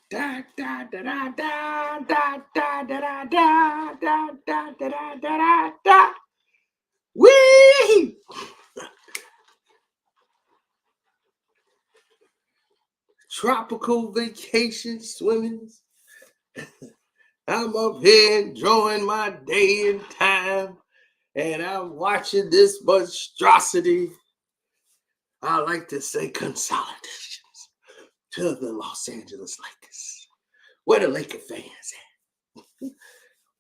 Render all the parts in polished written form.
Da da da da da da da da da da da da da da da da. Wee! Tropical vacation swimming. I'm up here enjoying my day and time, and I'm watching this monstrosity. I like to say consolidations to the Los Angeles Lakers. Where the Laker fans at?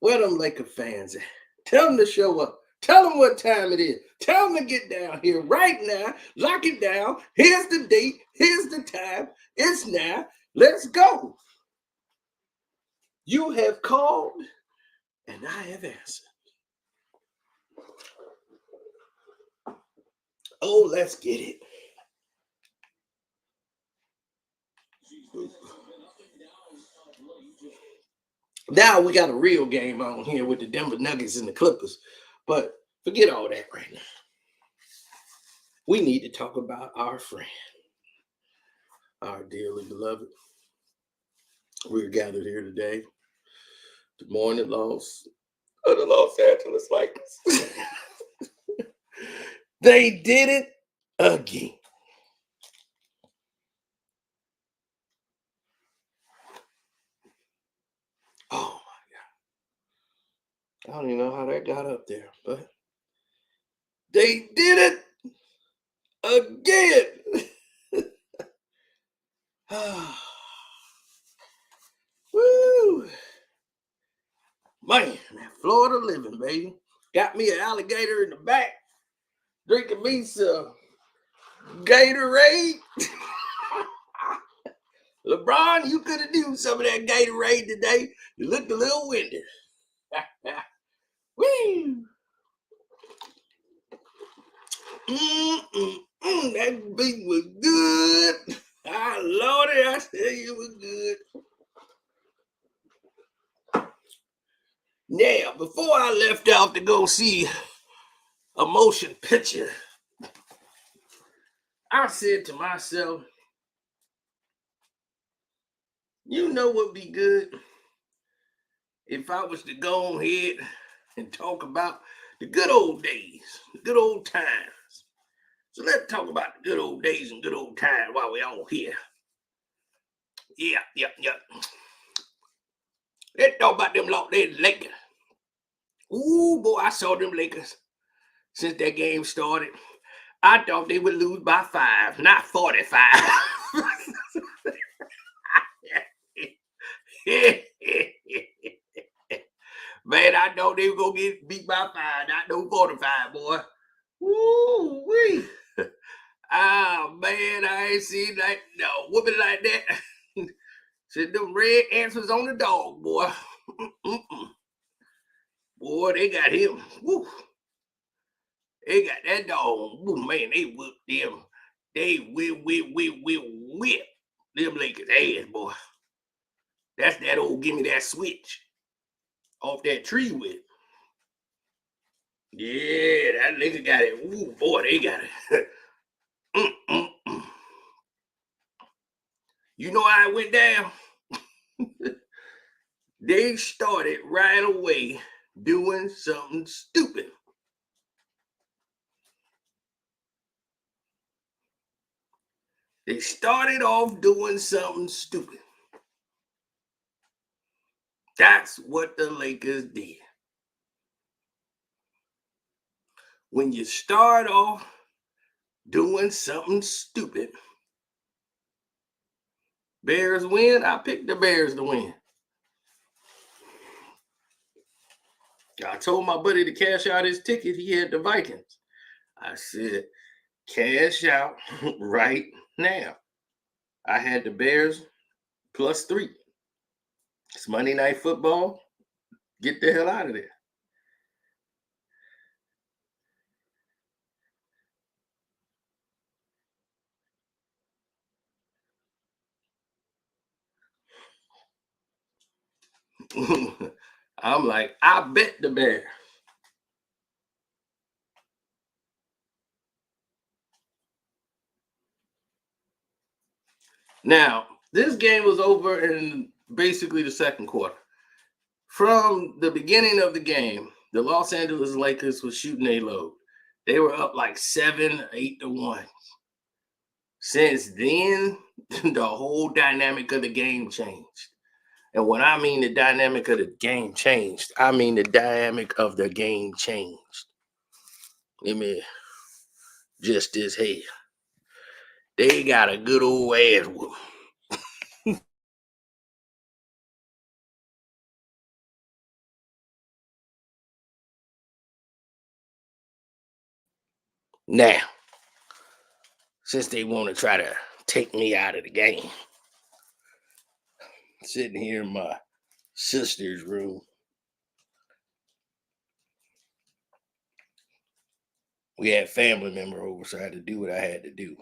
Where them Laker fans at? Tell them to show up. Tell them what time it is. Tell them to get down here right now. Lock it down. Here's the date. Here's the time. It's now. Let's go. You have called, and I have answered. Oh, let's get it. Now we got a real game on here with the Denver Nuggets and the Clippers. But forget all that right now. We need to talk about our friend, our dearly beloved. We're gathered here today to mourn the loss of the Los Angeles Lakers. They did it again. Oh my God. I don't even know how that got up there, but they did it again. Woo. Man, that Florida living, baby. Got me an alligator in the back, drinking me some Gatorade. LeBron, you could have used some of that Gatorade today. You looked a little windy. Woo! That beat was good. Ah, Lordy, I tell you, it was good. Now, before I left out to go see a motion picture, I said to myself, you know what would be good if I was to go ahead and talk about the good old days, the good old times. So let's talk about the good old days and good old times while we're all here. Yeah. Let's talk about them Lakers. Ooh, boy, I saw them Lakers since that game started. I thought they would lose by 5, not 45. Man, I know they were going to get beat by 5, not no 45, boy. Woo-wee. Oh, man, I ain't seen like no whooping like that. Said them red ants was on the dog, boy. Boy, they got him. Woo. They got that dog. Woo, man, they whooped them. They whip them Lakers ass, boy. That's that old give me that switch off that tree whip. Yeah, that nigga got it. Ooh, boy, they got it. You know how it went down? They started right away doing something stupid. They started off doing something stupid. That's what the Lakers did. When you start off doing something stupid, Bears win. I picked the Bears to win. I told my buddy to cash out his ticket. He had the Vikings. I said, cash out right now. I had the Bears +3. It's Monday Night Football. Get the hell out of there. I'm like, I bet the Bears. Now, This game was over in basically the second quarter. From the beginning of the game, the Los Angeles Lakers was shooting a load. They were up like 7-8-1. Since then, the whole dynamic of the game changed. And when I mean the dynamic of the game changed, I mean the dynamic of the game changed. Let me just this here. They got a good old ass whoop. Now, since they want to try to take me out of the game, sitting here in my sister's room, we had family member over, so I had to do what I had to do.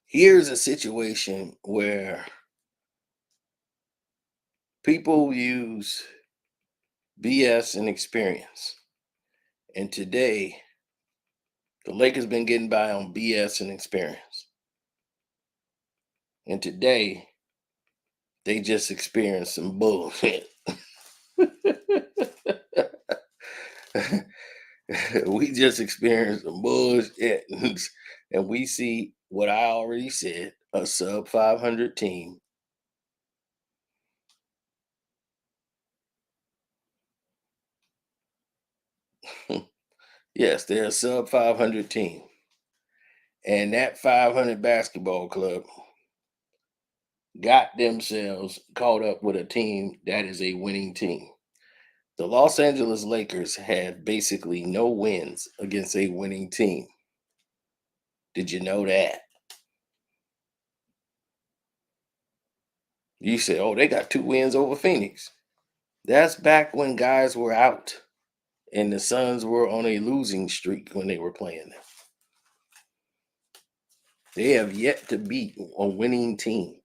Here's a situation where people use BS and experience. And today, the Lakers been getting by on BS and experience. And today, they just experienced some bullshit. We just experienced some bullshit. And we see what I already said, a sub 500 team. Yes, they're a sub 500 team. And that 500 basketball club got themselves caught up with a team that is a winning team. The Los Angeles Lakers had basically no wins against a winning team. Did you know that? You say, oh, they got 2 wins over Phoenix. That's back when guys were out and the Suns were on a losing streak when they were playing them. They have yet to beat a winning team.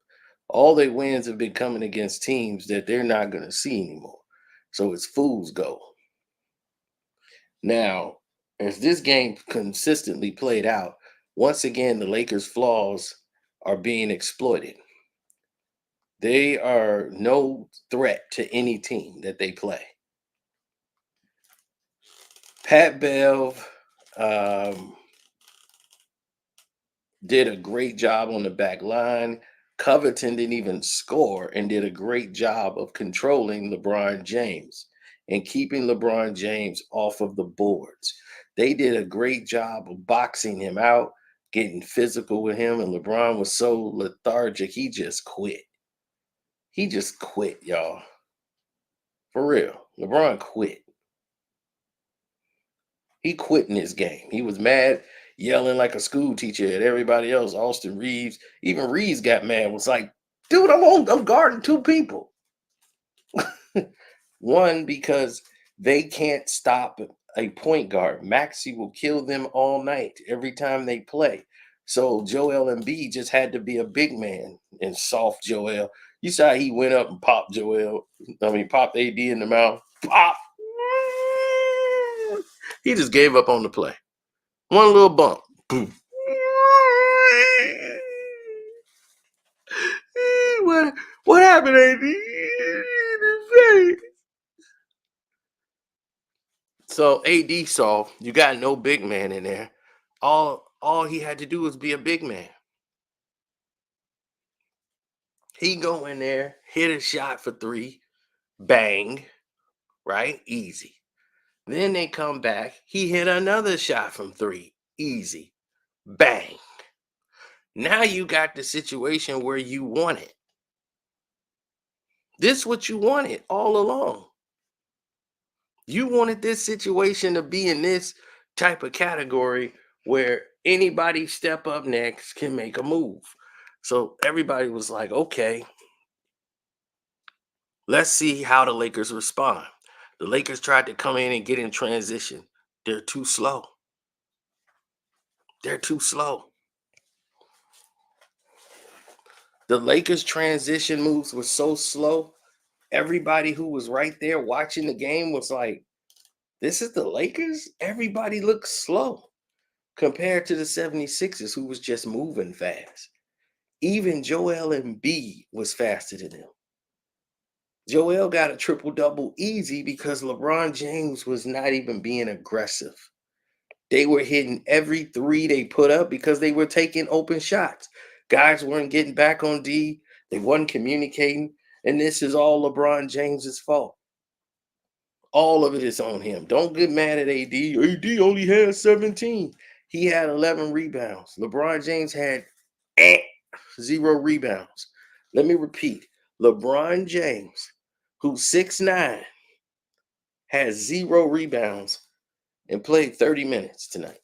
All their wins have been coming against teams that they're not going to see anymore. So it's fool's gold. Now, as this game consistently played out, once again, the Lakers' flaws are being exploited. They are no threat to any team that they play. Pat Bev did a great job on the back line. Covington didn't even score and did a great job of controlling LeBron James and keeping LeBron James off of the boards. They did a great job of boxing him out, getting physical with him, and LeBron was so lethargic, he just quit. He just quit, y'all. For real. LeBron quit. He quit in this game. He was mad, yelling like a school teacher at everybody else. Austin Reeves. Even Reeves got mad. Was like, dude, I'm guarding 2 people. One, because they can't stop a point guard. Maxey will kill them all night every time they play. So Joel Embiid just had to be a big man and soft Joel. You saw he went up and popped popped AD in the mouth. Pop. He just gave up on the play. One little bump. Boom. What happened, AD? So AD saw you got no big man in there. All he had to do was be a big man. He go in there, hit a shot for 3, bang, right? Easy. Then they come back. He hit another shot from 3, easy, bang. Now you got the situation where you want it. This is what you wanted all along. You wanted this situation to be in this type of category where anybody step up next can make a move. So everybody was like, okay, let's see how the Lakers respond. The Lakers tried to come in and get in transition. They're too slow. They're too slow. The Lakers' transition moves were so slow. Everybody who was right there watching the game was like, This is the Lakers. Everybody looks slow compared to the 76ers, who was just moving fast. Even Joel Embiid was faster than them. Joel got a triple double easy because LeBron James was not even being aggressive. They were hitting every three they put up because they were taking open shots. Guys weren't getting back on D. They wasn't communicating. And this is all LeBron James's fault. All of it is on him. Don't get mad at AD. AD only had 17. He had 11 rebounds. LeBron James had 0 rebounds. Let me repeat. LeBron James, who's 6'9", has 0 rebounds and played 30 minutes tonight.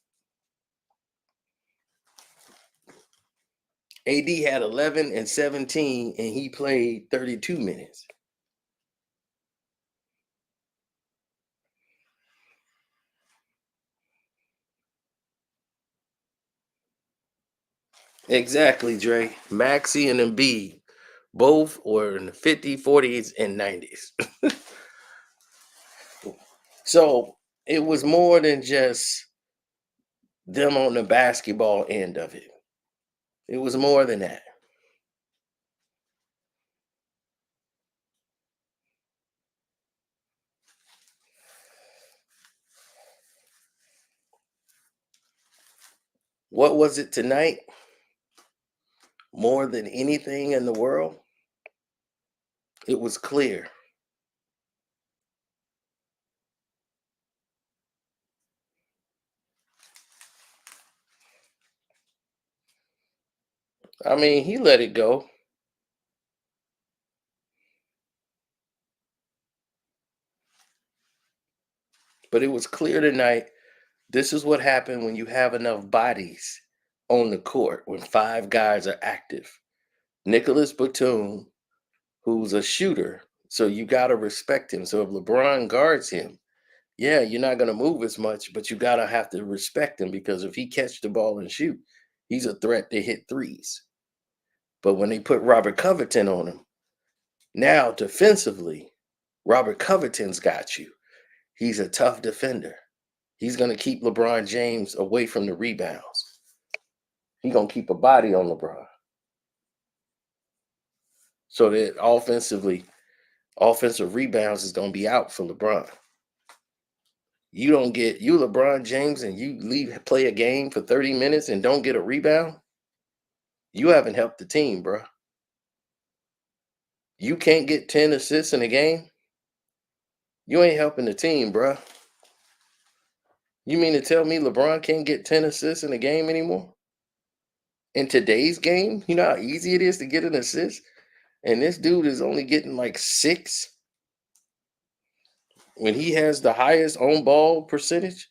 AD had 11 and 17, and he played 32 minutes. Exactly, Dre. Maxey and Embiid both were in the 50s, 40s, and 90s. So it was more than just them on the basketball end of it. It was more than that. What was it tonight? More than anything in the world, it was clear. I mean, he let it go. But it was clear tonight. This is what happened when you have enough bodies on the court, when 5 guys are active. Nicholas Batum, who's a shooter, so you got to respect him. So if LeBron guards him, yeah, you're not going to move as much, but you got to have to respect him because if he catch the ball and shoot, he's a threat to hit threes. But when they put Robert Covington on him, now defensively, Robert Covington's got you. He's a tough defender. He's going to keep LeBron James away from the rebounds. He's going to keep a body on LeBron. So that offensive rebounds is going to be out for LeBron. You don't get you LeBron James and you play a game for 30 minutes and don't get a rebound. You haven't helped the team, bro. You can't get 10 assists in a game. You ain't helping the team, bro. You mean to tell me LeBron can't get 10 assists in a game anymore? In today's game, you know how easy it is to get an assist? And this dude is only getting like 6 when he has the highest on ball percentage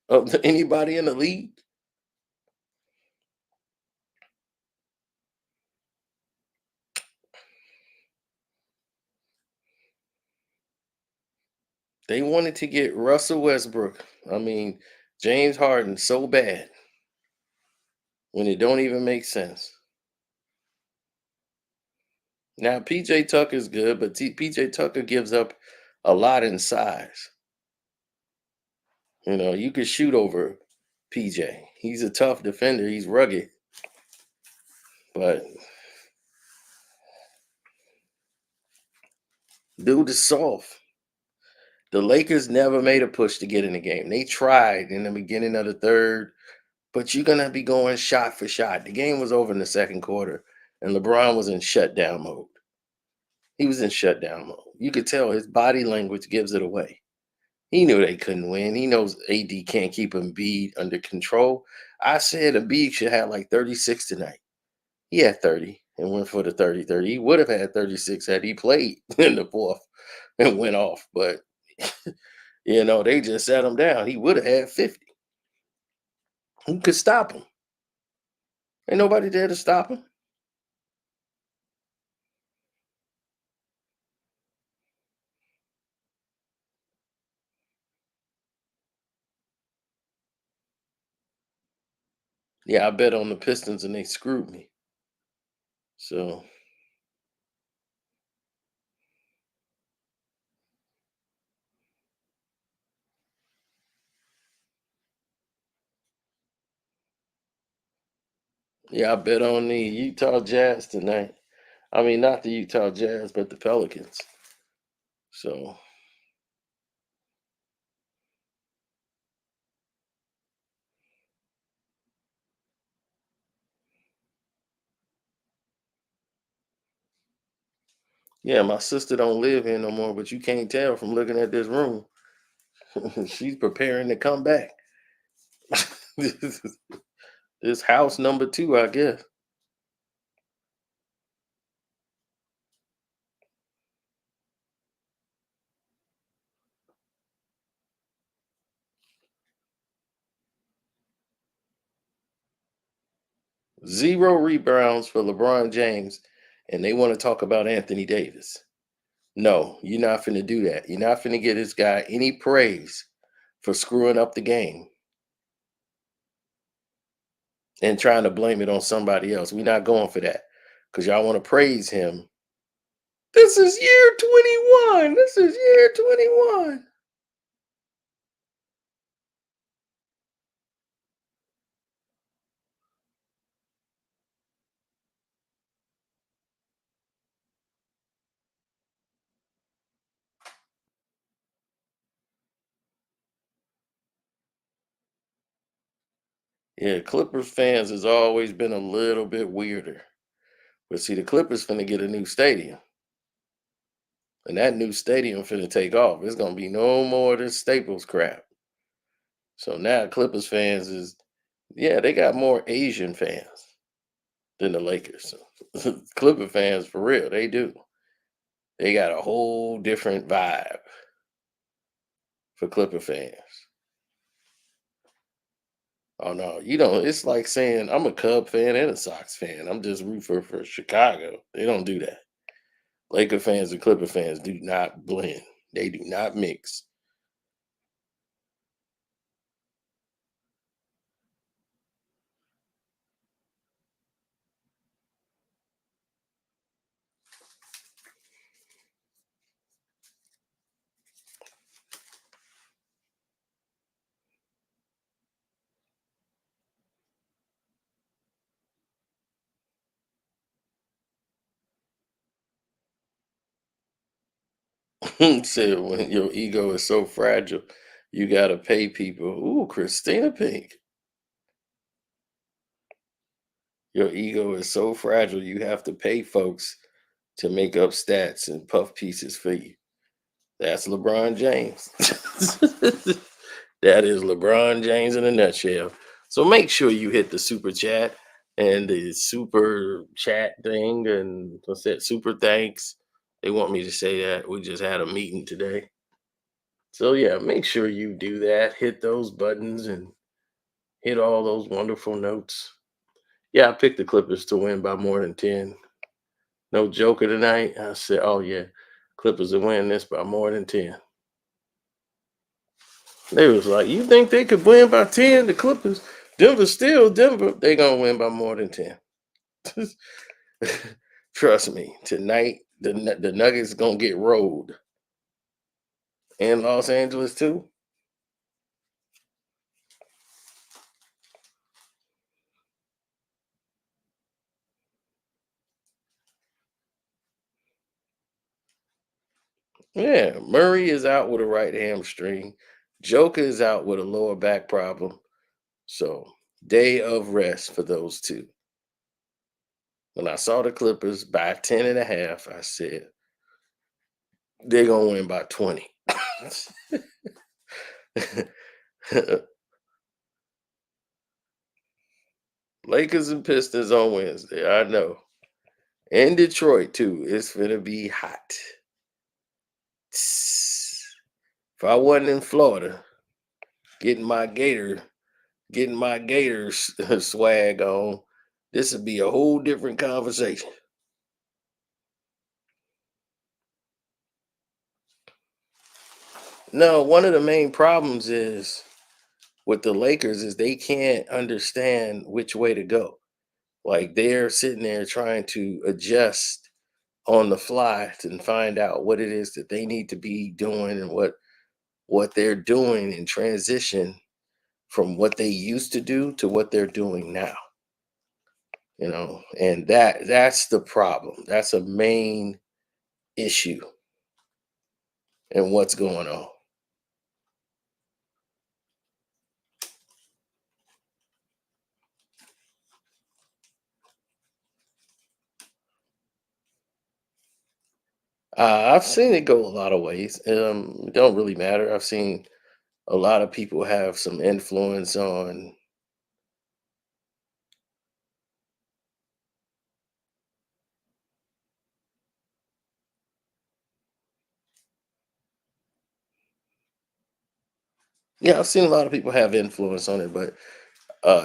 of anybody in the league. They wanted to get Russell Westbrook. I mean, James Harden so bad when it don't even make sense. Now, PJ Tucker's good, but PJ Tucker gives up a lot in size. You know, you could shoot over PJ. He's a tough defender. He's rugged. But dude is soft. The Lakers never made a push to get in the game. They tried in the beginning of the third, but you're going to be going shot for shot. The game was over in the second quarter, and LeBron was in shutdown mode. He was in shutdown mode. You could tell his body language gives it away. He knew they couldn't win. He knows AD can't keep Embiid under control. I said Embiid should have like 36 tonight. He had 30 and went for the 30-30. He would have had 36 had he played in the fourth and went off. But, they just sat him down. He would have had 50. Who could stop him? Ain't nobody there to stop him. Yeah, I bet on the Pistons and they screwed me. So, Yeah, I bet on the Utah Jazz tonight. I mean, not the Utah Jazz, but the Pelicans. So, yeah, my sister don't live here no more, but you can't tell from looking at this room. She's preparing to come back. This house number 2, I guess. Zero rebounds for LeBron James, and they want to talk about Anthony Davis. No, you're not finna do that. You're not finna give this guy any praise for screwing up the game and trying to blame it on somebody else. We're not going for that because y'all want to praise him. This is year 21. This is year 21. Yeah, Clippers fans has always been a little bit weirder. But see, the Clippers finna get a new stadium. And that new stadium finna take off. It's gonna be no more of this Staples crap. So now Clippers fans is, yeah, they got more Asian fans than the Lakers. Clipper fans for real, they do. They got a whole different vibe for Clipper fans. Oh no, you don't. It's like saying I'm a Cub fan and a Sox fan. I'm just root for Chicago. They don't do that. Laker fans and Clipper fans do not blend. They do not mix. Said when your ego is so fragile, you gotta pay people. Ooh, Christina Pink. Your ego is so fragile, you have to pay folks to make up stats and puff pieces for you. That's LeBron James. That is LeBron James in a nutshell. So make sure you hit the super chat and the super chat thing and what's that? Super thanks. They want me to say that. We just had a meeting today. So yeah, make sure you do that. Hit those buttons and hit all those wonderful notes. Yeah, I picked the Clippers to win by more than 10. No joker tonight. I said, oh yeah, Clippers will win this by more than 10. They was like, you think they could win by 10? The Clippers, Denver still Denver. They gonna win by more than 10. Trust me. Tonight, the Nuggets gonna get rolled. And Los Angeles too. Yeah, Murray is out with a right hamstring. Joker is out with a lower back problem. So day of rest for those two. When I saw the Clippers by 10 and a half, I said they're gonna win by 20. Lakers and Pistons on Wednesday. I know. In Detroit too. It's gonna be hot. If I wasn't in Florida, getting my gator, getting my Gators swag on, this would be a whole different conversation. No, one of the main problems is with the Lakers is they can't understand which way to go. Like they're sitting there trying to adjust on the fly and find out what it is that they need to be doing and what they're doing in transition from what they used to do to what they're doing now. And that's the problem. That's a main issue in what's going on. I've seen it go a lot of ways. It don't really matter. I've seen a lot of people have some influence on. Yeah, I've seen a lot of people have influence on it, but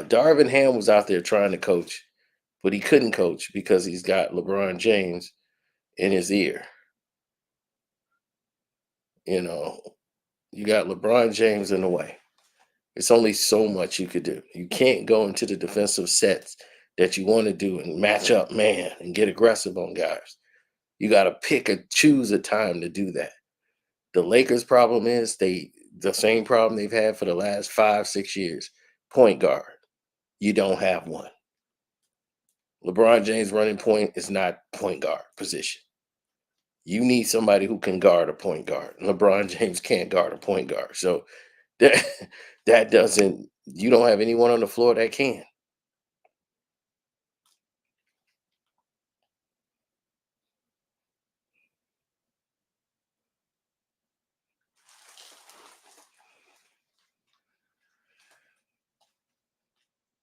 Darvin Ham was out there trying to coach, but he couldn't coach because he's got LeBron James in his ear. You know, you got LeBron James in the way. It's only so much you could do. You can't go into the defensive sets that you want to do and match up man and get aggressive on guys. You got to choose a time to do that. The Lakers' problem is the same problem they've had for the last 5, 6 years. Point guard. You don't have one. LeBron James running point is not point guard position. You need somebody who can guard a point guard. LeBron James can't guard a point guard. So that that doesn't you don't have anyone on the floor that can.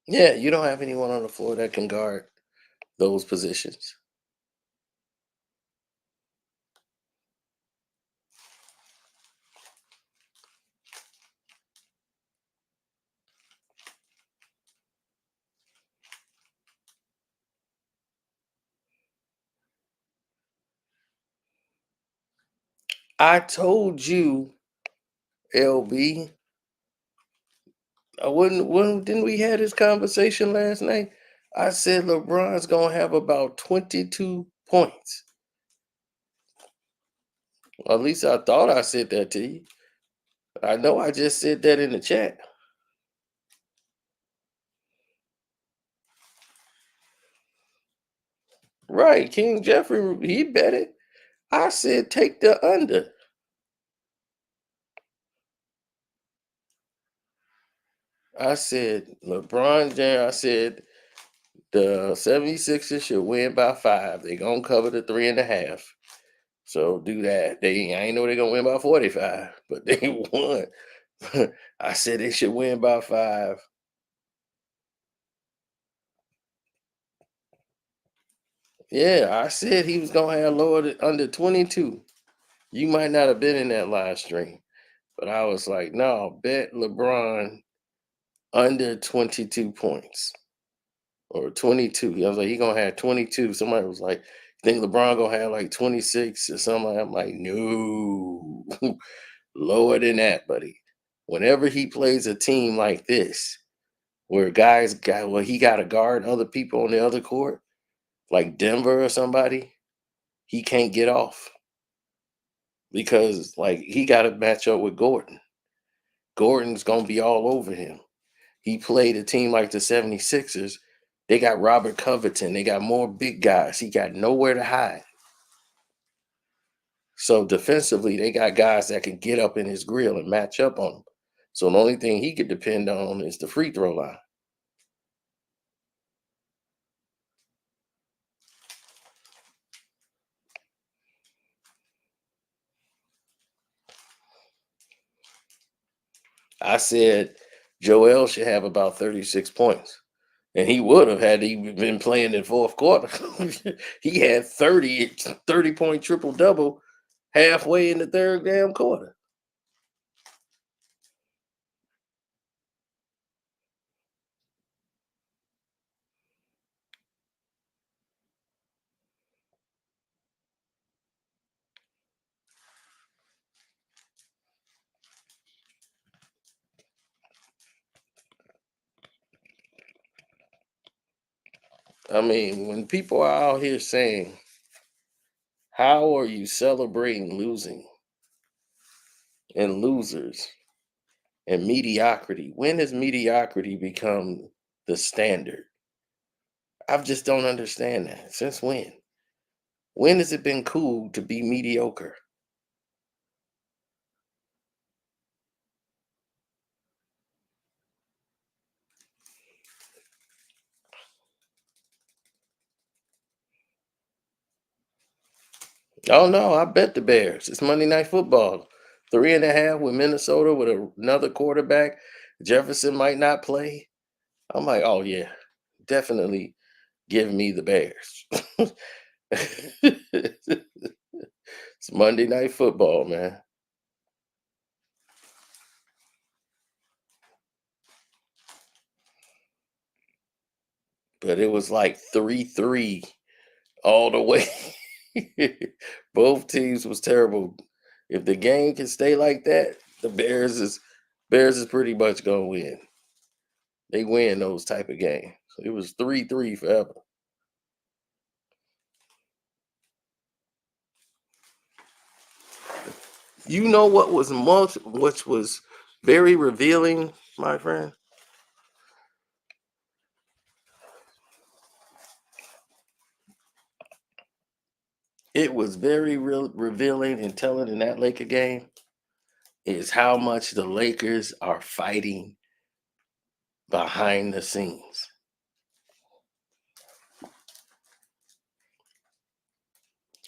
Yeah, you don't have anyone on the floor that can guard those positions. I told you, LB, I wouldn't when didn't we had this conversation last night? I said LeBron's gonna have about 22 points. At least I thought I said that to you. I know I just said that in the chat. Right, King Jeffrey, he bet it. I said take the under. I said LeBron James, I said the 76ers should win by 5. They gonna cover the 3.5. So do that. I ain't know they're gonna win by 45, but they won. I said they should win by 5. Yeah, I said he was gonna have lower than under 22. You might not have been in that live stream, but I was like, no, bet LeBron under 22 points or 22. I was like, he gonna have 22. Somebody was like, think LeBron gonna have like 26 or something? I'm like, no, lower than that, buddy. Whenever he plays a team like this, where he got to guard other people on the other court, like Denver or somebody, he can't get off because like he got to match up with Gordon. Gordon's gonna be all over him. He played a team like the 76ers. They got Robert Covington. They got more big guys. He got nowhere to hide. So defensively, they got guys that can get up in his grill and match up on him. So the only thing he could depend on is the free throw line. I said Joel should have about 36 points. And he would have had he been playing in fourth quarter. He had 30 point triple double halfway in the third damn quarter. I mean, when people are out here saying, how are you celebrating losing and losers and mediocrity? When has mediocrity become the standard? I just don't understand that. Since when? When has it been cool to be mediocre? Oh no, I bet the Bears. It's Monday Night Football. 3.5 with Minnesota with another quarterback. Jefferson might not play. I'm like, oh yeah, definitely give me the Bears. It's Monday Night Football, man. But it was like 3-3 all the way. Both teams was terrible. If the game can stay like that, the Bears is pretty much gonna win. They win those type of games. It was 3-3 forever. You know what was which was very revealing, my friend? It was very revealing and telling in that Laker game is how much the Lakers are fighting behind the scenes.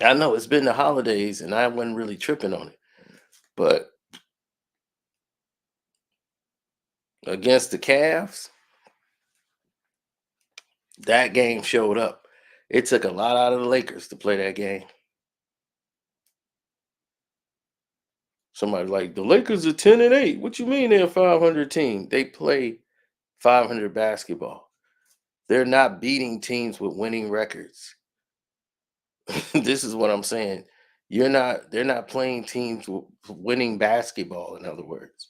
I know it's been the holidays and I wasn't really tripping on it, but against the Cavs, that game showed up. It took a lot out of the Lakers to play that game. Somebody like the Lakers are 10-8. What you mean they're a 500 team? They play 500 basketball. They're not beating teams with winning records. This is what I'm saying. They're not playing teams with winning basketball, in other words.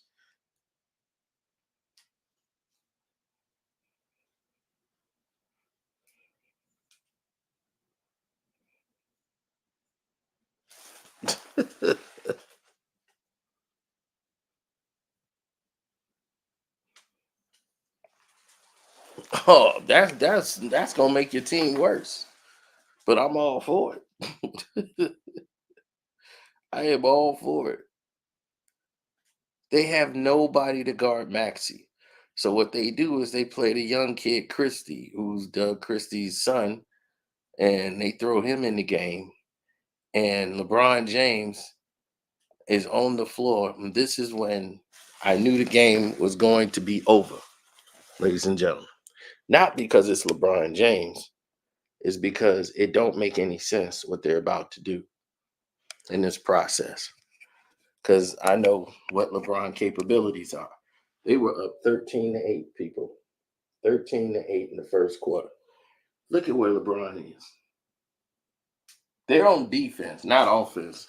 Oh, that's gonna make your team worse. But I'm all for it. I am all for it. They have nobody to guard Maxi. So what they do is they play the young kid Christie, who's Doug Christie's son, and they throw him in the game. And LeBron James is on the floor. And this is when I knew the game was going to be over, ladies and gentlemen. Not because it's LeBron James, it's because it don't make any sense what they're about to do in this process. Because I know what LeBron capabilities are. They were up 13-8, people. 13-8 in the first quarter. Look at where LeBron is. They're on defense, not offense.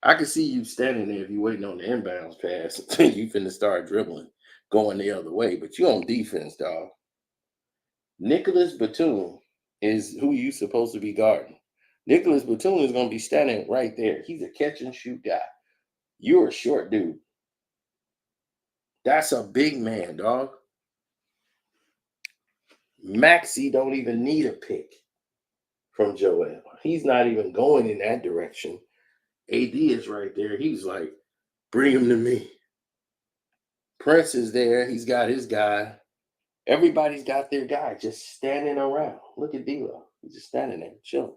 I can see you standing there if you're waiting on the inbounds pass. You finna start dribbling, going the other way, but you on defense, dog. Nicholas Batum is who you supposed to be guarding. Nicholas Batum is gonna be standing right there. He's a catch and shoot guy. You're a short dude. That's a big man, dog. Maxi don't even need a pick from Joel. He's not even going in that direction. AD is right there. He's like, bring him to me. Prince is there. He's got his guy. Everybody's got their guy just standing around. Look at D'Lo. He's just standing there, chilling.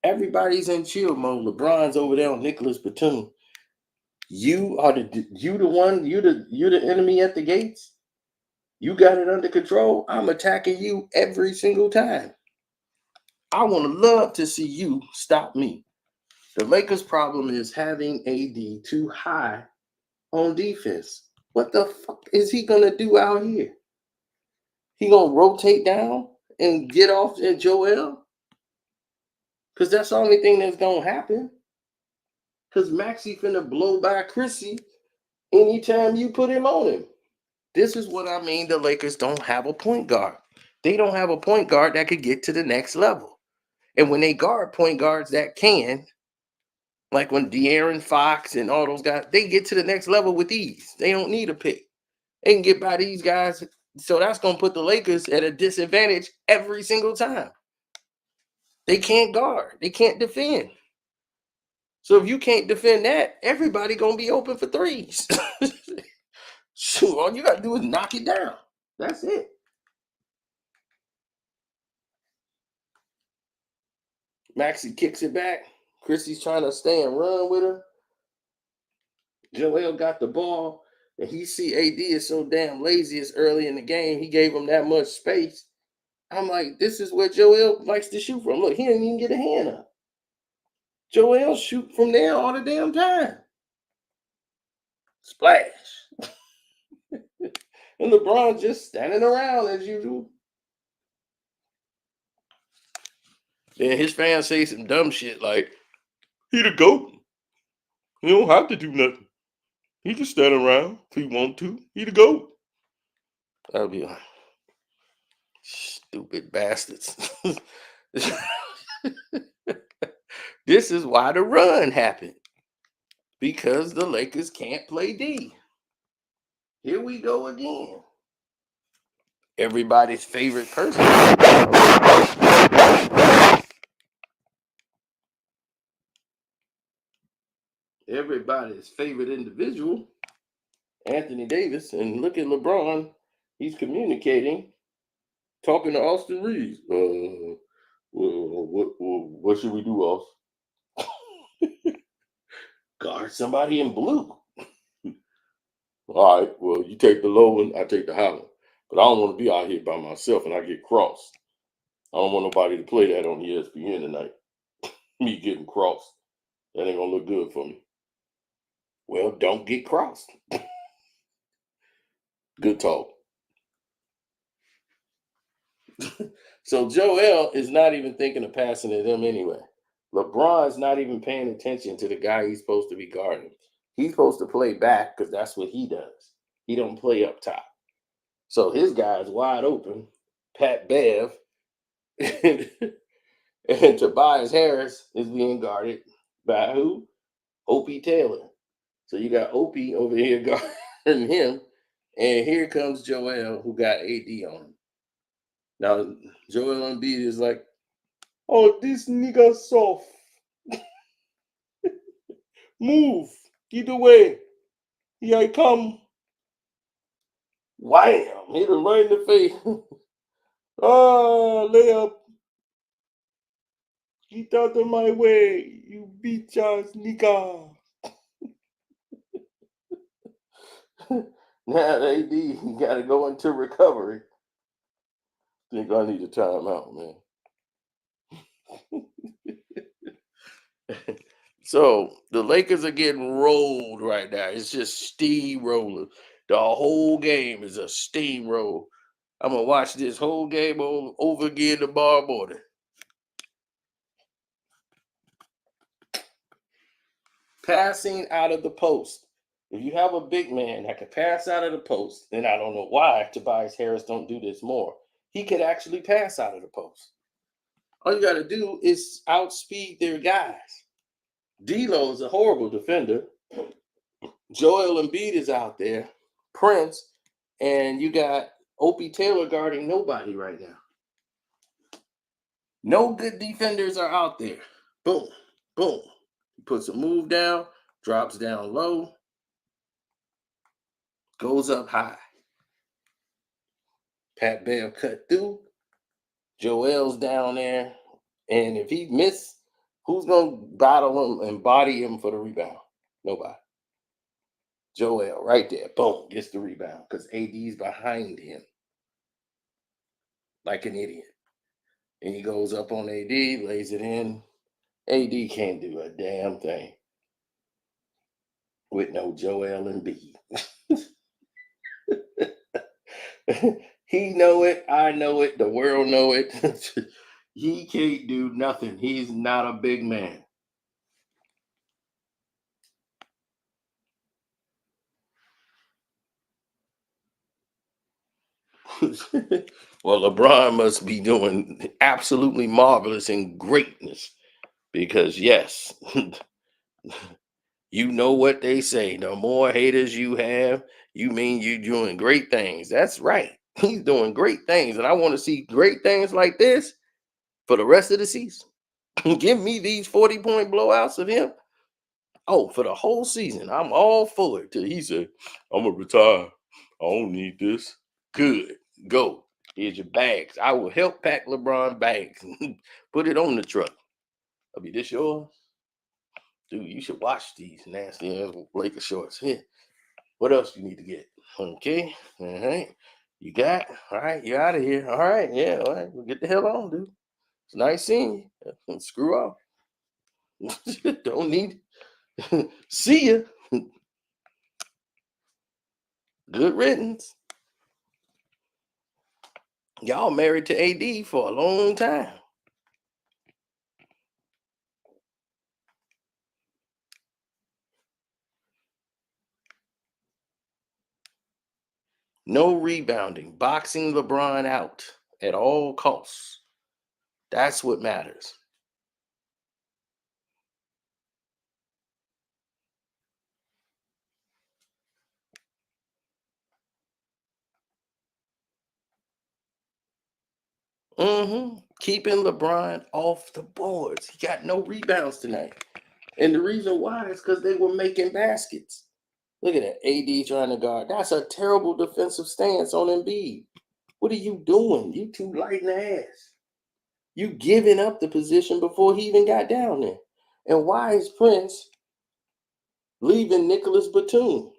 Everybody's in chill mode. LeBron's over there on Nicholas Batum. You the enemy at the gates. You got it under control. I'm attacking you every single time. I want to love to see you stop me. The Lakers' problem is having AD too high on defense. What the fuck is he gonna do out here? He gonna rotate down and get off at Joel? Because that's the only thing that's gonna happen. Because Maxie finna blow by Chrissy anytime you put him on him. This is what I mean. The Lakers don't have a point guard. They don't have a point guard that could get to the next level. And when they guard point guards that can, like when De'Aaron Fox and all those guys, they get to the next level with ease. They don't need a pick. They can get by these guys So that's going to put the Lakers at a disadvantage every single time. They can't guard. They can't defend. So if you can't defend that, everybody going to be open for threes. Shoot, all you got to do is knock it down. That's it. Maxey kicks it back. Chrissy's trying to stay and run with her. Joel got the ball, and he see AD is so damn lazy. It's early in the game. He gave him that much space. I'm like, this is where Joel likes to shoot from. Look, he didn't even get a hand up. Joel shoot from there all the damn time. Splash. And LeBron just standing around as usual. Then his fans say some dumb shit like, he the GOAT. He don't have to do nothing. He can stand around if he want to. He the GOAT. I'll be like, stupid bastards. This is why the run happened. Because the Lakers can't play D. Here we go again. Everybody's favorite person. Everybody's favorite individual, Anthony Davis. And look at LeBron. He's communicating, talking to Austin Reeves. What should we do, Austin? Guard somebody in blue. All right, well, you take the low one, I take the high one. But I don't want to be out here by myself and I get crossed. I don't want nobody to play that on ESPN tonight. Me getting crossed. That ain't going to look good for me. Well, don't get crossed. Good talk. So Joel is not even thinking of passing to them anyway. LeBron's not even paying attention to the guy he's supposed to be guarding. He's supposed to play back because that's what he does. He don't play up top. So his guy's wide open. Pat Bev and Tobias Harris is being guarded by who? Opie Taylor. So you got Opie over here guarding him. And here comes Joel, who got AD on him. Now, Joel Embiid is like, oh, this nigga soft. Move. Get away. Here I come. Wham! Hit him right in the face. Layup. Get out of my way, you bitch ass nigga. Now, AD, you got to go into recovery. Think I need a timeout, man. So the Lakers are getting rolled right now. It's just steamrolling. The whole game is a steamroll. I'm gonna watch this whole game over again tomorrow morning. Passing out of the post. If you have a big man that can pass out of the post, and I don't know why Tobias Harris don't do this more, he could actually pass out of the post. All you got to do is outspeed their guys. D'Lo is a horrible defender. Joel Embiid is out there. Prince, and you got Opie Taylor guarding nobody right now. No good defenders are out there. Boom, boom. He puts a move down, drops down low, goes up high. Pat Bev cut through. Joel's down there. And if he misses, who's going to battle him and body him for the rebound? Nobody. Joel right there. Boom. Gets the rebound because AD's behind him. Like an idiot. And he goes up on AD, lays it in. AD can't do a damn thing with no Joel Embiid. He know it. I know it. The world know it. He can't do nothing. He's not a big man. Well, LeBron must be doing absolutely marvelous in greatness because, yes, you know what they say. The more haters you have, you mean you're doing great things. That's right. He's doing great things, and I want to see great things like this for the rest of the season. Give me these 40-point blowouts of him. Oh, for the whole season. I'm all for it. Till he said, I'm going to retire. I don't need this. Good. Go. Here's your bags. I will help pack LeBron bags. Put it on the truck. I'll be this yours? Dude, you should watch these nasty ass Laker shorts. Here. What else you need to get? Okay. All right. You got? All right. You're out of here. All right. Yeah. All right. Well, get the hell on, dude. It's nice seeing you. Screw off. Don't need it. See ya. Good riddance. Y'all married to AD for a long time. No rebounding. Boxing LeBron out at all costs. That's what matters. Keeping LeBron off the boards. He got no rebounds tonight. And the reason why is because they were making baskets. Look at that. AD trying to guard. That's a terrible defensive stance on Embiid. What are you doing? You too light in the ass. You giving up the position before he even got down there. And why is Prince leaving Nicholas Batum?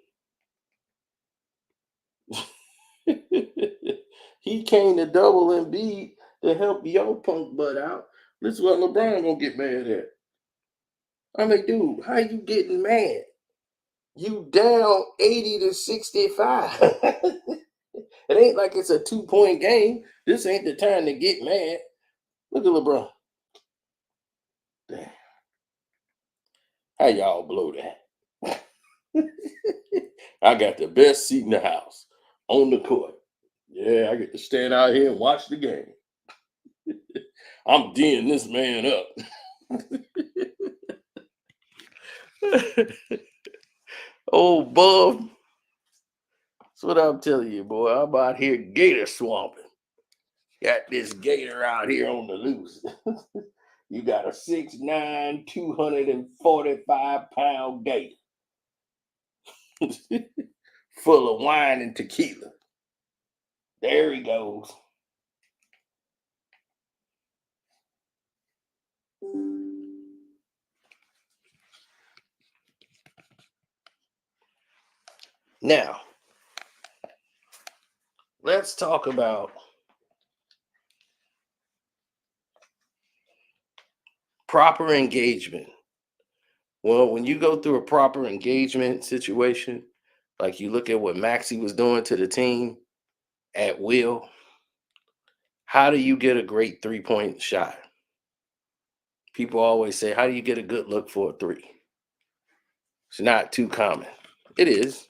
He came to double Embiid to help your punk butt out. This is what LeBron gonna get mad at. I mean, dude, how you getting mad? You down 80-65. It ain't like it's a 2-point game. This ain't the time to get mad. Look at LeBron. Damn. How y'all blow that? I got the best seat in the house on the court. Yeah, I get to stand out here and watch the game. I'm D'ing this man up. Oh, Bub. That's what I'm telling you, boy. I'm out here gator swamping. Got this gator out here on the loose. You got a 6'9", 245-pound gator. Full of wine and tequila. There he goes. Now, let's talk about proper engagement. Well, when you go through a proper engagement situation, like you look at what Maxey was doing to the team at will, how do you get a great 3-point shot? People always say, how do you get a good look for a 3? It's not too common. It is.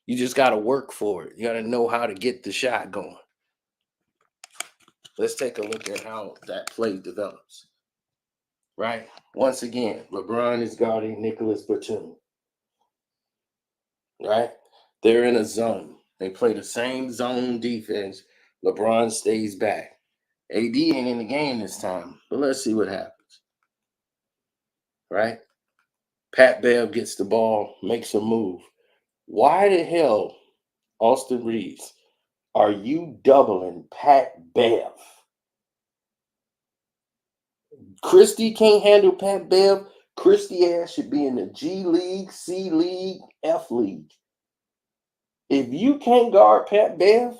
You just got to work for it. You got to know how to get the shot going. Let's take a look at how that play develops. Right? Once again, LeBron is guarding Nicholas Batum. Right? They're in a zone. They play the same zone defense. LeBron stays back. AD ain't in the game this time, but let's see what happens. Right? Pat Bev gets the ball, makes a move. Why the hell, Austin Reeves, are you doubling Pat Bev? Christie can't handle Pat Bev. Christie ass should be in the G League, C League, F League. If you can't guard Pat Bev,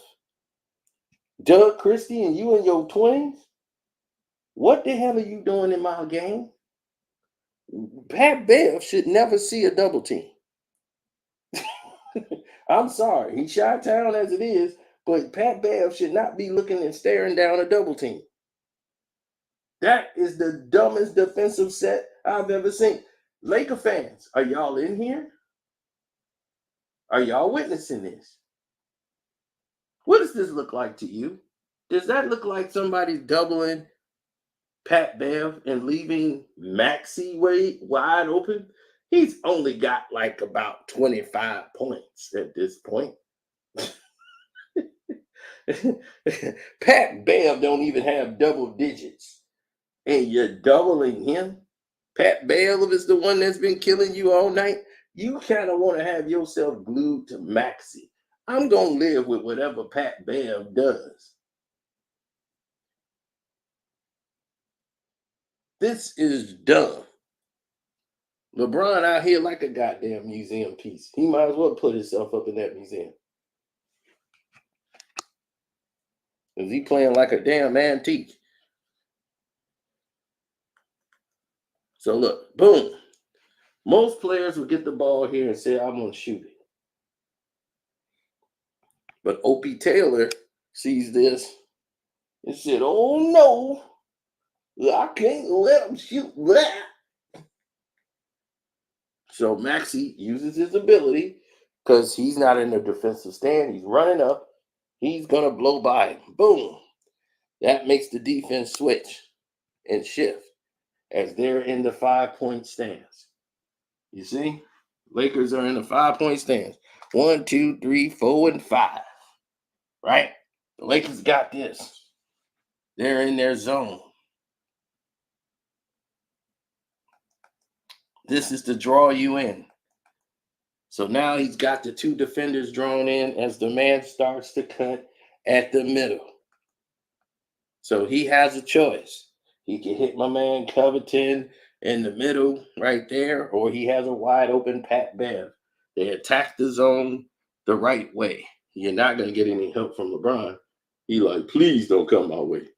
Doug Christie, and you in your 20s, what the hell are you doing in my game? Pat Bev should never see a double team. I'm sorry. He shot town as it is, but Pat Bev should not be looking and staring down a double team. That is the dumbest defensive set I've ever seen. Laker fans, are y'all in here? Are y'all witnessing this? What does this look like to you? Does that look like somebody doubling Pat Bev and leaving Maxey wide open? He's only got like about 25 points at this point. Pat Bev don't even have double digits, and you're doubling him. Pat Bev is the one that's been killing you all night. You kind of want to have yourself glued to Maxey. I'm gonna live with whatever Pat Bev does. This is dumb. LeBron out here like a goddamn museum piece. He might as well put himself up in that museum. Because he playing like a damn antique. So look, boom. Most players would get the ball here and say, I'm going to shoot it. But Opie Taylor sees this and said, oh no, I can't let him shoot that. So Maxey uses his ability because he's not in the defensive stand. He's running up. He's going to blow by him. Boom. That makes the defense switch and shift as they're in the 5-point stance. You see? Lakers are in the 5-point stance. 1, 2, 3, 4, and 5. Right? The Lakers got this. They're in their zone. This is to draw you in. So now he's got the 2 defenders drawn in as the man starts to cut at the middle. So he has a choice. He can hit my man Covington in the middle right there, or he has a wide open Pat Bev. They attack the zone the right way. You're not going to get any help from LeBron. He like, please don't come my way.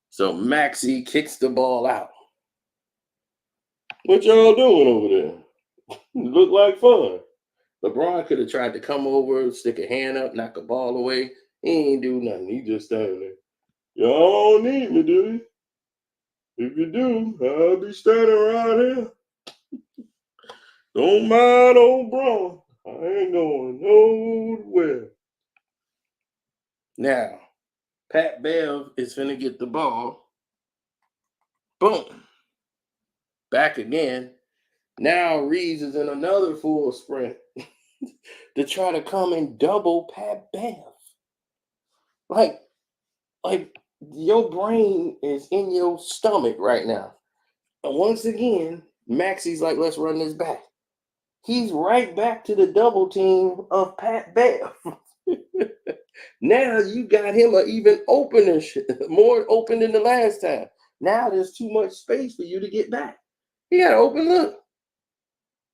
So Maxey kicks the ball out. What y'all doing over there? Look like fun. LeBron could have tried to come over, stick a hand up, knock a ball away. He ain't do nothing. He just standing there. Y'all don't need me, do you? If you do, I'll be standing around here. Don't mind old Bron. I ain't going nowhere. Now, Pat Bev is finna get the ball. Boom. Back again. Now Reeves is in another full sprint to try to come and double Pat Bev. Like your brain is in your stomach right now. And once again, Maxey's like, let's run this back. He's right back to the double team of Pat Bev. Now you got him an even opener, more open than the last time. Now there's too much space for you to get back. He got an open look.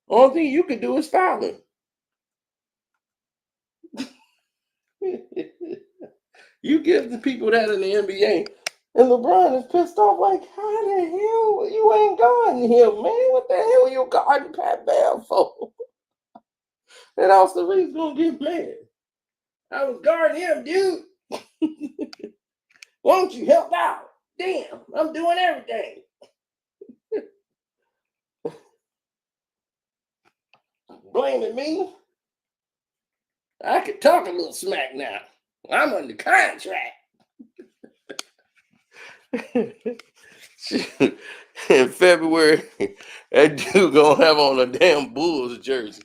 Only thing you could do is foul him. You give the people that in the NBA, and LeBron is pissed off like, how the hell you ain't guarding him, man? What the hell you guarding Pat Bev for? And Austin Reeves gonna get mad. I was guarding him, dude. Why don't you help out? Damn, I'm doing everything. Blaming me? I could talk a little smack now. I'm under contract. In February, that dude gonna have on a damn Bulls jersey.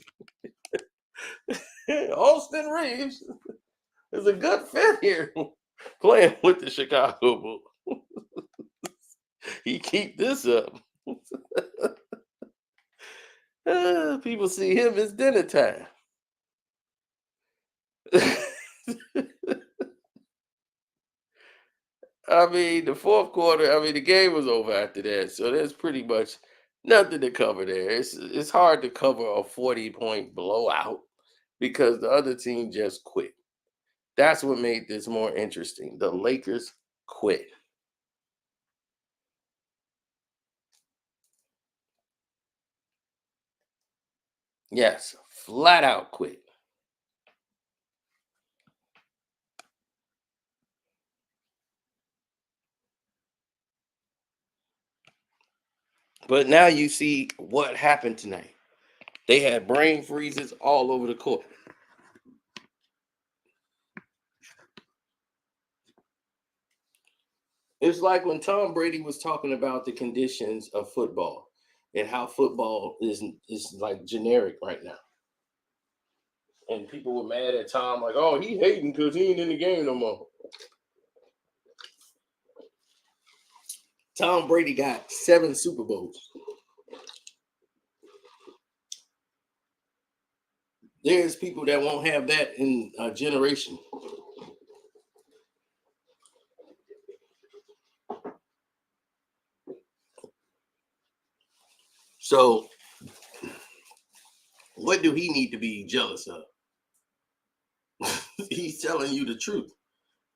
Austin Reeves is a good fit here, playing with the Chicago Bulls. He keep this up. People see him as dinner time. I mean, the fourth quarter, the game was over after that. So there's pretty much nothing to cover there. It's hard to cover a 40-point blowout because the other team just quit. That's what made this more interesting. The Lakers quit. Yes, flat out quit. But now you see what happened tonight. They had brain freezes all over the court. It's like when Tom Brady was talking about the conditions of football and how football is like generic right now. And people were mad at Tom, like, oh, he hating because he ain't in the game no more. Tom Brady got 7 Super Bowls. There's people that won't have that in a generation. So, what do he need to be jealous of? He's telling you the truth.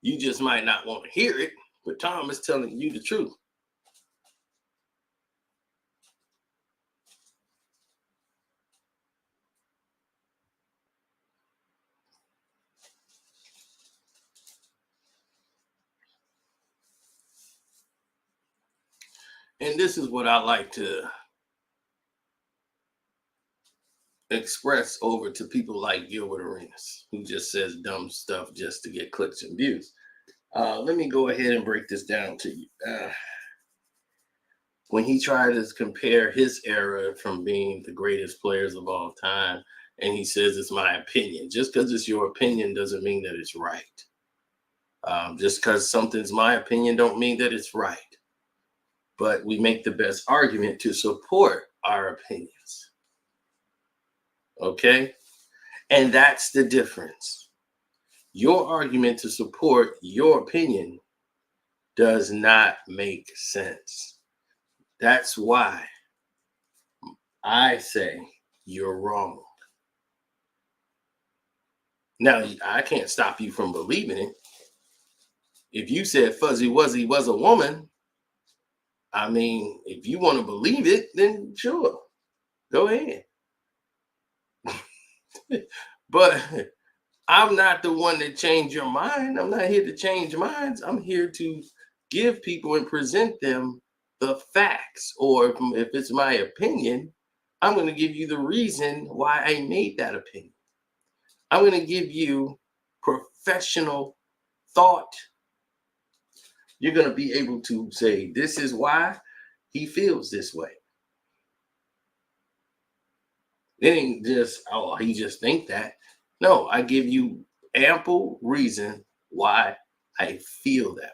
You just might not want to hear it, but Tom is telling you the truth. And this is what I like to express over to people like Gilbert Arenas, who just says dumb stuff just to get clicks and views. Let me go ahead and break this down to you. When he tried to compare his era from being the greatest players of all time, and he says it's my opinion. Just because it's your opinion doesn't mean that it's right. Just because something's my opinion don't mean that it's right. But we make the best argument to support our opinions. Okay? And that's the difference. Your argument to support your opinion does not make sense. That's why I say you're wrong. Now, I can't stop you from believing it. If you said Fuzzy Wuzzy was a woman, I mean, if you want to believe it, then sure, go ahead. But I'm not the one that changed your mind. I'm not here to change minds. I'm here to give people and present them the facts. Or if it's my opinion, I'm going to give you the reason why I made that opinion. I'm going to give you professional thought. You're going to be able to say, this is why he feels this way. It ain't just, oh, he just think that. No, I give you ample reason why I feel that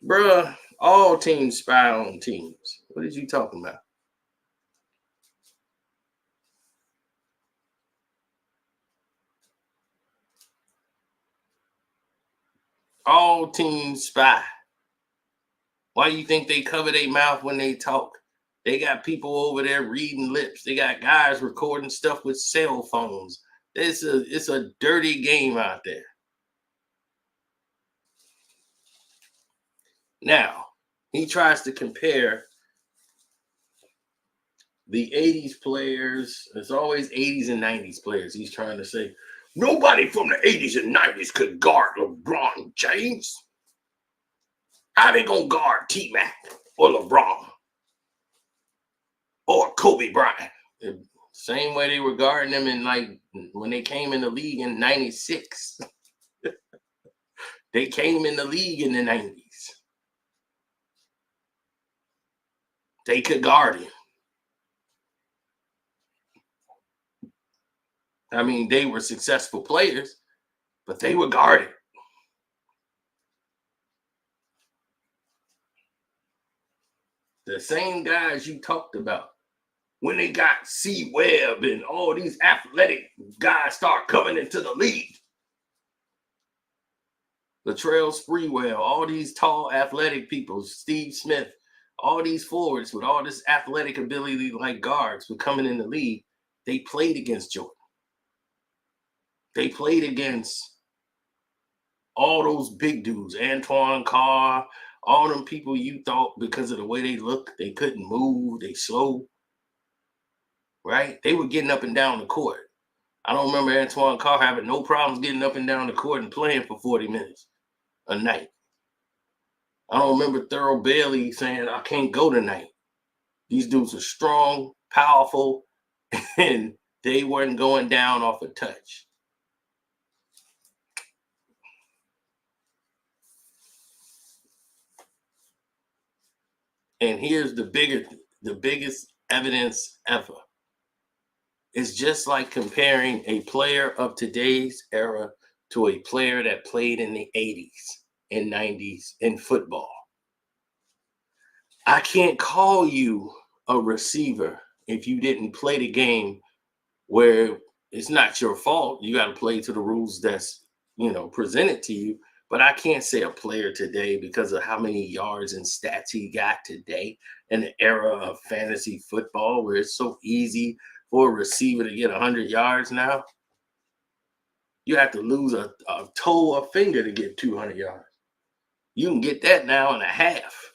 way. Bruh, all teams spy on teams. What is you talking about? All teams spy. Why do you think they cover their mouth when they talk? They got people over there reading lips. They got guys recording stuff with cell phones. It's a dirty game out there. Now, he tries to compare the 80s players. It's always 80s and 90s players. He's trying to say, nobody from the 80s and 90s could guard LeBron James. How they gonna guard T-Mac or LeBron or Kobe Bryant? The same way they were guarding them in, like, when they came in the league in 96. They came in the league in the 90s. They could guard him. I mean, they were successful players, but they were guarded. The same guys you talked about, when they got C. Webb and all these athletic guys start coming into the league. Latrell Sprewell, all these tall athletic people, Steve Smith, all these forwards with all this athletic ability like guards were coming in the league. They played against Jordan. They played against all those big dudes, Antoine Carr, all them people you thought because of the way they look, they couldn't move, they slow, right? They were getting up and down the court. I don't remember Antoine Carr having no problems getting up and down the court and playing for 40 minutes a night. I don't remember Thurl Bailey saying, I can't go tonight. These dudes are strong, powerful, and they weren't going down off a touch. And here's the biggest evidence ever. It's just like comparing a player of today's era to a player that played in the 80s and 90s in football. I can't call you a receiver if you didn't play the game where it's not your fault. You got to play to the rules that's, presented to you. But I can't say a player today because of how many yards and stats he got today in the era of fantasy football where it's so easy for a receiver to get 100 yards now. You have to lose a toe or finger to get 200 yards. You can get that now in a half.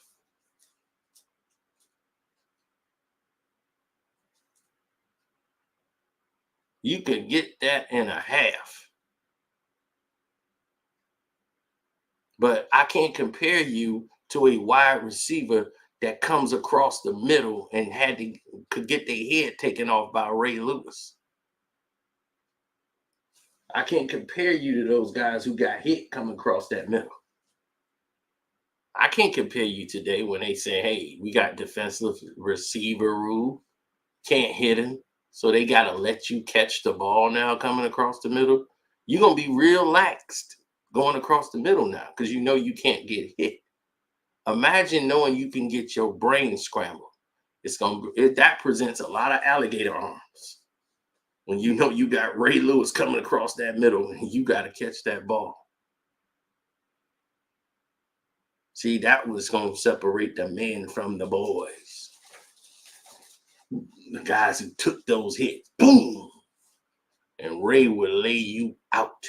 You can get that in a half. But I can't compare you to a wide receiver that comes across the middle and could get their head taken off by Ray Lewis. I can't compare you to those guys who got hit coming across that middle. I can't compare you today when they say, hey, we got defensive receiver rule, can't hit him, so they got to let you catch the ball now coming across the middle. You're going to be real laxed going across the middle now because you know you can't get hit. Imagine knowing you can get your brain scrambled. That presents a lot of alligator arms when you know you got Ray Lewis coming across that middle and you got to catch that ball. See, that was going to separate the men from the boys. The guys who took those hits, boom, and Ray would lay you out.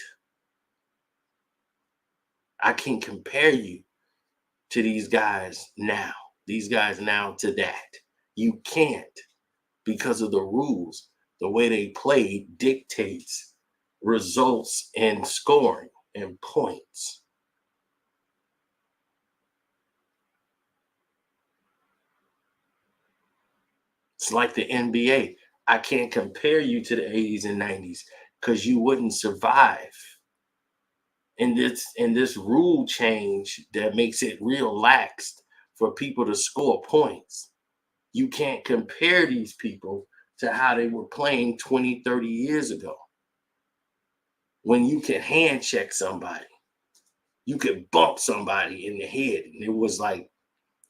I can compare you to these guys now to that. You can't because of the rules. The way they play dictates results and scoring and points. It's like the NBA. I can't compare you to the 80s and 90s because you wouldn't survive. In this rule change that makes it real laxed for people to score points. You can't compare these people to how they were playing 20, 30 years ago. When you can hand check somebody, you could bump somebody in the head. And it was like,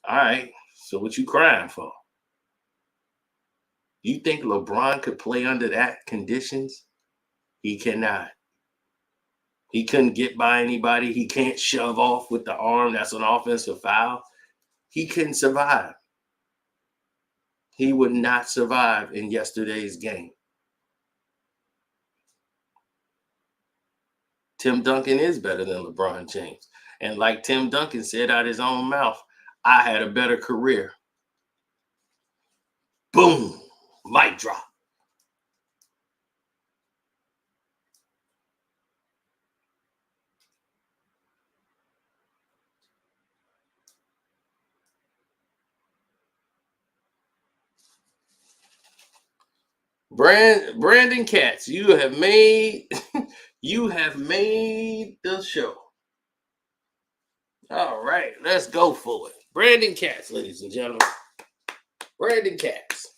all right, so what you crying for? You think LeBron could play under that conditions? He cannot. He couldn't get by anybody. He can't shove off with the arm. That's an offensive foul. He couldn't survive. He would not survive in yesterday's game. Tim Duncan is better than LeBron James. And like Tim Duncan said out his own mouth, I had a better career. Boom, mic drop. Brandon Katz, you have made the show. All right, let's go for it. Brandon Katz, ladies and gentlemen. Brandon Katz.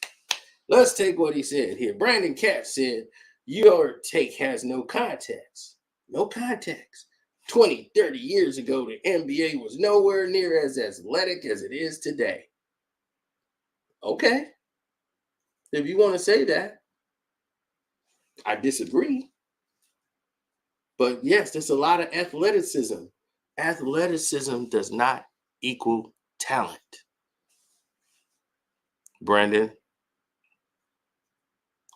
Let's take what he said here. Brandon Katz said, your take has no context. No context. 20, 30 years ago, the NBA was nowhere near as athletic as it is today. Okay. If you want to say that, I disagree. But yes, there's a lot of athleticism. Athleticism does not equal talent. Brandon,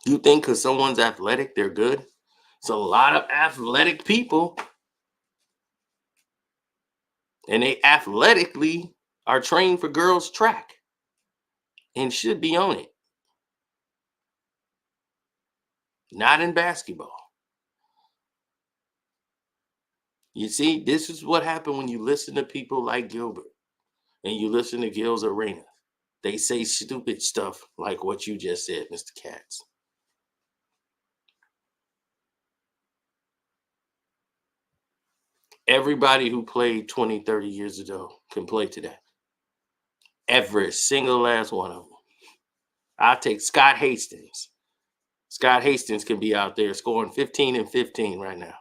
you think because someone's athletic, they're good? It's a lot of athletic people, and they athletically are trained for girls' track and should be on it. Not in basketball. You see, this is what happened when you listen to people like Gilbert and you listen to Gil's Arena. They say stupid stuff like what you just said, Mr. Katz. Everybody who played 20, 30 years ago can play today. Every single last one of them. I'll take Scott Hastings. Scott Hastings can be out there scoring 15 and 15 right now.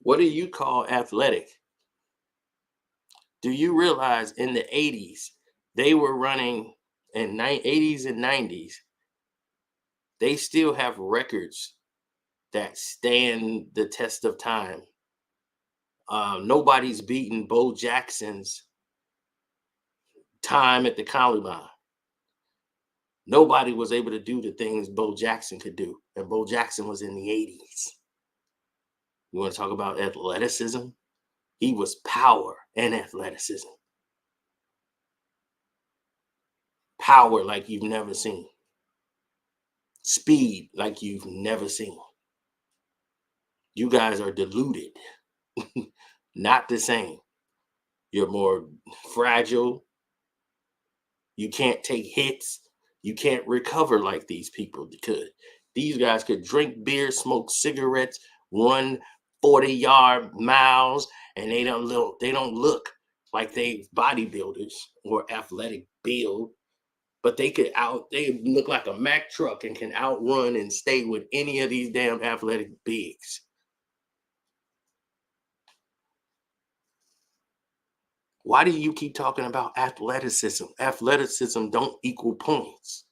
What do you call athletic? Do you realize in the 80s, they were running in 80s and 90s, they still have records that stand the test of time. Nobody's beaten Bo Jackson's time at the combine. Nobody was able to do the things Bo Jackson could do, and Bo Jackson was in the 80s. You want to talk about athleticism? He was power and athleticism. Power like you've never seen. Speed like you've never seen. You guys are deluded. Not the same. You're more fragile. You can't take hits. You can't recover like these people could. These guys could drink beer, smoke cigarettes, run 40-yard miles, and they don't look like they bidybuilders or athletic build, but they look like a Mack truck and can outrun and stay with any of these damn athletic bigs. Why do you keep talking about athleticism? Athleticism don't equal points.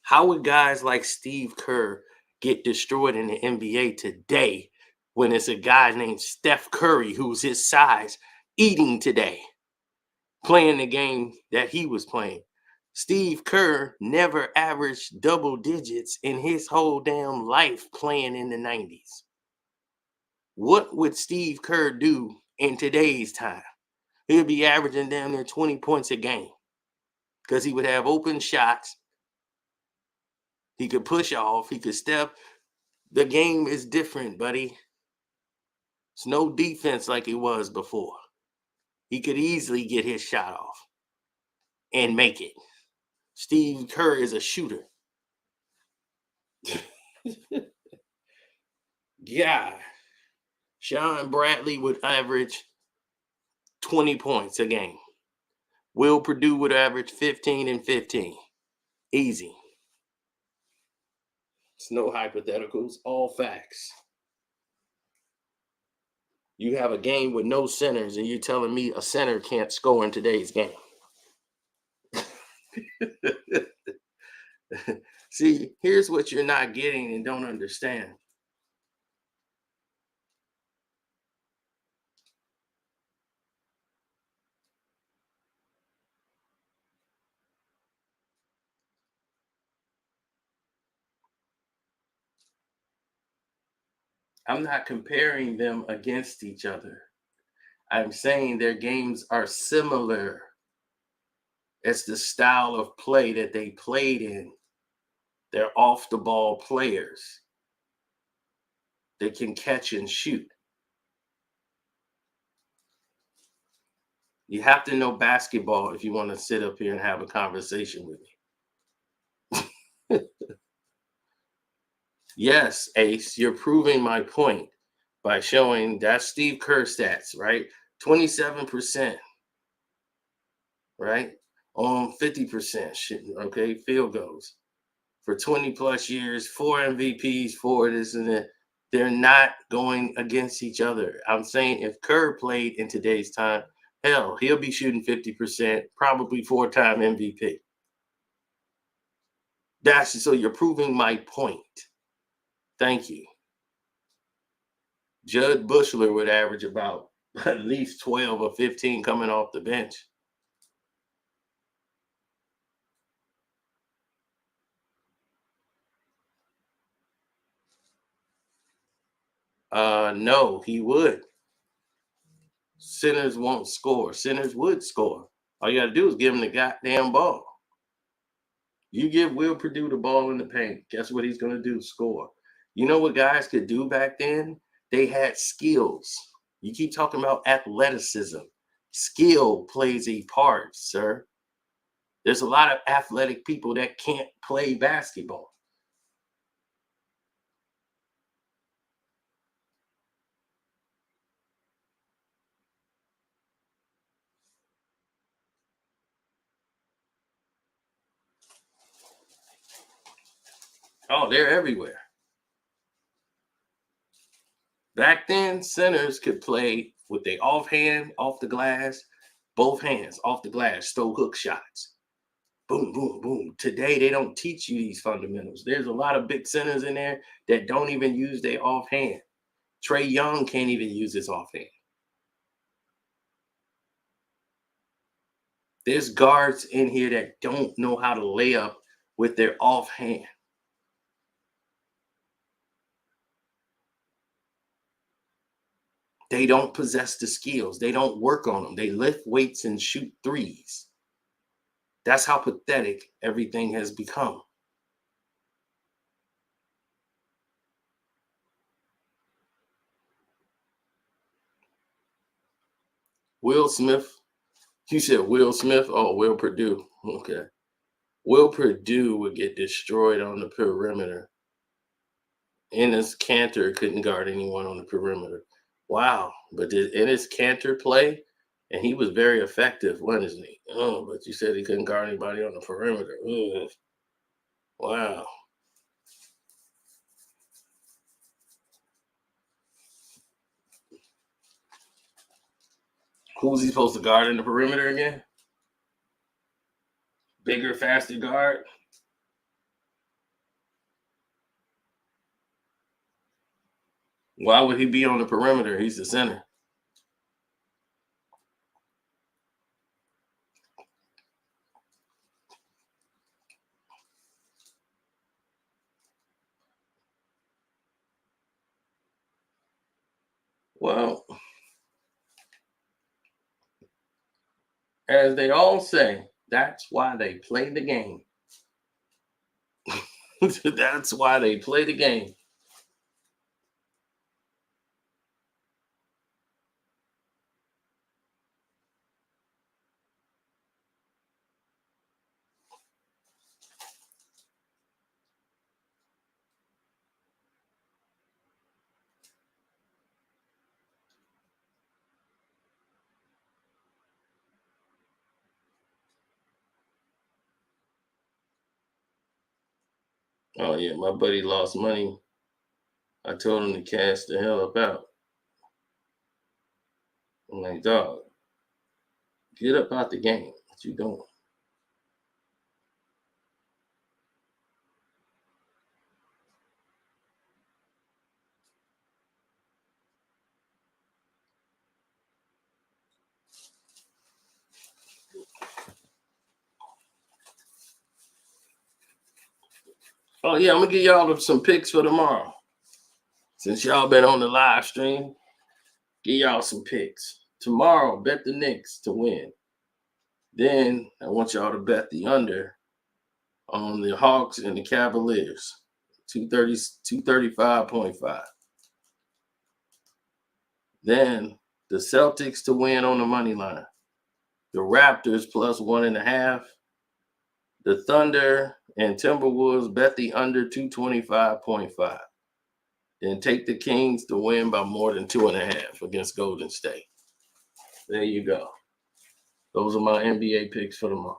How would guys like Steve Kerr get destroyed in the NBA today when it's a guy named Steph Curry, who's his size, eating today, playing the game that he was playing? Steve Kerr never averaged double digits in his whole damn life playing in the 90s. What would Steve Kerr do in today's time? He'd be averaging down there 20 points a game because he would have open shots. He could push off. He could step. The game is different, buddy. It's no defense like it was before. He could easily get his shot off and make it. Steve Kerr is a shooter. Yeah. Sean Bradley would average 20 points a game. Will Purdue would average 15 and 15. Easy. It's no hypotheticals, all facts. You have a game with no centers, and you're telling me a center can't score in today's game. See, here's what you're not getting and don't understand. I'm not comparing them against each other. I'm saying their games are similar. It's the style of play that they played in. They're off the ball players. They can catch and shoot. You have to know basketball if you want to sit up here and have a conversation with me. Yes, Ace, you're proving my point by showing that's Steve Kerr stats, right? 27%, right? On 50%, okay, field goals for 20 plus years, 4 MVPs, 4 this and that. They're not going against each other. I'm saying if Kerr played in today's time, hell, he'll be shooting 50%, probably 4-time MVP. So you're proving my point. Thank you. Judd Bushler would average about at least 12 or 15 coming off the bench. No, he would. Centers won't score. Centers would score. All you got to do is give him the goddamn ball. You give Will Purdue the ball in the paint. Guess what he's going to do? Score. You know what guys could do back then? They had skills. You keep talking about athleticism. skill plays a part, sir. There's a lot of athletic people that can't play basketball. Oh, they're everywhere. Back then, centers could play with their offhand, off the glass, both hands off the glass, throw hook shots. Boom, boom, boom. Today, they don't teach you these fundamentals. There's a lot of big centers in there that don't even use their offhand. Trae Young can't even use his offhand. There's guards in here that don't know how to lay up with their offhand. They don't possess the skills. They don't work on them. They lift weights and shoot threes. That's how pathetic everything has become. Will Smith, you said Will Smith? Oh, Will Purdue. Okay. Will Purdue would get destroyed on the perimeter. Ennis Cantor couldn't guard anyone on the perimeter. Wow. But did Ennis Cantor play? And he was very effective, wasn't he? Oh, but you said he couldn't guard anybody on the perimeter. Ugh. Wow. Who was he supposed to guard in the perimeter again? Bigger, faster guard? Why would he be on the perimeter? He's the center. Well, as they all say, that's why they play the game. That's why they play the game. Oh yeah, my buddy lost money. I told him to cash the hell up out. I'm like, dog, get up out the game. What you doing? Oh yeah, I'm gonna give y'all some picks for tomorrow. Since y'all been on the live stream, give y'all some picks. Tomorrow, bet the Knicks to win. Then I want y'all to bet the under on the Hawks and the Cavaliers. 230, 235.5. Then the Celtics to win on the money line. The Raptors plus 1.5. The Thunder and Timberwolves bet the under 225.5. Then take the Kings to win by more than 2.5 against Golden State. There you go. Those are my NBA picks for tomorrow.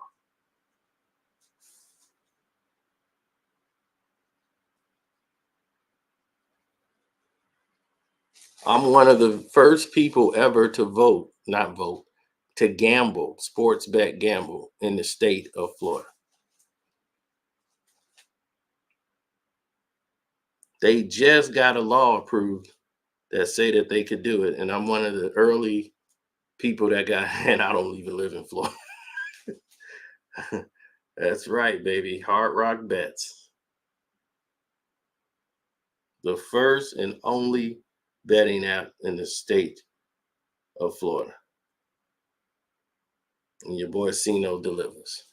I'm one of the first people ever to to gamble, sports bet gamble in the state of Florida. They just got a law approved that say that they could do it. And I'm one of the early people that got, and I don't even live in Florida. That's right, baby. Hard Rock Bets. The first and only betting app in the state of Florida. And your boy Cino delivers.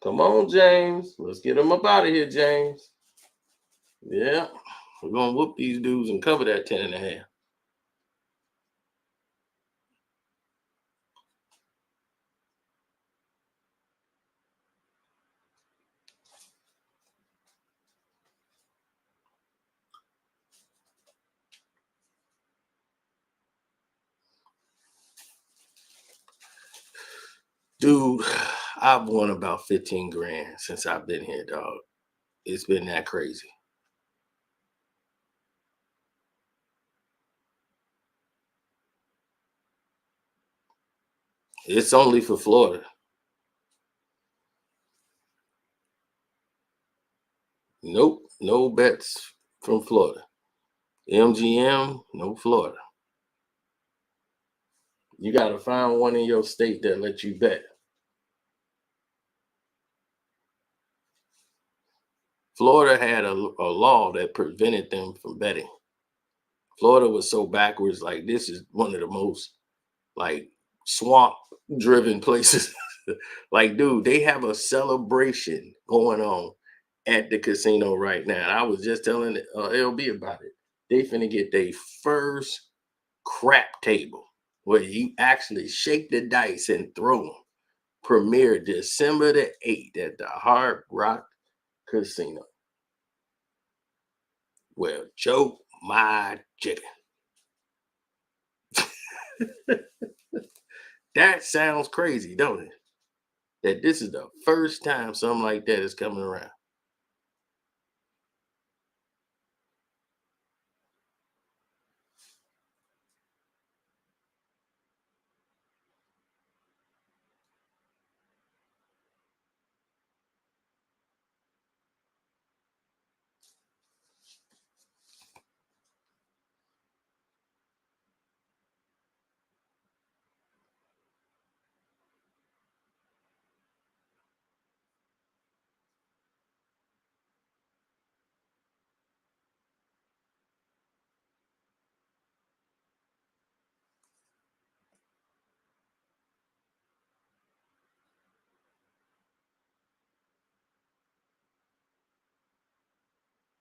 Come on, James. Let's get him up out of here, James. Yeah. We're going to whoop these dudes and cover that 10.5. Dude, I've won about 15 grand since I've been here, dog. It's been that crazy. It's only for Florida. Nope, no bets from Florida. MGM, no Florida. You got to find one in your state that lets you bet. Florida had a law that prevented them from betting. Florida was so backwards. Like, this is one of the most like swamp driven places. Like, dude, they have a celebration going on at the casino right now. I was just telling LB about it. They finna get their first crap table where you actually shake the dice and throw them. Premiere December the 8th at the Hard Rock Casino. Well, choke my chicken. That sounds crazy, don't it? That this is the first time something like that is coming around.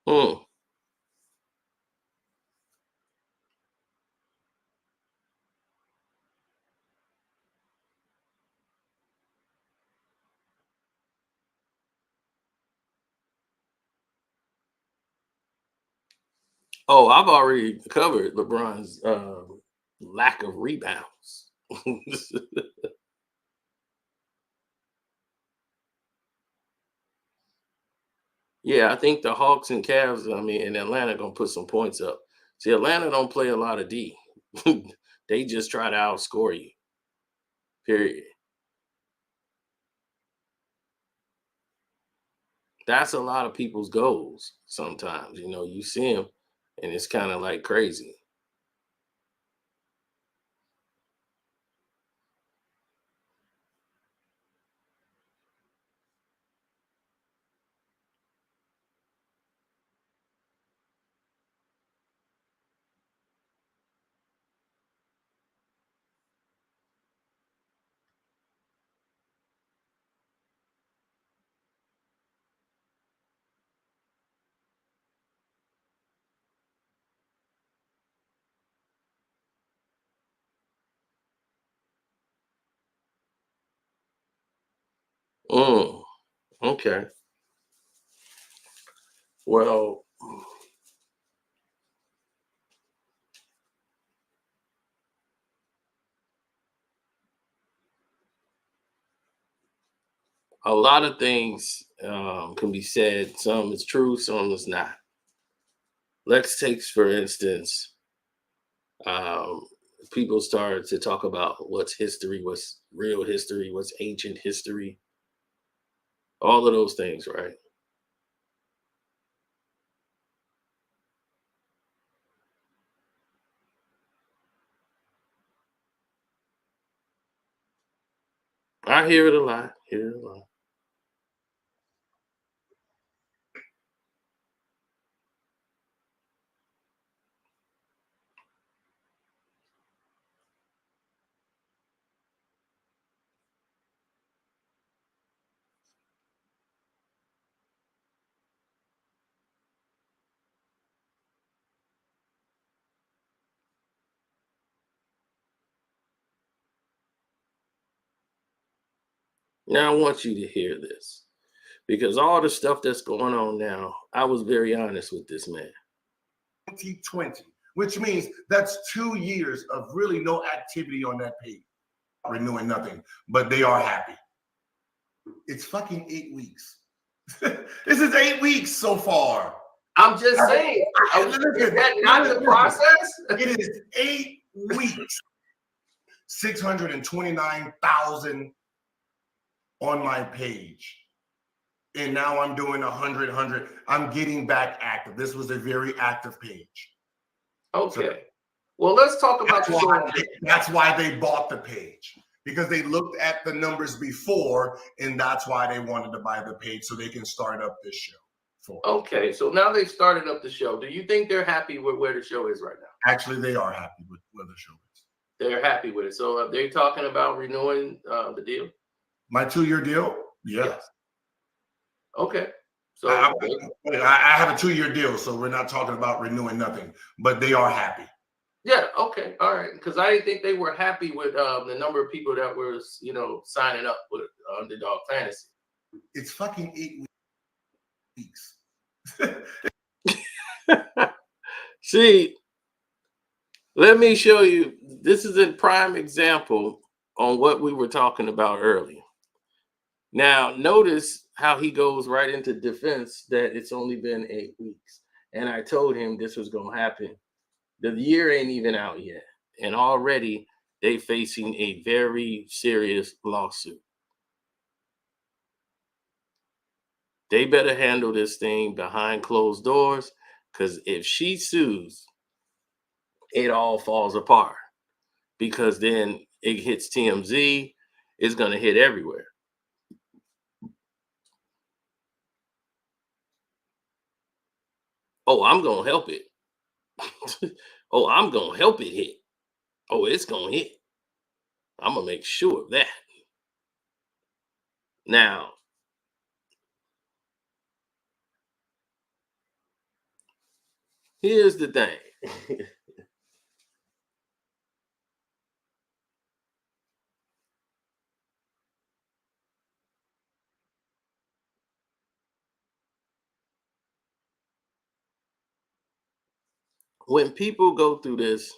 Hmm. Oh, I've already covered LeBron's lack of rebounds. Yeah, I think the Hawks and Cavs, I mean, in Atlanta gonna put some points up. See, Atlanta don't play a lot of D. They just try to outscore you. Period. That's a lot of people's goals. Sometimes, you see them, and it's kind of like crazy. Mm, okay. Well, a lot of things can be said. Some is true, some is not. Let's take, for instance, um, people start to talk about what's history, what's real history, what's ancient history, all of those things, right? I hear it a lot. Hear it a lot. Now I want you to hear this because all the stuff that's going on now, I was very honest with this man. 2020, which means that's 2 years of really no activity on that page. Renewing nothing, but they are happy. It's fucking 8 weeks. This is 8 weeks so far. I'm just saying, is that not the process? It is 8 weeks. 629,000 on my page. And now I'm doing 100. I'm getting back active. This was a very active page. Okay. So, well, let's talk about that's why they bought the page. Because they looked at the numbers before, and that's why they wanted to buy the page so they can start up this show. Okay, so now they've started up the show. Do you think they're happy with where the show is right now? Actually, they are happy with where the show is. They're happy with it. So are they talking about renewing the deal? My 2-year deal? Yeah. Yes. Okay. So I have a 2-year deal, so we're not talking about renewing nothing, but they are happy. Yeah. Okay. All right. Because I didn't think they were happy with the number of people that were, signing up with Underdog Fantasy. It's fucking 8 weeks. See, let me show you. This is a prime example on what we were talking about earlier. Now, notice how he goes right into defense that it's only been 8 weeks. And I told him this was going to happen. The year ain't even out yet. And already they facing a very serious lawsuit. They better handle this thing behind closed doors, because if she sues, it all falls apart, because then it hits TMZ, it's going to hit everywhere. Oh, I'm going to help it. Oh, I'm going to help it hit. Oh, it's going to hit. I'm going to make sure of that. Now, here's the thing. When people go through this,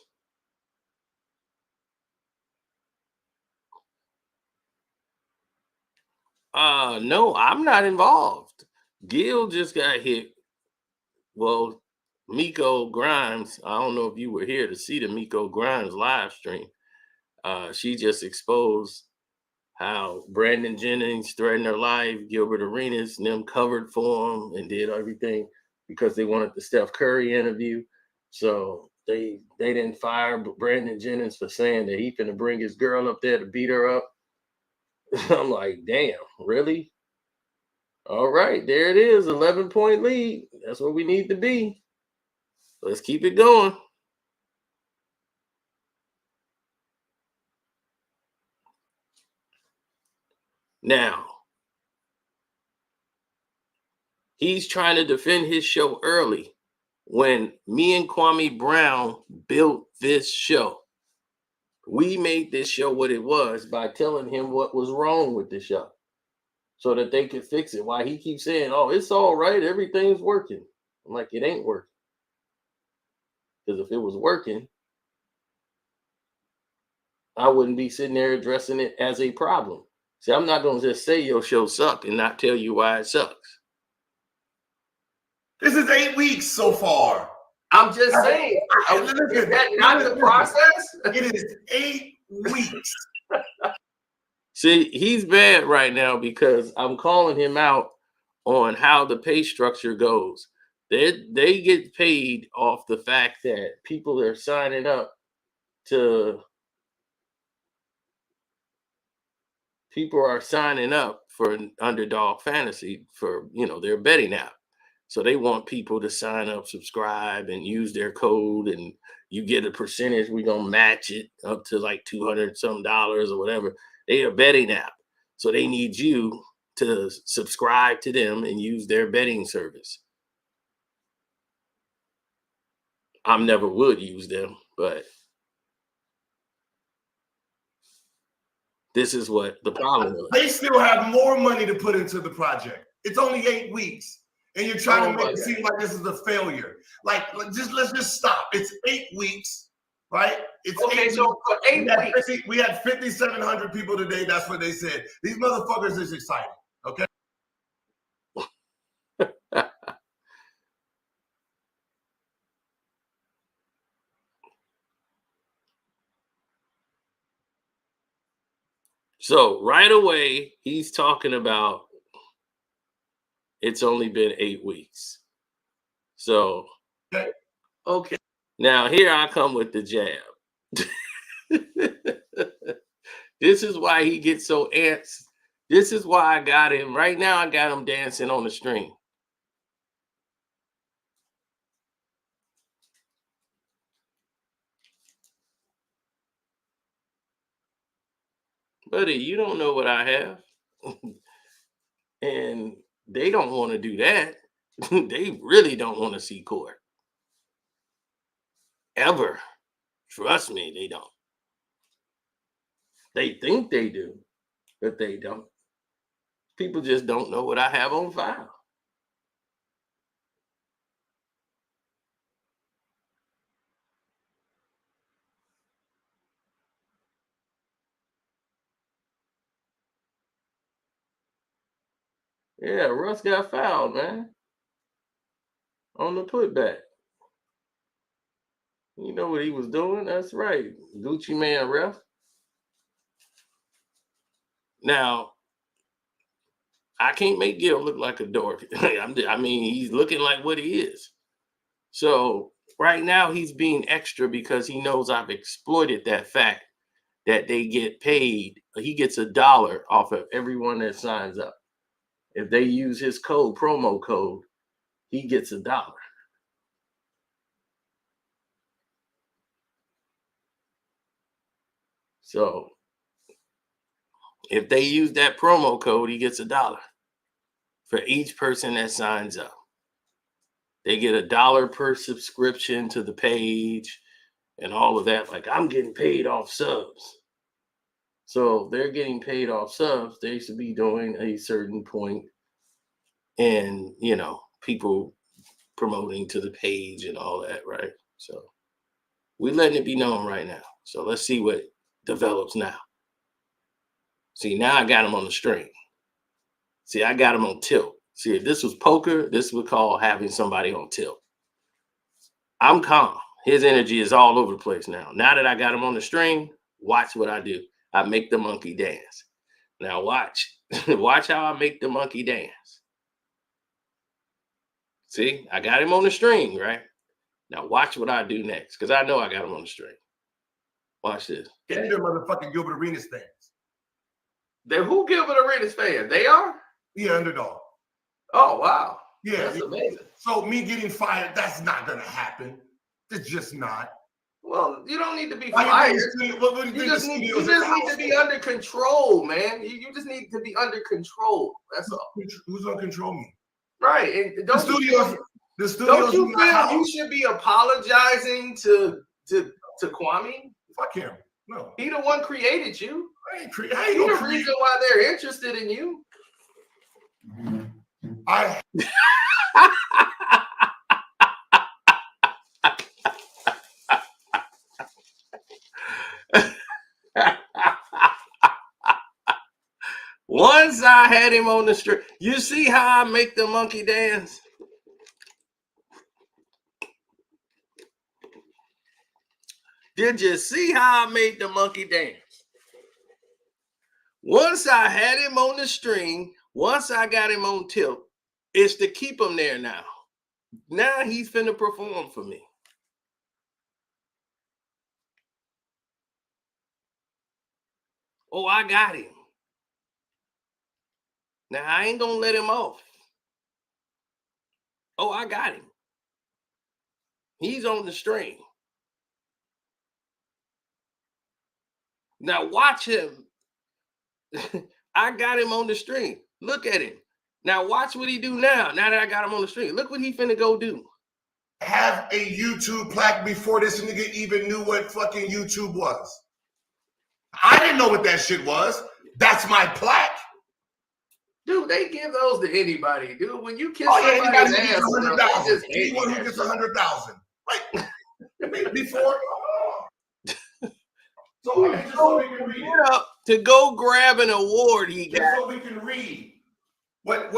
no, I'm not involved. Gil just got hit. Well, Miko Grimes, I don't know if you were here to see the Miko Grimes live stream. She just exposed how Brandon Jennings threatened her life, Gilbert Arenas and them covered for him and did everything because they wanted the Steph Curry interview. So they didn't fire Brandon Jennings for saying that he finna bring his girl up there to beat her up. I'm like, damn, really? All right, there it is, 11-point lead. That's where we need to be. Let's keep it going. Now, he's trying to defend his show early when me and Kwame Brown built this show. We made this show what it was by telling him what was wrong with the show so that they could fix it. Why he keeps saying, oh, it's all right, everything's working. I'm like, it ain't working. Because if it was working, I wouldn't be sitting there addressing it as a problem. See, I'm not going to just say your show sucked and not tell you why it sucks. This is 8 weeks so far. I'm just saying. Is that not the process? It is 8 weeks. See, he's bad right now because I'm calling him out on how the pay structure goes. They get paid off the fact that people are signing up for Underdog Fantasy for, their betting app. So they want people to sign up, subscribe, and use their code, and you get a percentage. We're going to match it up to like $200 some or whatever. They are a betting app. So they need you to subscribe to them and use their betting service. I never would use them, but This is what the problem was. They still have more money to put into the project. It's only 8 weeks. And you're trying to make it seem like this is a failure. Like let's just stop. It's 8 weeks, right? It's okay, 8 so weeks. for 8 weeks. We had 5,700 people today. That's what they said. These motherfuckers is excited, okay? So right away, he's talking about it's only been 8 weeks. So, okay. Now here I come with the jab. This is why he gets so antsy. This is why I got him. Right now, I got him dancing on the string. Buddy, you don't know what I have. And they don't want to do that. They really don't want to see court. Ever. Trust me, they don't. They think they do, but they don't. People just don't know what I have on file. Yeah, Russ got fouled, man. On the putback. You know what he was doing? That's right. Gucci Man ref. Now, I can't make Gil look like a dork. I mean, he's looking like what he is. So right now he's being extra because he knows I've exploited that fact that they get paid. He gets $1 off of everyone that signs up. If they use his code, promo code, he gets $1. So if they use that promo code, he gets $1 for each person that signs up. They get $1 per subscription to the page and all of that. Like, I'm getting paid off subs. So they're getting paid off subs. They should be doing a certain point and, you know, people promoting to the page and all that, right? So we're letting it be known right now. So let's see what develops now. See, now I got him on the string. See, I got him on tilt. See, if this was poker, this would call having somebody on tilt. I'm calm. His energy is all over the place now. Now that I got him on the string, watch what I do. I make the monkey dance. Now watch. Watch how I make the monkey dance. See, I got him on the string, right? Now watch what I do next, because I know I got him on the string. Watch this. Get your motherfucking Gilbert Arenas fans. They're who Gilbert Arenas fans? They are? Yeah, underdog. Oh, wow. Yeah. That's amazing. So me getting fired, that's not going to happen. It's just not. Well, you don't need to be fired. You just need to be under control, man. You just need to be under control. That's all. Who's going to control me? Right. And don't the studios don't you feel you should be apologizing to Kwame? Fuck him. No. He the one created you. He the reason why they're interested in you. Once I had him on the street, you see how I make the monkey dance? Did you see how I made the monkey dance? Once I had him on the string, once I got him on tilt, it's to keep him there now. Now he's finna perform for me. Oh, I got him. Now I ain't gonna let him off. Oh, I got him. He's on the string. Now watch him. I got him on the string. Look at him. Now watch what he do now. Now that I got him on the string. Look what he finna go do. Have a YouTube plaque before this nigga even knew what fucking YouTube was. I didn't know what that shit was. That's my plaque. Dude, they give those to anybody, dude. When you kiss Anybody somebody's who gets ass, bro, they 100,000. just Anyone who gets 100,000. Right. Before. So, I mean, just so we can read it. To go grab an award he got. Just so we can read what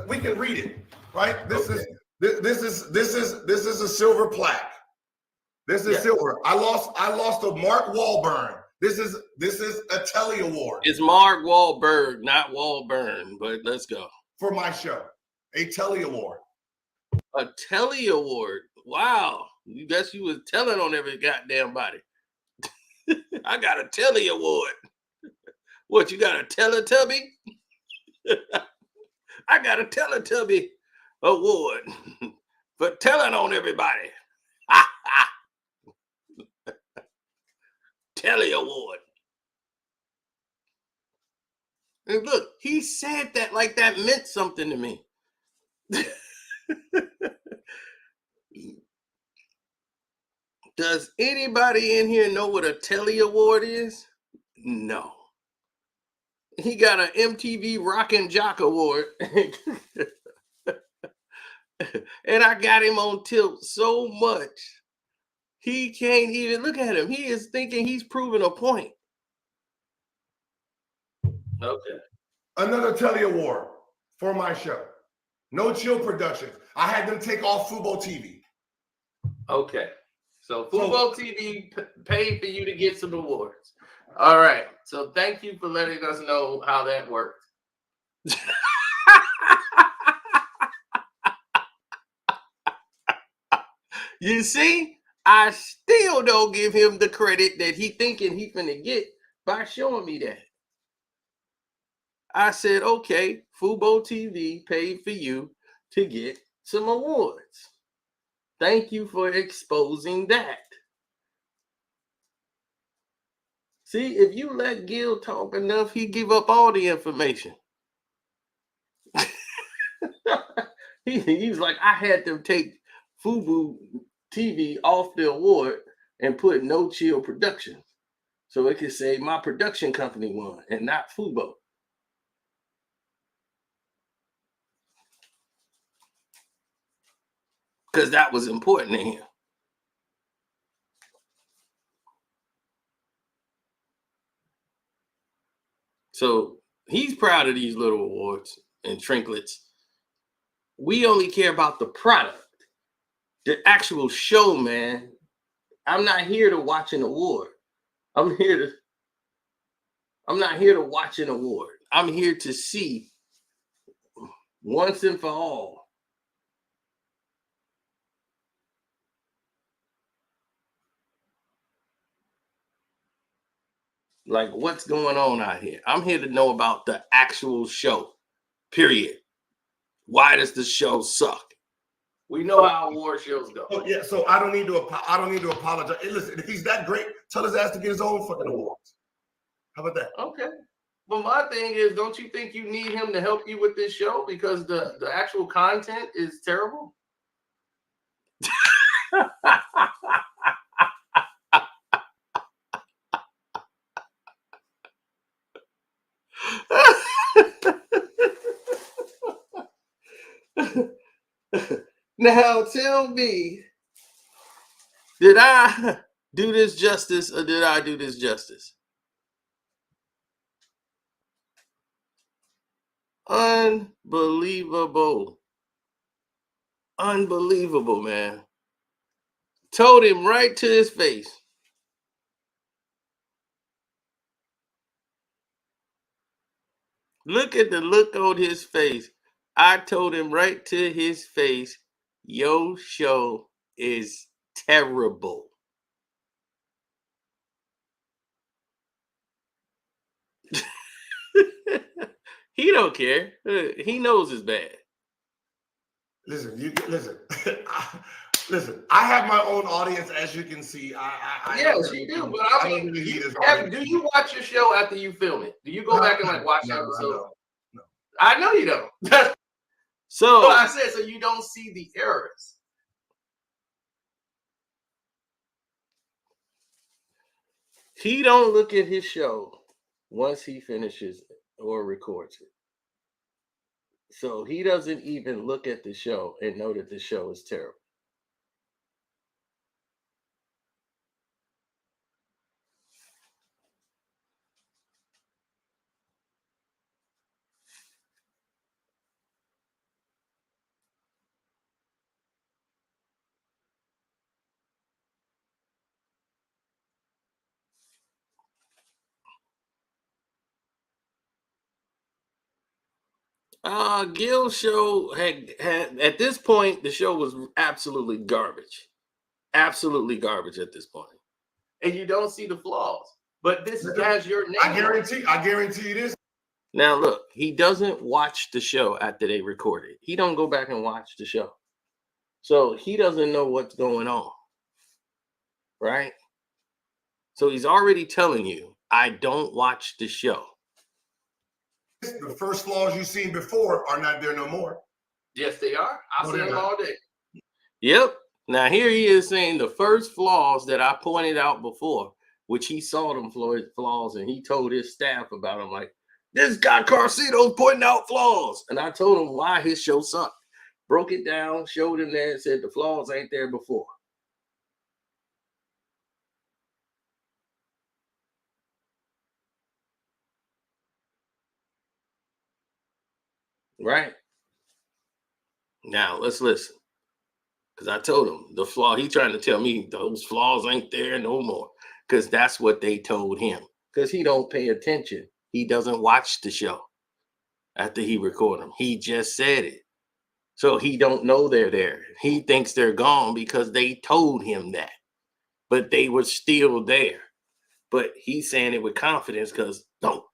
we can read it, right? This is a silver plaque. This is silver. I lost to Mark Wahlberg. This is a Telly Award. It's Mark Wahlberg, not Wahlburn, but let's go. For my show. A Telly Award. A Telly Award. Wow. You guess you was telling on every goddamn body. I got a Telly Award. What, you got a Teletubby? I got a Teletubby Award for telling on everybody. Telly Award. And look, he said that like that meant something to me. Does anybody in here know what a Telly Award is? No. He got an MTV Rock and Jock Award. And I got him on tilt so much. He can't even look at him. He is thinking he's proving a point. Okay. Another Telly Award for my show. No Chill Productions. I had them take off Fubo TV. Okay. So Fubo TV paid for you to get some awards. All right. So thank you for letting us know how that worked. You see, I still don't give him the credit that he thinking he finna get by showing me that. I said, okay, Fubo TV paid for you to get some awards. Thank you for exposing that. See, if you let Gil talk enough, he give up all the information. He was like, I had to take Fubo TV off the award and put No Chill Productions so it could say my production company won and not Fubo. Because that was important to him. So he's proud of these little awards and trinkets. We only care about the product, the actual show, man. I'm not here to watch an award. I'm not here to watch an award. I'm here to see once and for all. Like what's going on out here. I'm here to know about the actual show, period. Why does the show suck? We know how award shows go. Oh, yeah, so I don't need to apologize. Hey, listen, if he's that great, tell his ass to get his own fucking awards. How about that? Okay. But my thing is, don't you think you need him to help you with this show because the actual content is terrible? Now tell me, did I do this justice or did I do this justice? Unbelievable. Unbelievable, man. Told him right to his face. Look at the look on his face. I told him right to his face, your show is terrible. He don't care. He knows it's bad. Listen, listen. I have my own audience, as you can see. Yes, you do. But I mean, do you watch your show after you film it? Do you go back and like watch the episode? No. I know you don't. So I said, so you don't see the errors. He don't look at his show once he finishes or records it. So he doesn't even look at the show and know that the show is terrible. Gil's show had at this point, the show was absolutely garbage. Absolutely garbage at this point. And you don't see the flaws. But this has your name. I guarantee you this. Now look, he doesn't watch the show after they record it. He don't go back and watch the show. So he doesn't know what's going on. Right? So he's already telling you, I don't watch the show. The first flaws you've seen before are not there no more. Yes, they are. I've seen them all day. Yep. Now here he is saying the first flaws that I pointed out before, which he saw them flaws and he told his staff about them. Like, this guy Karceno's pointing out flaws. And I told him why his show sucked. Broke it down, showed him there, and said the flaws ain't there before. Right? Now, let's listen. Because I told him the flaw, he trying to tell me those flaws ain't there no more. Because that's what they told him. Because he don't pay attention. He doesn't watch the show after he record them. He just said it. So he don't know they're there. He thinks they're gone because they told him that. But they were still there. But he's saying it with confidence because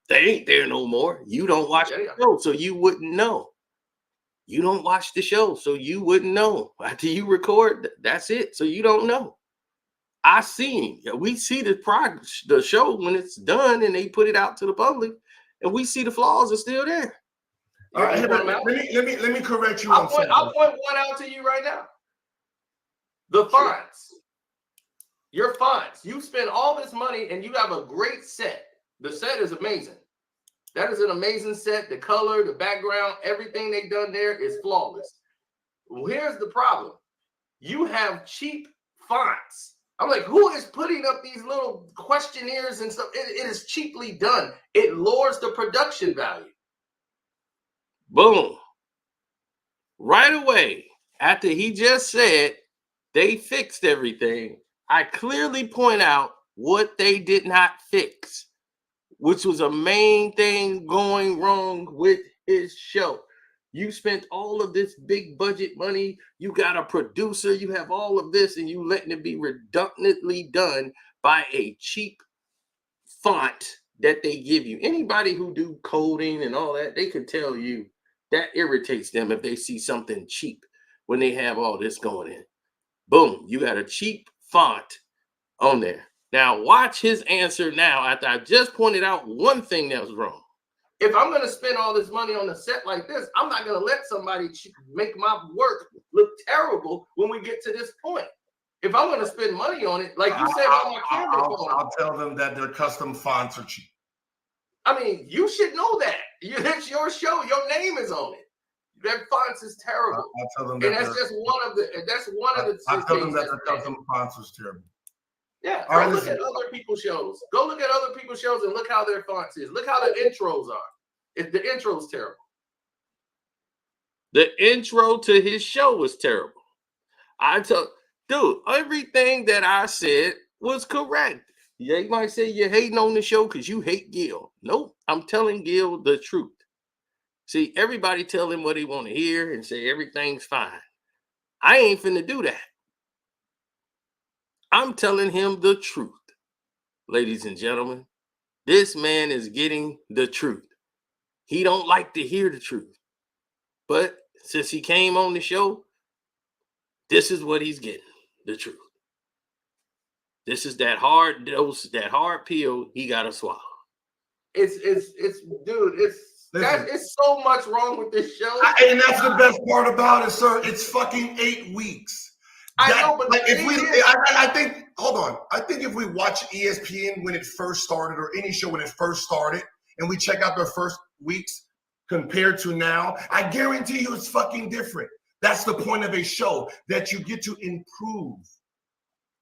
they ain't there no more. You don't watch the show, so you wouldn't know. You don't watch the show, so you wouldn't know. After you record, that's it. So you don't know. I seen. We see the show when it's done and they put it out to the public, and we see the flaws are still there. All right, let me correct you on something. I'll point one out to you right now. The fonts. Your fonts. You spend all this money and you have a great set. The set is amazing. That is an amazing set. The color, the background, everything they've done there is flawless. Well, here's the problem. You have cheap fonts. I'm like, who is putting up these little questionnaires and stuff? It is cheaply done. It lowers the production value. Boom. Right away, after he just said they fixed everything, I clearly point out what they did not fix, which was a main thing going wrong with his show. You spent all of this big budget money. You got a producer. You have all of this, and you letting it be redundantly done by a cheap font that they give you. Anybody who do coding and all that, they can tell you that irritates them if they see something cheap when they have all this going in. Boom, you got a cheap font on there. Now watch his answer now after I just pointed out one thing that was wrong. If I'm going to spend all this money on a set like this, I'm not going to let somebody make my work look terrible when we get to this point. If I'm going to spend money on it, like you said on my camera phone, I'll tell them that their custom fonts are cheap. I mean, you should know that. It's your show. Your name is on it. That fonts is terrible. I'll tell them that. And that's just one of the. That's one of the. I'll tell them that their custom fonts is terrible. Yeah. Go look at other people's shows. Go look at other people's shows and look how their fonts is. Look how the intros are. The intro's terrible. The intro to his show was terrible. Dude, everything that I said was correct. Yeah, you might say you're hating on the show because you hate Gil. Nope, I'm telling Gil the truth. See, everybody tell him what he want to hear and say everything's fine. I ain't finna do that. I'm telling him the truth. Ladies and gentlemen, this man is getting the truth. He don't like to hear the truth. But since he came on the show, this is what he's getting, the truth. This is that hard dose, that hard pill he got to swallow. It's so much wrong with this show. And that's the best part about it, sir. It's fucking 8 weeks. I know, but like I think hold on. I think if we watch ESPN when it first started, or any show when it first started, and we check out their first weeks compared to now, I guarantee you it's fucking different. That's the point of a show, that you get to improve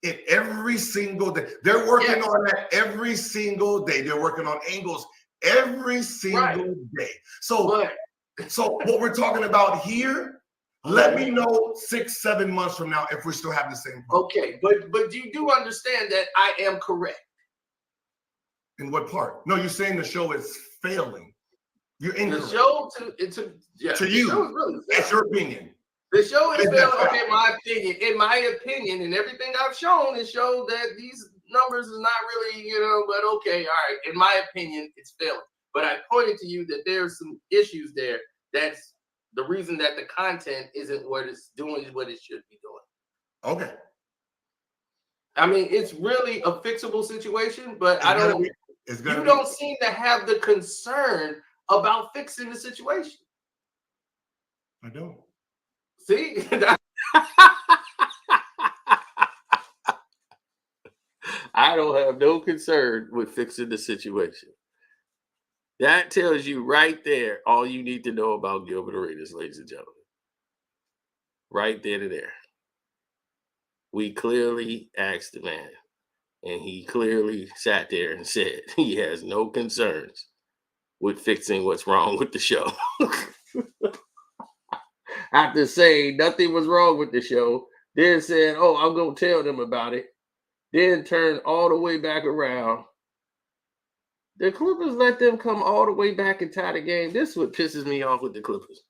it every single day. They're working on that every single day. They're working on angles every single day. So what we're talking about here, let me know 6-7 months from now if we still have the same problem. Okay, but you do understand that I am correct. In what part? No, you're saying the show is failing. You're incorrect. The show to you, really that's your opinion. The show is failing. Okay, in my opinion, and everything I've shown, it showed that these numbers is not really, but okay, all right. In my opinion, it's failing. But I pointed to you that there's some issues there. That's the reason that the content isn't what it's doing, what it should be doing. Okay. I mean, it's really a fixable situation, but you don't seem to have the concern about fixing the situation. I don't. See? I don't have no concern with fixing the situation. That tells you right there all you need to know about Gilbert Arenas, ladies and gentlemen. Right there to there. We clearly asked the man, and he clearly sat there and said he has no concerns with fixing what's wrong with the show. After saying nothing was wrong with the show, then said, oh, I'm going to tell them about it. Then turned all the way back around. The Clippers let them come all the way back and tie the game. This is what pisses me off with the Clippers.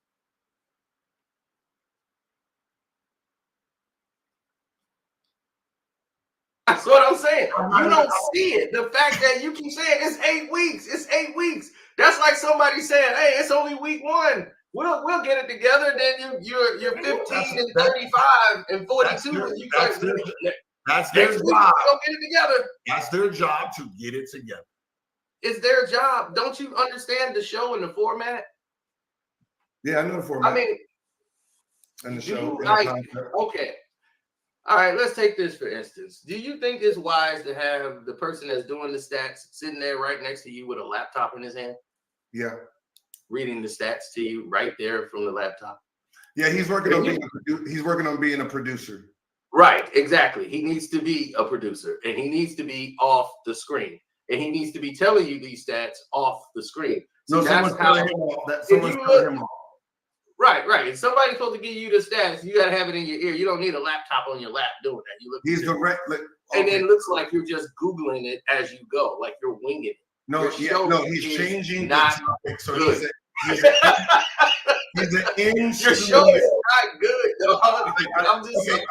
That's what I'm saying. You don't see it. The fact that you keep saying it's 8 weeks. It's 8 weeks. That's like somebody saying, hey, it's only week 1. We'll get it together. Then you're 15 and 35 and 42. That's their job. Go get it together. That's their job to get it together. It's their job. Don't you understand the show and the format? Yeah, I know the format. I mean, and the show. Okay. All right, let's take this for instance. Do you think it's wise to have the person that's doing the stats sitting there right next to you with a laptop in his hand? Yeah. Reading the stats to you right there from the laptop. Yeah, he's working on being a producer. Right, exactly. He needs to be a producer, and he needs to be off the screen, and he needs to be telling you these stats off the screen. So someone's telling him off. Right. If somebody's supposed to give you the stats, you got to have it in your ear. You don't need a laptop on your lap doing that. You look. He's direct. And it looks like you're just Googling it as you go, like you're winging it. He's changing the topic. So he's an Your show is not good, dog. I'm just saying,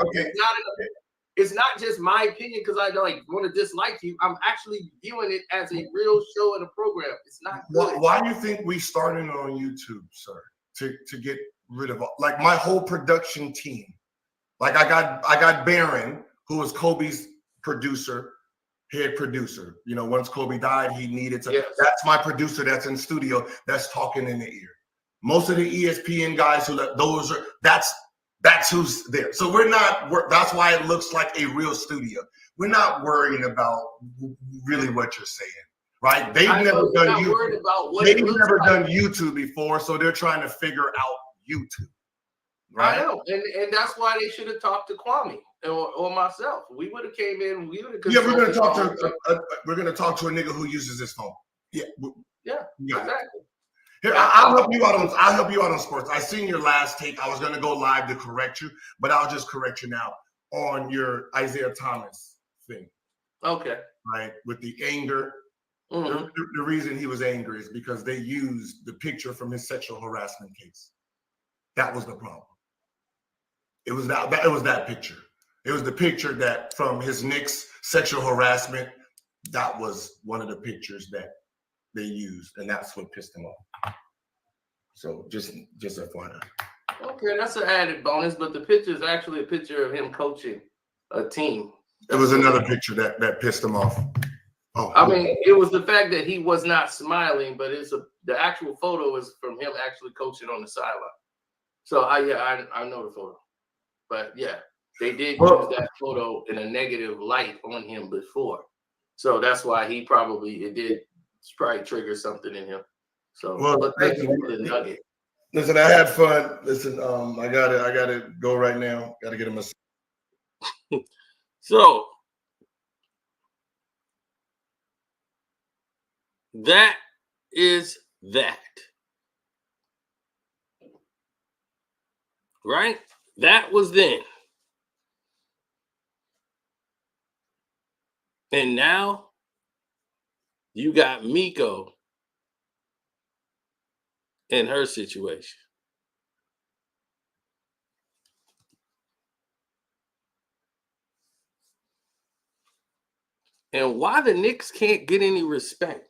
it's not just my opinion because I want to dislike you. I'm actually viewing it as a real show and a program. It's not good. Why do you think we started on YouTube, sir? To get rid of my whole production team. Like I got Barron, who was Kobe's head producer. Once Kobe died, he needed to. Yes. That's my producer. That's in studio. That's talking in the ear. Most of the ESPN guys that's who's there. So that's why it looks like a real studio. We're not worrying about really what you're saying, right? They've never done YouTube before, so they're trying to figure out YouTube. Right? I know, and that's why they should have talked to Kwame or myself. We would have came in. We're gonna talk to a nigga who uses his phone. Yeah, exactly. Here, I'll help you out on sports. I seen your last take. I was gonna go live to correct you, but I'll just correct you now on your Isaiah Thomas thing. Okay. Right, with the anger. Mm-hmm. The reason he was angry is because they used the picture from his sexual harassment case. That was the problem. It was that picture. It was the picture that from his Knicks sexual harassment. That was one of the pictures that they used, and that's what pissed him off. So just FYI. Okay, that's an added bonus, but the picture is actually a picture of him coaching a team. It was another picture that pissed him off. Oh, I mean, it was the fact that he was not smiling, but the actual photo is from him actually coaching on the sideline. So I know the photo, but yeah. they did use that photo in a negative light on him before. So that's why it did probably trigger something in him. So but thank you for the nugget. Listen, I had fun. Listen, I gotta go right now. Gotta get him a So that is that. Right? That was then. And now you got Miko in her situation. And why the Knicks can't get any respect.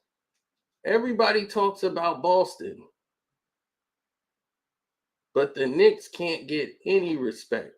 Everybody talks about Boston, but the Knicks can't get any respect.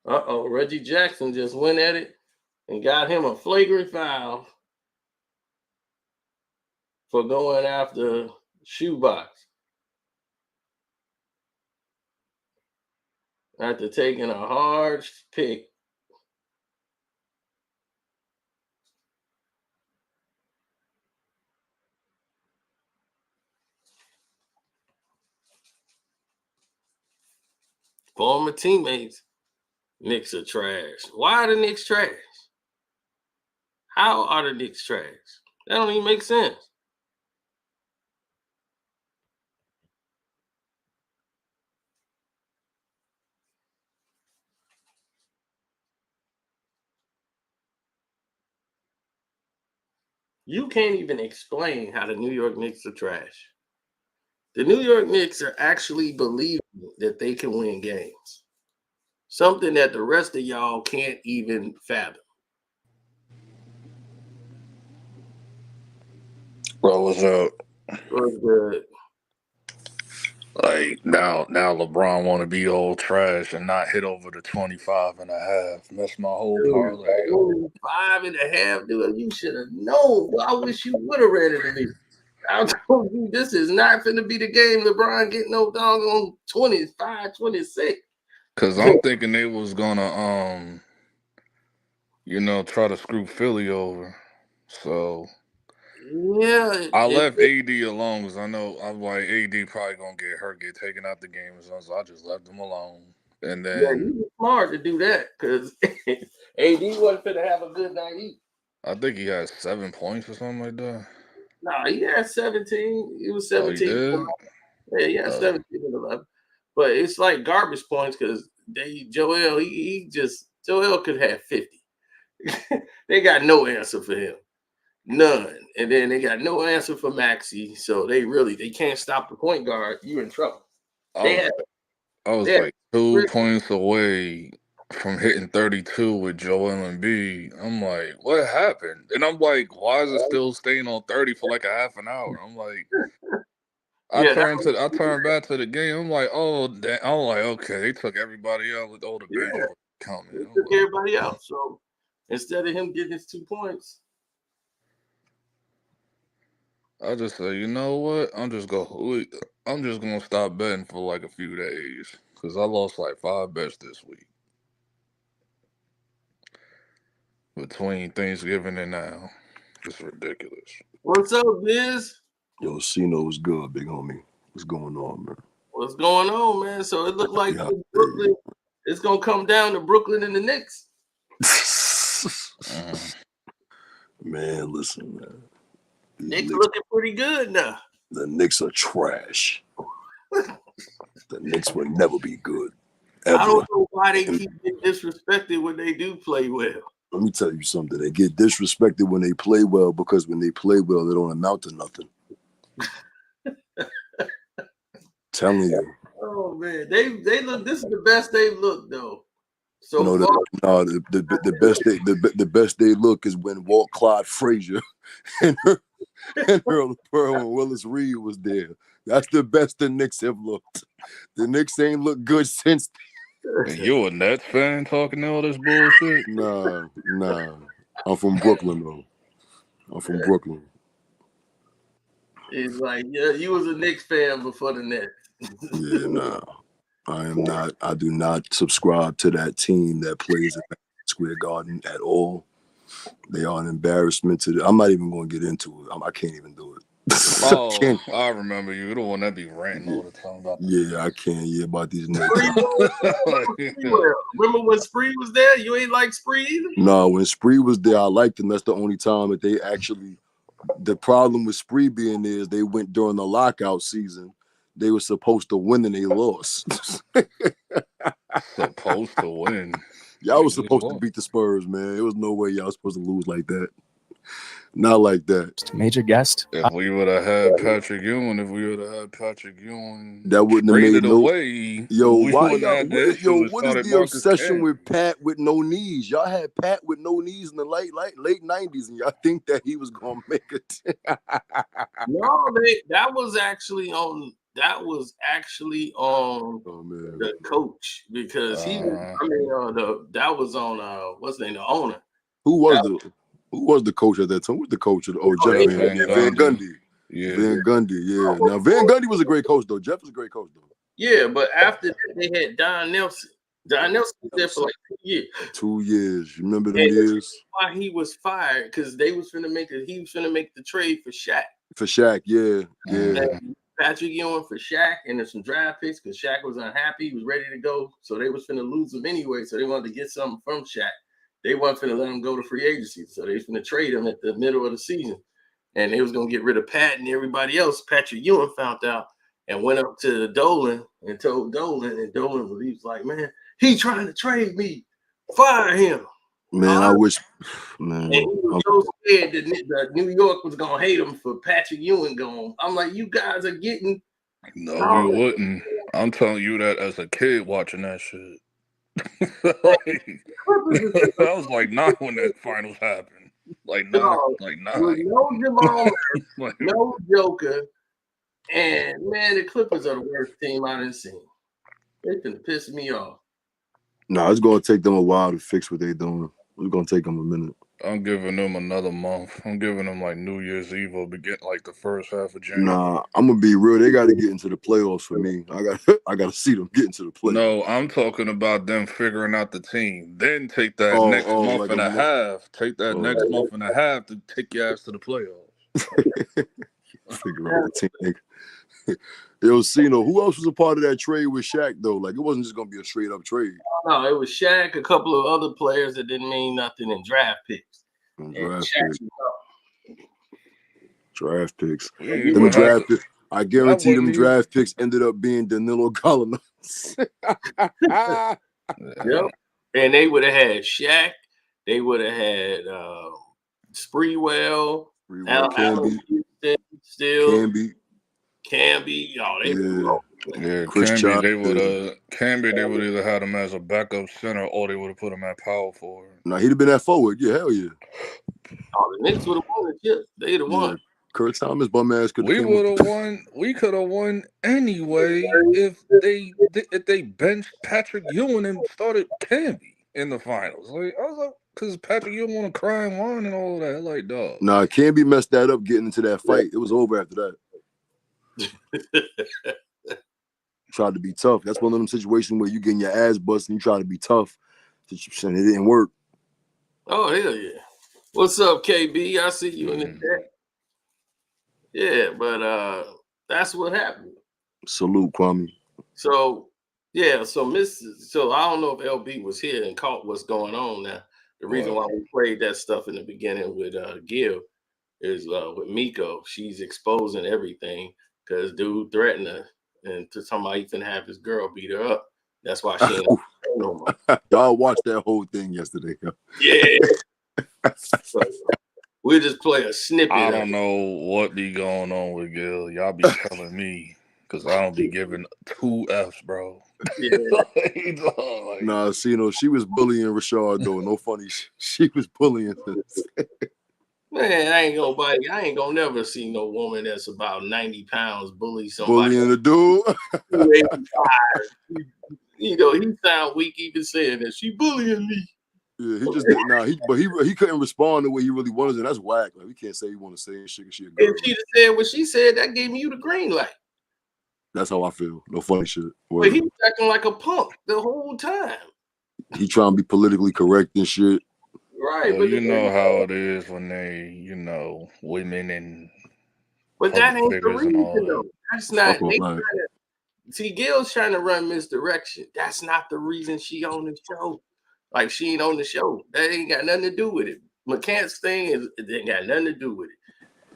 Uh-oh, Reggie Jackson just went at it and got him a flagrant foul for going after Shoebox after taking a hard pick. Former teammates, Knicks are trash. Why are the Knicks trash? How are the Knicks trash? That don't even make sense. You can't even explain how the New York Knicks are trash. The New York Knicks are actually believing that they can win games. Something that the rest of y'all can't even fathom. Bro, what's up? What's good? Like now LeBron want to be old trash and not hit over the 25.5. That's my whole parlay. 5.5, dude. You should have known. I wish you would have read it to me. I told you this is not going to be the game. LeBron getting no doggone 25, 26. Cause I'm thinking they was gonna try to screw Philly over. So yeah, I left AD alone because I know I'm like AD probably gonna get taken out the game or something. So I just left him alone. And then you were smart to do that because AD wasn't going to have a good night either. I think he had 7 points or something like that. No, he had 17. It was 17. Oh, he did? Yeah, he had 17 and 11. But it's like garbage points because Joel could have 50. They got no answer for him. None. And then they got no answer for Maxey. So they can't stop the point guard. You're in trouble. I was like 2 points away from hitting 32 with Joel Embiid. I'm like, what happened? And I'm like, why is it still staying on 30 for like a half an hour? I'm like, I turned back to the game. I'm like, okay, they took everybody out with all the bench coming. They took everybody out. So instead of him getting his 2 points, I just said, you know what? I'm just gonna stop betting for like a few days because I lost like 5 bets this week between Thanksgiving and now. It's ridiculous. What's up, Biz? Yo, Cino was good, big homie. What's going on, man? What's going on, man? So it looked like Brooklyn. It's gonna come down to Brooklyn and the Knicks. Man, listen, man. Knicks looking pretty good now. The Knicks are trash. The Knicks will never be good. Ever. I don't know why they keep getting disrespected when they do play well. Let me tell you something. They get disrespected when they play well because when they play well, they don't amount to nothing. Telling you. Oh man, they look. This is the best they've looked though. So No, the best they look is when Walt Clyde Frazier and Earl Pearl and Willis Reed was there. That's the best the Knicks have looked. The Knicks ain't looked good since. And you a Nets fan talking all this bullshit? Nah. I'm from Brooklyn though. I'm from Brooklyn. He's like, yeah, you was a Knicks fan before the Nets. Yeah, nah. I am not. I do not subscribe to that team that plays at Square Garden at all. They are an embarrassment to I'm not even going to get into it. I can't even do it. Oh, I remember you. The one that be ranting all the time about I can't. Yeah, about these Knicks. Remember when Spree was there? You ain't like Spree either? No, when Spree was there, I liked him. That's the only time that they actually. The problem with Spree being there is they went during the lockout season. They were supposed to win and they lost. supposed to win. Y'all was supposed to beat the Spurs, man. There was no way y'all was supposed to lose like that. Not like that. Major guest. If we would have had Patrick Ewing, that wouldn't have made no away. Yo, why y'all, what is the obsession with Pat with no knees? Y'all had Pat with no knees in the late 90s, and y'all think that he was gonna make it. No, that was actually on the coach because that was on what's the name, the owner. Who was the coach at that time? Who was the coach of Jeff Van Gundy? Yeah. Van Gundy, yeah. Now Van Gundy was a great coach though. Jeff was a great coach though. Yeah, but after that they had Don Nelson. Don Nelson was there for like 2 years. 2 years. You remember them years? Why he was fired? Because he was finna make the trade for Shaq. For Shaq, yeah. And Patrick Ewing for Shaq, and there's some draft picks because Shaq was unhappy. He was ready to go, so they was finna lose him anyway. So they wanted to get something from Shaq. They weren't finna let him go to free agency, so they was finna trade him at the middle of the season. And they was gonna get rid of Pat and everybody else. Patrick Ewing found out and went up to Dolan and told Dolan, and Dolan was like, "Man, he trying to trade me. Fire him." Man, I wish. Man, and he was so scared that New York was gonna hate him for Patrick Ewing going. I'm like, you guys are getting. No, we wouldn't. I'm telling you that as a kid watching that shit. I was like 9 when that finals happened. Like 9. No Jamal, no Joker, and man, the Clippers are the worst team I done seen. They can piss me off. No, it's gonna take them a while to fix what they're doing. It's gonna take them a minute. I'm giving them another month. I'm giving them like New Year's Eve or begin like the first half of January. Nah, I'm gonna be real. They got to get into the playoffs for me. I got to see them get into the playoffs. No, I'm talking about them figuring out the team. Then take that next month like and a half. Take that next month and a half to take your ass to the playoffs. Figure out the team. Yo, Cino, who else was a part of that trade with Shaq though? Like it wasn't just gonna be a straight up trade. No, it was Shaq, a couple of other players that didn't mean nothing in draft picks. Draft picks. I guarantee them draft picks ended up being Danilo Gallinari. Yep. And they would have had Shaq. They would have had Spreewell, Allen Houston, still. Camby, Chris Camby, they would either had him as a backup center or they would have put him at power forward. Nah, he'd have been at forward. Yeah, hell yeah. Oh, the Knicks would have won the chip. They'd have won. Kurt Thomas, bum ass could. We would have won. We could have won anyway if they benched Patrick Ewing and started Camby in the finals. Like I was like, because Patrick Ewing want to cry and whine and all that. Like, dog. Nah, Camby messed that up getting into that fight. It was over after that. Tried to be tough. That's one of them situations where you getting your ass busted and you try to be tough. And it didn't work. Oh, hell yeah. What's up, KB? I see you in the chat. Yeah, but that's what happened. Salute, Kwame. So, yeah, so I don't know if LB was here and caught what's going on now. The reason why we played that stuff in the beginning with Gil is with Miko. She's exposing everything because dude threatened her and to somebody he can have his girl beat her up. That's why she ain't no more. Y'all watched that whole thing yesterday. Yeah. So, we'll just play a snippet. I don't know what be going on with Gil. Y'all be telling me because I don't be giving 2 Fs, bro. Yeah. Like, Nah, see, she was bullying Rashard though. No funny. She was bullying him. Man, I ain't gonna never see no woman that's about 90 pounds bully somebody. Bullying the dude. 285. He sound weak even saying that. She bullying me. Yeah, he just did. Nah, he couldn't respond the way he really wanted, and that's whack. Like, we can't say he want to say shit because she a girl. If she said what she said, that gave me you the green light. That's how I feel. No funny shit. But he was acting like a punk the whole time. He trying to be politically correct and shit. Right, well, you know how it is when they, women and. But that ain't the reason, though. That's not. See, Gil's trying to run misdirection. That's not the reason she on the show. Like, she ain't on the show. That ain't got nothing to do with it. McCants thing it ain't got nothing to do with it.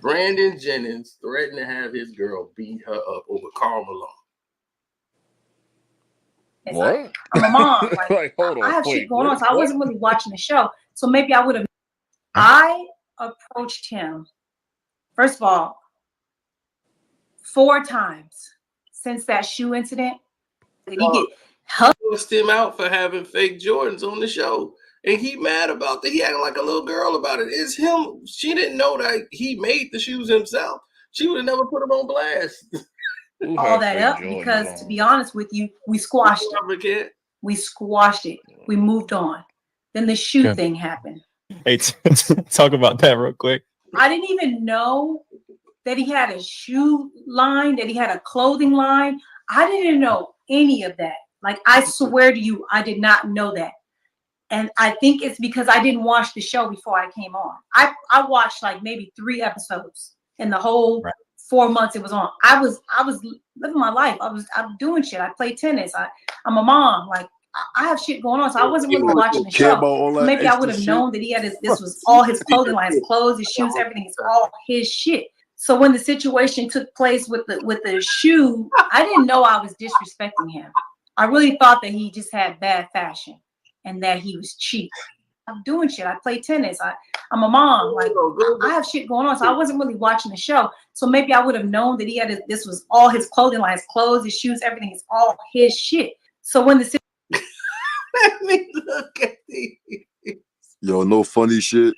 Brandon Jennings threatened to have his girl beat her up over Karl Malone. What? I'm a mom. Like, hold on. I have shit going on, so I wasn't really watching the show. So maybe I would have. I approached him, first of all, 4 times since that shoe incident. Did he get Pushed him out for having fake Jordans on the show. And he mad about that. He acting like a little girl about it. It's him. She didn't know that he made the shoes himself. She would have never put them on blast. All that up because, to be honest with you, we squashed it. We squashed it. We moved on. Then the shoe thing happened. Hey, talk about that real quick. I didn't even know that he had a shoe line, that he had a clothing line. I didn't know any of that. Like, I swear to you, I did not know that. And I think it's because I didn't watch the show before I came on. I watched like maybe 3 episodes in the whole 4 months it was on. I was living my life. I'm doing shit. I play tennis. I'm a mom. Like, I have shit going on, so I wasn't really watching the show. So maybe I would have known that he had this was all his clothing line, his clothes, his shoes, everything is all his shit. So when the situation took place with the shoe, I didn't know I was disrespecting him. I really thought that he just had bad fashion and that he was cheap. I'm doing shit. I play tennis. I'm a mom. Like, I have shit going on, so I wasn't really watching the show. So maybe I would have known that he had this was all his clothing line, his clothes, his shoes, everything is all his shit. So when the let me look at these. Yo, no funny shit.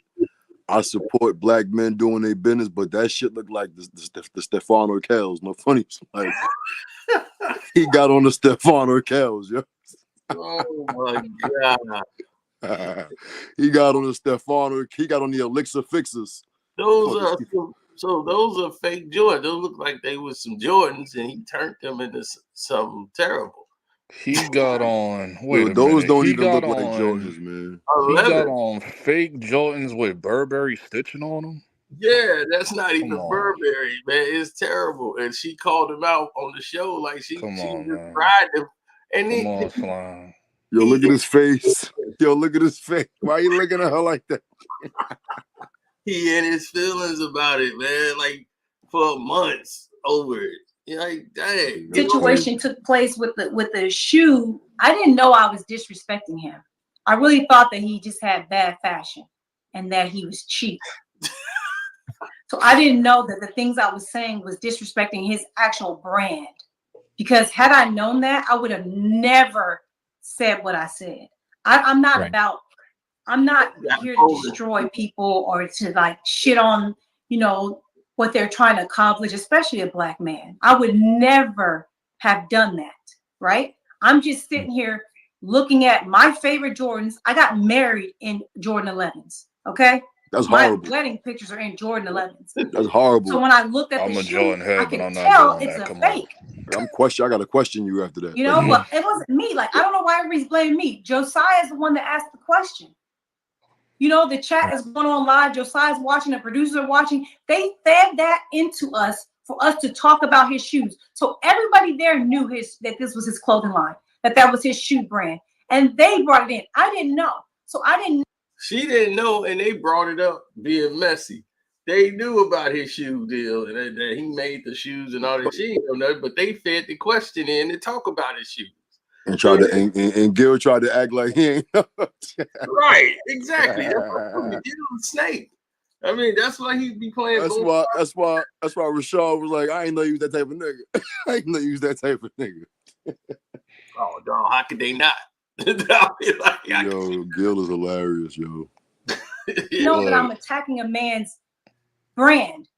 I support black men doing their business, but that shit looked like the Stefano Kells. No funny. Like, he got on the Stefano Kells, yo. Oh my god. He got on the Stefano. He got on the Elixir Fixers. Those are fake Jordans. Those look like they were some Jordans, and he turned them into something terrible. He got on. Those don't even look like Jordans, man. He got on fake Jordans with Burberry stitching on them. Yeah, that's not even Burberry, man. It's terrible. And she called him out on the show like she just cried him. And Come on, Slime. Yo, look at his face. Yo, look at his face. Why are you looking at her like that? He in his feelings about it, man. Like, for months over it. You're like, dang. Situation took place with the shoe. I didn't know I was disrespecting him. I really thought that he just had bad fashion and that he was cheap. So I didn't know that the things I was saying was disrespecting his actual brand. Because had I known that, I would have never said what I said. I'm not here to destroy people or to like shit on, what they're trying to accomplish, especially a black man. I would never have done that, right? I'm just sitting here looking at my favorite Jordans. I got married in Jordan 11s, okay? That's horrible. My wedding pictures are in Jordan 11s. That's horrible. So when I looked at the shoe, I could tell it's a fake. I got to question you after that. But it wasn't me. Like, I don't know why everybody's blaming me. Josiah is the one that asked the question. The chat is going on live. Josiah's watching, the producers are watching. They fed that into us for us to talk about his shoes. So everybody there knew that this was his clothing line, that was his shoe brand. And they brought it in. I didn't know. So I didn't. She didn't know, and they brought it up being messy. They knew about his shoe deal and that he made the shoes and all that. She didn't know nothing, but they fed the question in to talk about his shoes. And and Gil tried to act like he ain't know. Right, exactly. That's why Gil snake. I mean, that's why he'd be playing. That's why Rashad was like, I ain't know you was that type of nigga. I ain't know you was that type of nigga. Oh, dog, how could they not? I'll be like, Yo, Gil is hilarious, yo. know that I'm attacking a man's brand.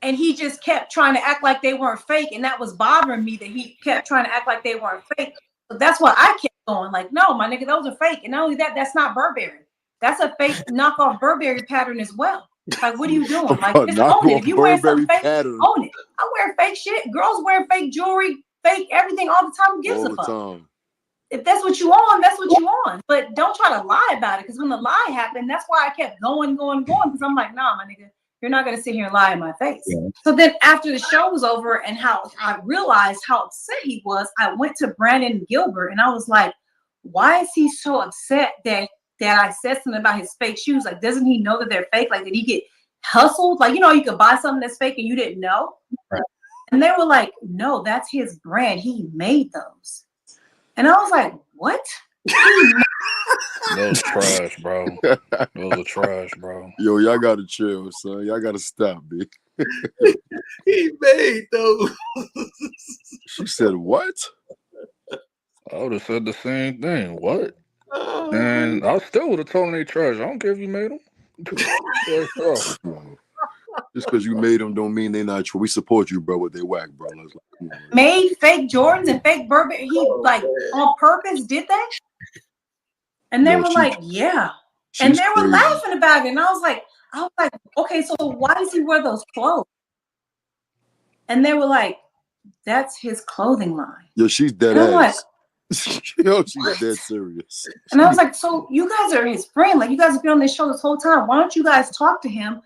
And he just kept trying to act like they weren't fake. And that was bothering me that he kept trying to act like they weren't fake. So that's why I kept going like, no, my nigga, those are fake. And not only that, that's not Burberry. That's a fake knockoff Burberry pattern as well. Like, what are you doing? Like, just own it. If you wear something fake, own it. I wear fake shit. Girls wear fake jewelry, fake everything all the time. Who gives a fuck? If that's what you on, that's what you on. But don't try to lie about it. Because when the lie happened, that's why I kept going. Because I'm like, nah, my nigga. You're not going to sit here and lie in my face. Yeah. So then after the show was over and how I realized how upset he was, I went to Brandon Gilbert and I was like, why is he so upset that I said something about his fake shoes? Like, doesn't he know that they're fake? Like, did he get hustled? Like, you could buy something that's fake and you didn't know. Right. And they were like, no, that's his brand. He made those. And I was like, what? Those trash, bro. Those are trash, bro. Yo, y'all gotta chill, son. Y'all gotta stop, B. He made those. She said, what? I would have said the same thing. What? And I still would have told them they trash. I don't care if you made them. Just because you made them don't mean they're not true. We support you, bro, with they whack, bro. Like, come on, made fake Jordans and fake Burberry. He on purpose did that. And they were like, yeah. And they were laughing about it. And I was like, okay, so why does he wear those clothes? And they were like, that's his clothing line. Yo, she's dead ass. Yo, she's dead serious. And I was like, so you guys are his friend. Like, you guys have been on this show this whole time. Why don't you guys talk to him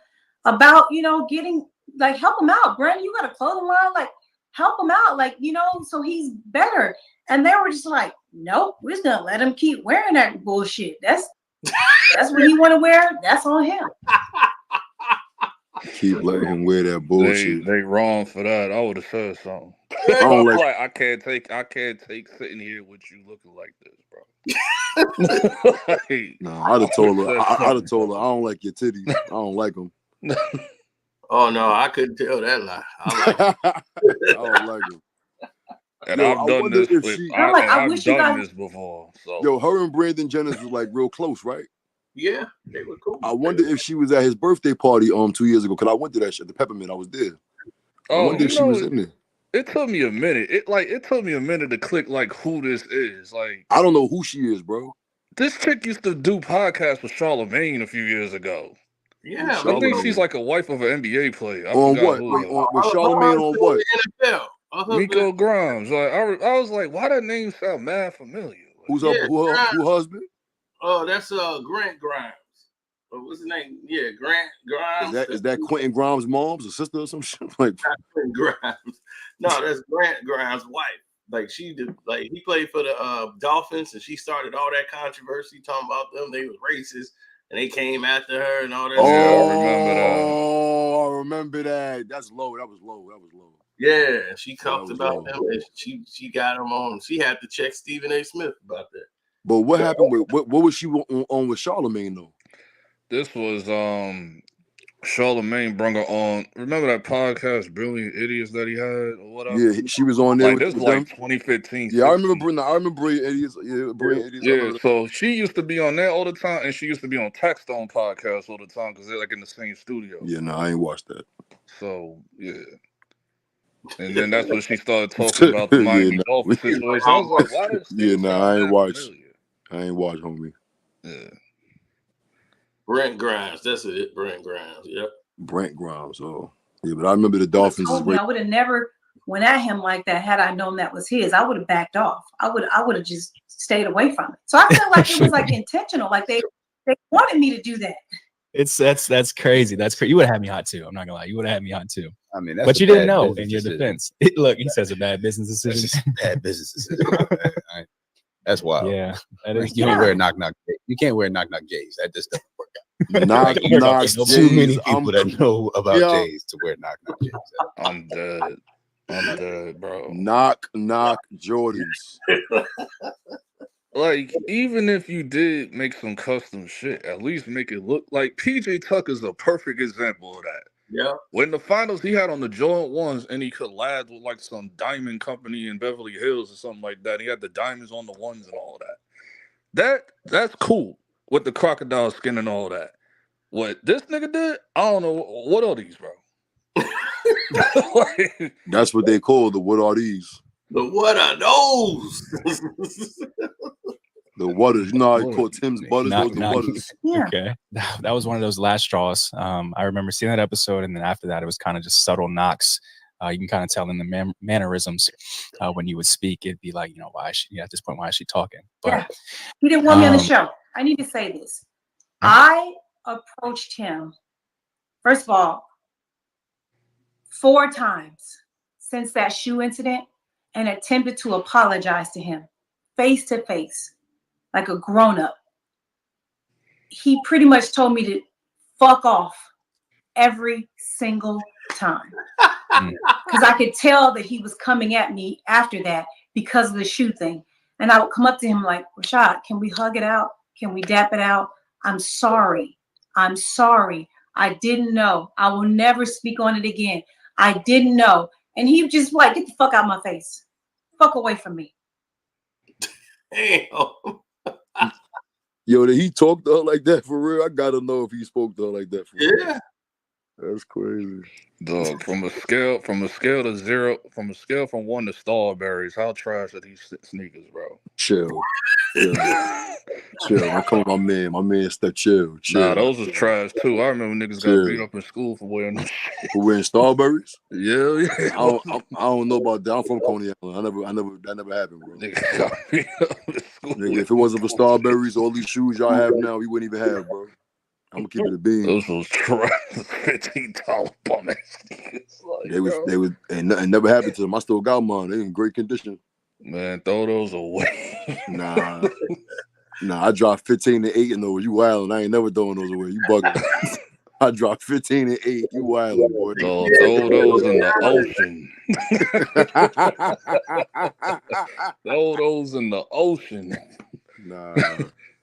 about, getting, like, help him out. Brandon, you got a clothing line? Like, help him out. Like, so he's better. And they were just like, nope, we're just gonna let him keep wearing that bullshit. That's what he want to wear. That's on him. Keep letting him wear that bullshit. They wrong for that. I would have said something. I can't take sitting here with you looking like this, bro. I'd have told her. I don't like your titties. I don't like them. Oh no, I couldn't tell that lie. I don't like them. And I've done this. I've done this before. So yo, her and Brandon Jennings was like real close, right? Yeah, they were cool. I wonder if she was at his birthday party 2 years ago because I went to that shit, the Peppermint. I was there. I wonder if she was in there. It took me a minute. It took me a minute to click like who this is. Like, I don't know who she is, bro. This chick used to do podcasts with Charlamagne a few years ago. Yeah, I think she's like a wife of an NBA player. On what? With Charlamagne on what? NFL. Nico Grimes. Like I was like, why that name sound mad familiar? Who's who husband? Oh, that's Grant Grimes. What's his name? Yeah, Grant Grimes. Is that Quentin Grimes' mom's or sister or some shit? Like Quentin Grimes. No, that's Grant Grimes' wife. Like she did, like he played for the Dolphins, and she started all that controversy talking about them. They was racist, and they came after her and all that. Oh, I remember that. Oh, I remember that. That's low. That was low. Yeah, she talked about them, and she got him on. She had to check Stephen A. Smith about that. But what happened with what was she on with Charlamagne though? This was Charlamagne brought her on. Remember that podcast, Brilliant Idiots, that he had or whatever? Yeah, she was on there. Like this was like 2015. Yeah, I remember Brilliant Idiots. Yeah, Brilliant Idiots. Yeah, so she used to be on there all the time, and she used to be on Taxstone podcast all the time because they're like in the same studio. Yeah, no, I ain't watched that. So yeah. And then that's when she started talking about the Miami Dolphins situation. I was like, why does I ain't watched. I ain't watched, homie. Yeah. Brent Grimes, that's it. Brent Grimes, yep. Brent Grimes, oh. Yeah, but I remember the Dolphins. I would have never went at him like that had I known that was his. I would have backed off. I would have just stayed away from it. So I feel like it was like intentional. Like they wanted me to do that. That's crazy. That's crazy. You would have had me hot too. I'm not gonna lie. You would have had me hot too. I mean, but you didn't know in your defense. Look, he says a bad business decision. Bad business decision. Right. That's wild. Yeah, that is, you don't wear knock knock. You can't wear knock knock J's. That just doesn't work out. Knock knock. Too many people that know about J's to wear knock knock J's. I'm dead, bro. Knock knock Jordans. Like, even if you did make some custom shit, at least make it look like PJ Tucker's a perfect example of that. Yeah. When the finals, he had on the joint ones, and he collabed with like some diamond company in Beverly Hills or something like that. He had the diamonds on the ones and all that. That's cool with the crocodile skin and all that. What this nigga did, I don't know. What are these, bro? Like, That's what they call the what are these? The what are those? The waters. You know how I What call are Tim's these? butters? Those the Not- waters. Yeah. Okay, that was one of those last straws. I remember seeing that episode, and then after that, it was kind of just subtle knocks. You can kind of tell in the mannerisms when you would speak. It'd be like, why is she? At this point, why is she talking? But Yeah. He didn't want me on the show. I need to say this. I approached him, first of all, 4 times since that shoe incident and attempted to apologize to him face to face, like a grown-up. He pretty much told me to fuck off every single time. Because I could tell that he was coming at me after that because of the shoe thing. And I would come up to him like, Rashad, can we hug it out? Can we dap it out? I'm sorry. I'm sorry. I didn't know. I will never speak on it again. I didn't know. And he just like, get the fuck out of my face. Fuck away from me. Damn. Yo, did he talk to her like that for real? I gotta know if he spoke to her like that for real. Yeah. That's crazy. dog, from a scale to 0, from a scale from 1 to Starberries, how trash are these sneakers, bro? Chill. Chill. I call my man. My man said chill. Nah, those was trash too. I remember niggas got beat up in school for wearing them. For wearing Starberries? Yeah. I don't know about that. I'm from Coney Island. That never happened, bro. Niggas got beat up in school. Nigga, if it wasn't for Starberries, all these shoes y'all have now, we wouldn't even have, bro. I'm gonna keep it a bean. Those was trash. $15 bum ass sneakers. Like, they was, and nothing never happened to them. I still got mine. They in great condition. man, throw those away. Nah, I dropped 15 and 8 in those. You wildin'. I ain't never throwing those away. You bugging. I dropped 15 and 8. You wildin', boy. So throw those in the ocean. Throw those in the ocean. Nah.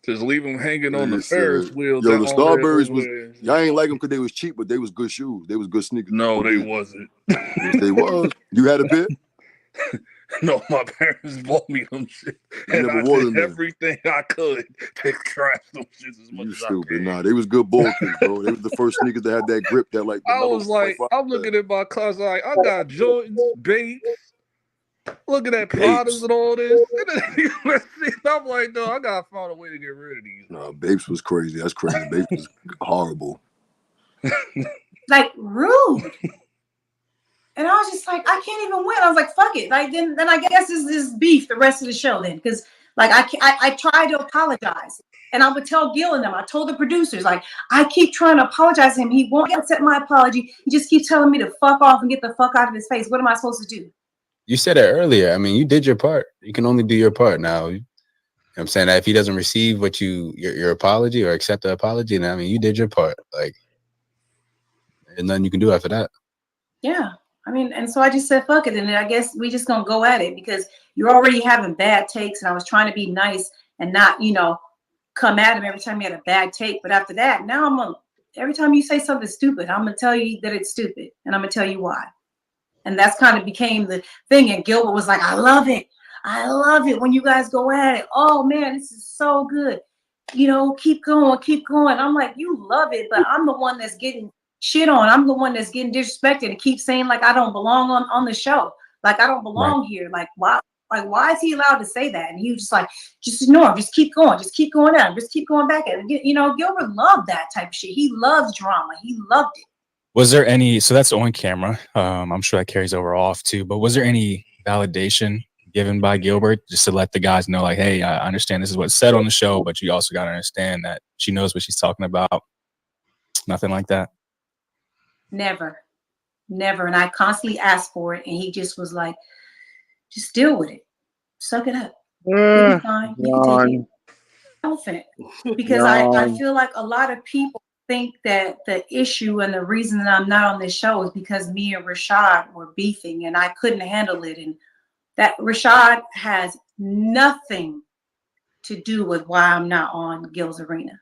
Just leave them hanging on the Yes, Ferris wheel. Yo, the Starberries was, there. y'all ain't like them because they was cheap, but they was good shoes. They was good sneakers. No, they wasn't. Yes, they was. You had a pair? No, my parents bought me them shit. You And never I wore did them then. everything I could to trash them shits as much You as stupid. I could. Nah, they was good ball kicks, bro. They was the first sneakers that had that grip that like. I was like, I'm looking at my class like, I got Jordans, Bates. Look at that Pradas and all this. I'm like, no, I gotta find a way to get rid of these. Nah, Bapes was crazy. That's crazy. Bapes was horrible. Like rude. And I was just like, I can't even win. I was like, fuck it. Like then I guess this is beef the rest of the show then, because like I tried to apologize, and I would tell Gil and them. I told the producers like I keep trying to apologize to him. He won't accept my apology. He just keeps telling me to fuck off and get the fuck out of his face. What am I supposed to do? You said it earlier. I mean, you did your part. You can only do your part now. You know what I'm saying that if he doesn't receive what your apology or accept the apology, then I mean you did your part. Like, there's nothing you can do after that. Yeah. I mean, and so I just said, fuck it. And then I guess we just gonna go at it because you're already having bad takes. And I was trying to be nice and not, come at him every time he had a bad take. But after that, now every time you say something stupid, I'm gonna tell you that it's stupid. And I'm gonna tell you why. And that's kind of became the thing. And Gilbert was like, I love it. I love it when you guys go at it. Oh man, this is so good. Keep going, keep going. I'm like, you love it, but I'm the one that's getting shit on. I'm the one that's getting disrespected and keep saying like I don't belong on the show. Like I don't belong here. Like why is he allowed to say that? And he was just like, just ignore him. Just keep going. Just keep going down. Just keep going back at it. Gilbert loved that type of shit. He loves drama. He loved it. Was there any, so that's on camera. I'm sure that carries over off too, but was there any validation given by Gilbert just to let the guys know like, hey, I understand this is what's said on the show, but you also got to understand that she knows what she's talking about. Nothing like that. Never. And I constantly asked for it. And he just was like, just deal with it. Suck it up. You'll be fine. You can take it. Elephant. Because I feel like a lot of people think that the issue and the reason that I'm not on this show is because me and Rashad were beefing and I couldn't handle it. And that Rashad has nothing to do with why I'm not on Gil's Arena.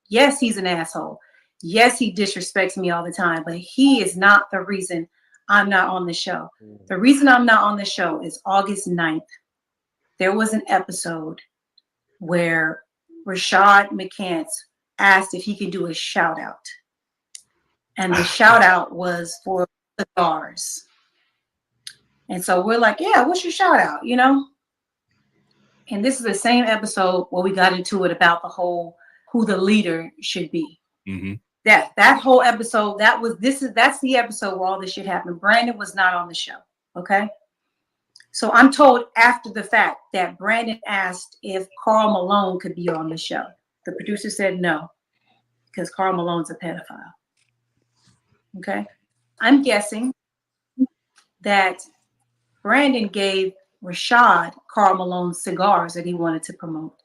Yes, he's an asshole. Yes, he disrespects me all the time, but he is not the reason I'm not on the show. The reason I'm not on the show is August 9th. There was an episode where Rashad McCants asked if he could do a shout out. And the shout out was for cigars. And so we're like, yeah, what's your shout out? You know? And this is the same episode where we got into it about the whole who the leader should be. Mm-hmm. That whole episode, that's the episode where all this shit happened. Brandon was not on the show. Okay. So I'm told after the fact that Brandon asked if Karl Malone could be on the show. The producer said no, because Karl Malone's a pedophile. Okay. I'm guessing that Brandon gave Rashad Karl Malone's cigars that he wanted to promote.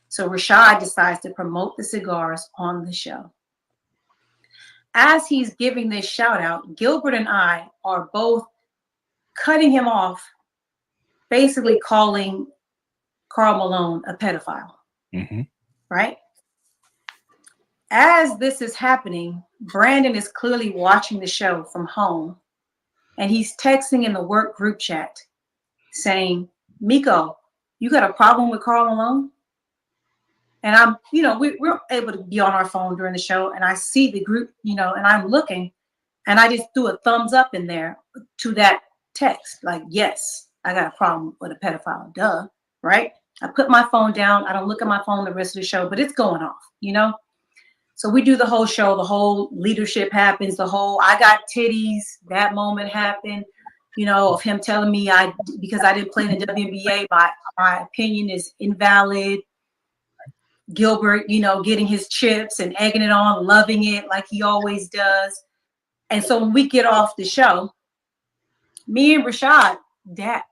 So Rashad decides to promote the cigars on the show. As he's giving this shout out, Gilbert and I are both cutting him off, basically calling Karl Malone a pedophile. Mm-hmm. Right? As this is happening, Brandon is clearly watching the show from home, and he's texting in the work group chat saying, Miko, you got a problem with Karl Malone? And I'm, we're able to be on our phone during the show, and I see the group, and I'm looking, and I just threw a thumbs up in there to that text. Like, yes, I got a problem with a pedophile. Duh. Right? I put my phone down. I don't look at my phone the rest of the show, but it's going off, So we do the whole show. The whole leadership happens. The whole I got titties. That moment happened, of him telling me because I didn't play in the WNBA, my opinion is invalid. Gilbert, getting his chips and egging it on, loving it like he always does. And so when we get off the show, me and Rashad dap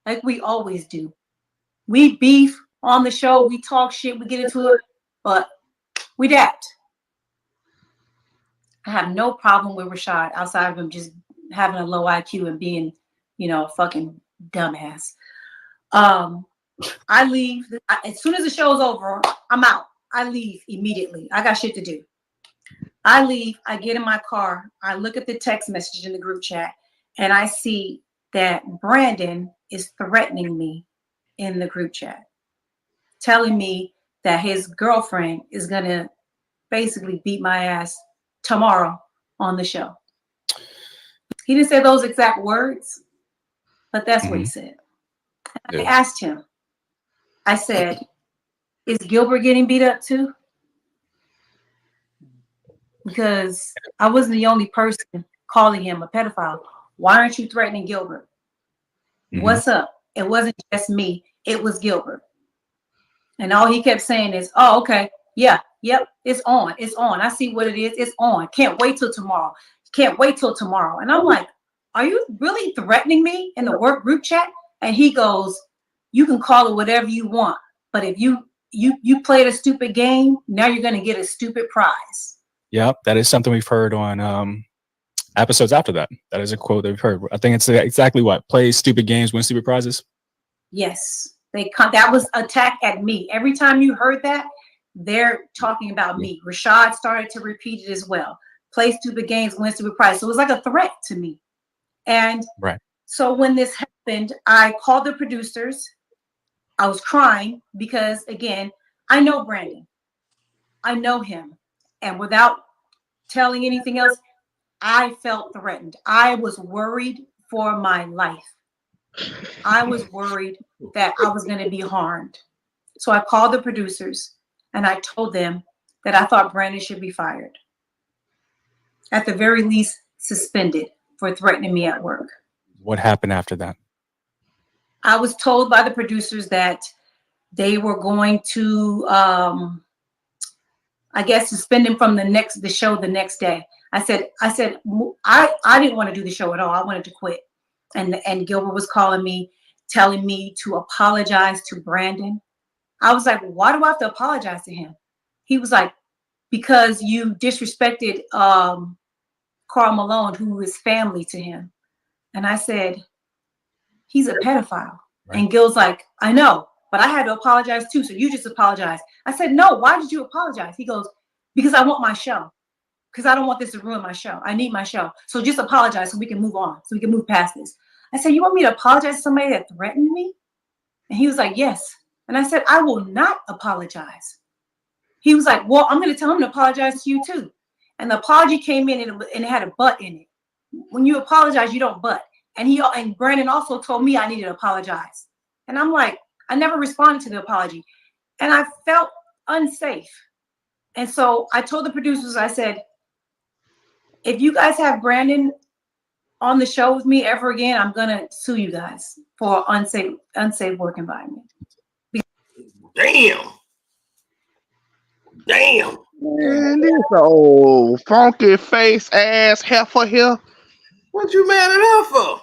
like we always do. We beef on the show. We talk shit. We get into it, but we dapped. I have no problem with Rashad outside of him just having a low IQ and being, a fucking dumbass. I leave. As soon as the show's over, I'm out. I leave immediately. I got shit to do. I leave. I get in my car. I look at the text message in the group chat, and I see that Brandon is threatening me in the group chat, telling me that his girlfriend is going to basically beat my ass tomorrow on the show. He didn't say those exact words, but that's what he said. I asked him, I said, is Gilbert getting beat up too? Because I wasn't the only person calling him a pedophile. Why aren't you threatening Gilbert? Mm-hmm. What's up? It wasn't just me. It was Gilbert. And all he kept saying is, oh, okay. Yeah. Yep. It's on. It's on. I see what it is. It's on. Can't wait till tomorrow. Can't wait till tomorrow. And I'm like, are you really threatening me in the work group chat? And he goes, you can call it whatever you want. But if you played a stupid game, now you're going to get a stupid prize. Yep. That is something we've heard on episodes after that. That is a quote that we've heard. I think it's exactly what? Play stupid games, win stupid prizes. Yes. That was attack at me. Every time you heard that, they're talking about me. Rashad started to repeat it as well. Play stupid games, win stupid prizes. So it was like a threat to me. And so when this happened, I called the producers. I was crying because, again, I know Brandon. I know him. And without telling anything else, I felt threatened. I was worried for my life. I was worried that I was going to be harmed. So I called the producers and I told them that I thought Brandon should be fired. At the very least, suspended for threatening me at work. What happened after that? I was told by the producers that they were going to, I guess, suspend him from the show the next day. I said, I didn't want to do the show at all. I wanted to quit. And Gilbert was calling me, telling me to apologize to Brandon. I was like, why do I have to apologize to him? He was like, because you disrespected Karl Malone, who is family to him. And I said, he's a pedophile. Right. And Gil's like, I know, but I had to apologize too. So you just apologize. I said, no, why did you apologize? He goes, because I want my show. because I don't want this to ruin my show. I need my show. So just apologize so we can move on, so we can move past this. I said, you want me to apologize to somebody that threatened me? And he was like, yes. And I said, I will not apologize. He was like, well, I'm going to tell him to apologize to you too. And the apology came in and it had a butt in it. When you apologize, you don't butt. And Brandon also told me I needed to apologize. And I'm like, I never responded to the apology. And I felt unsafe. And so I told the producers, I said, if you guys have Brandon on the show with me ever again, I'm going to sue you guys for unsafe work environment. Damn. Man, this old funky face ass heifer here. What you mad at her for?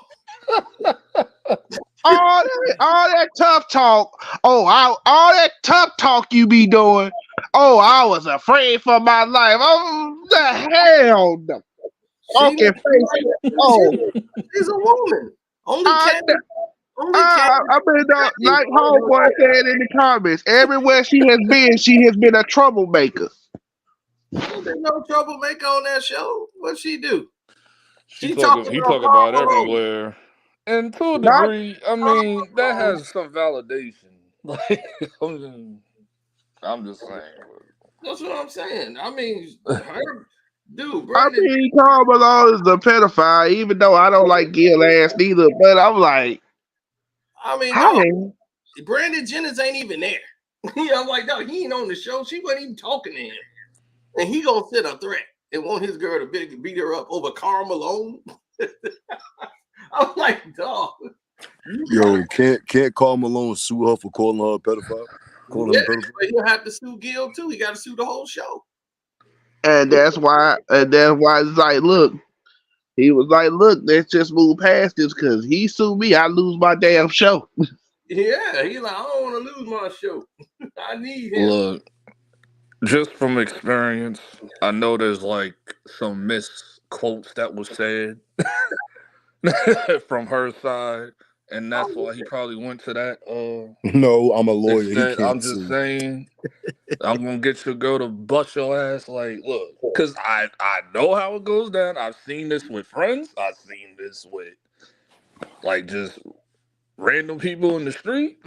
All that tough talk. Oh, all that tough talk you be doing. Oh, I was afraid for my life. Oh, the hell no. Funky face. Oh, She's a woman. Only cat. I've been like homeboy said in the comments. Everywhere she has been a troublemaker. There's no troublemaker on that show. What she do? He talk about everywhere. And to a degree, I mean, that has some validation. Like, I'm just saying. That's what I'm saying. I mean, her, dude, I Brandon. mean, Karl Malone is a pedophile, even though I don't like Gil ass neither. But I'm like, I mean, how? no, Brandon Jennings ain't even there. I'm like, no, he ain't on the show. She wasn't even talking to him. And he gonna sit a threat and want his girl to beat her up over Karl Malone. I'm like, dog. Yo, can't Karl Malone sue her for calling her a pedophile? Calling him a pedophile? But he'll have to sue Gil too. He got to sue the whole show. And that's why it's like, look, he was like, look, let's just move past this because he sued me, I lose my damn show. Yeah, he like, I don't want to lose my show. I need him. Look, just from experience, I know there's like some misquotes that was said from her side, and that's why he probably went to that. No, I'm a lawyer. He can't I'm just sue. saying, I'm gonna get your girl to bust your ass. Like, look, because I know how it goes down. I've seen this with friends. I've seen this with like just random people in the street.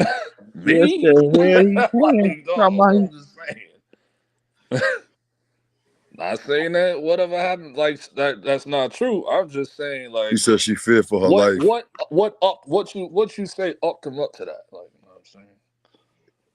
Me, like, dog, I'm just saying. Not saying that whatever happened, like that's not true. I'm just saying, like, She said she feared for her life. What you say upped him up to that? Like, you know what I'm saying?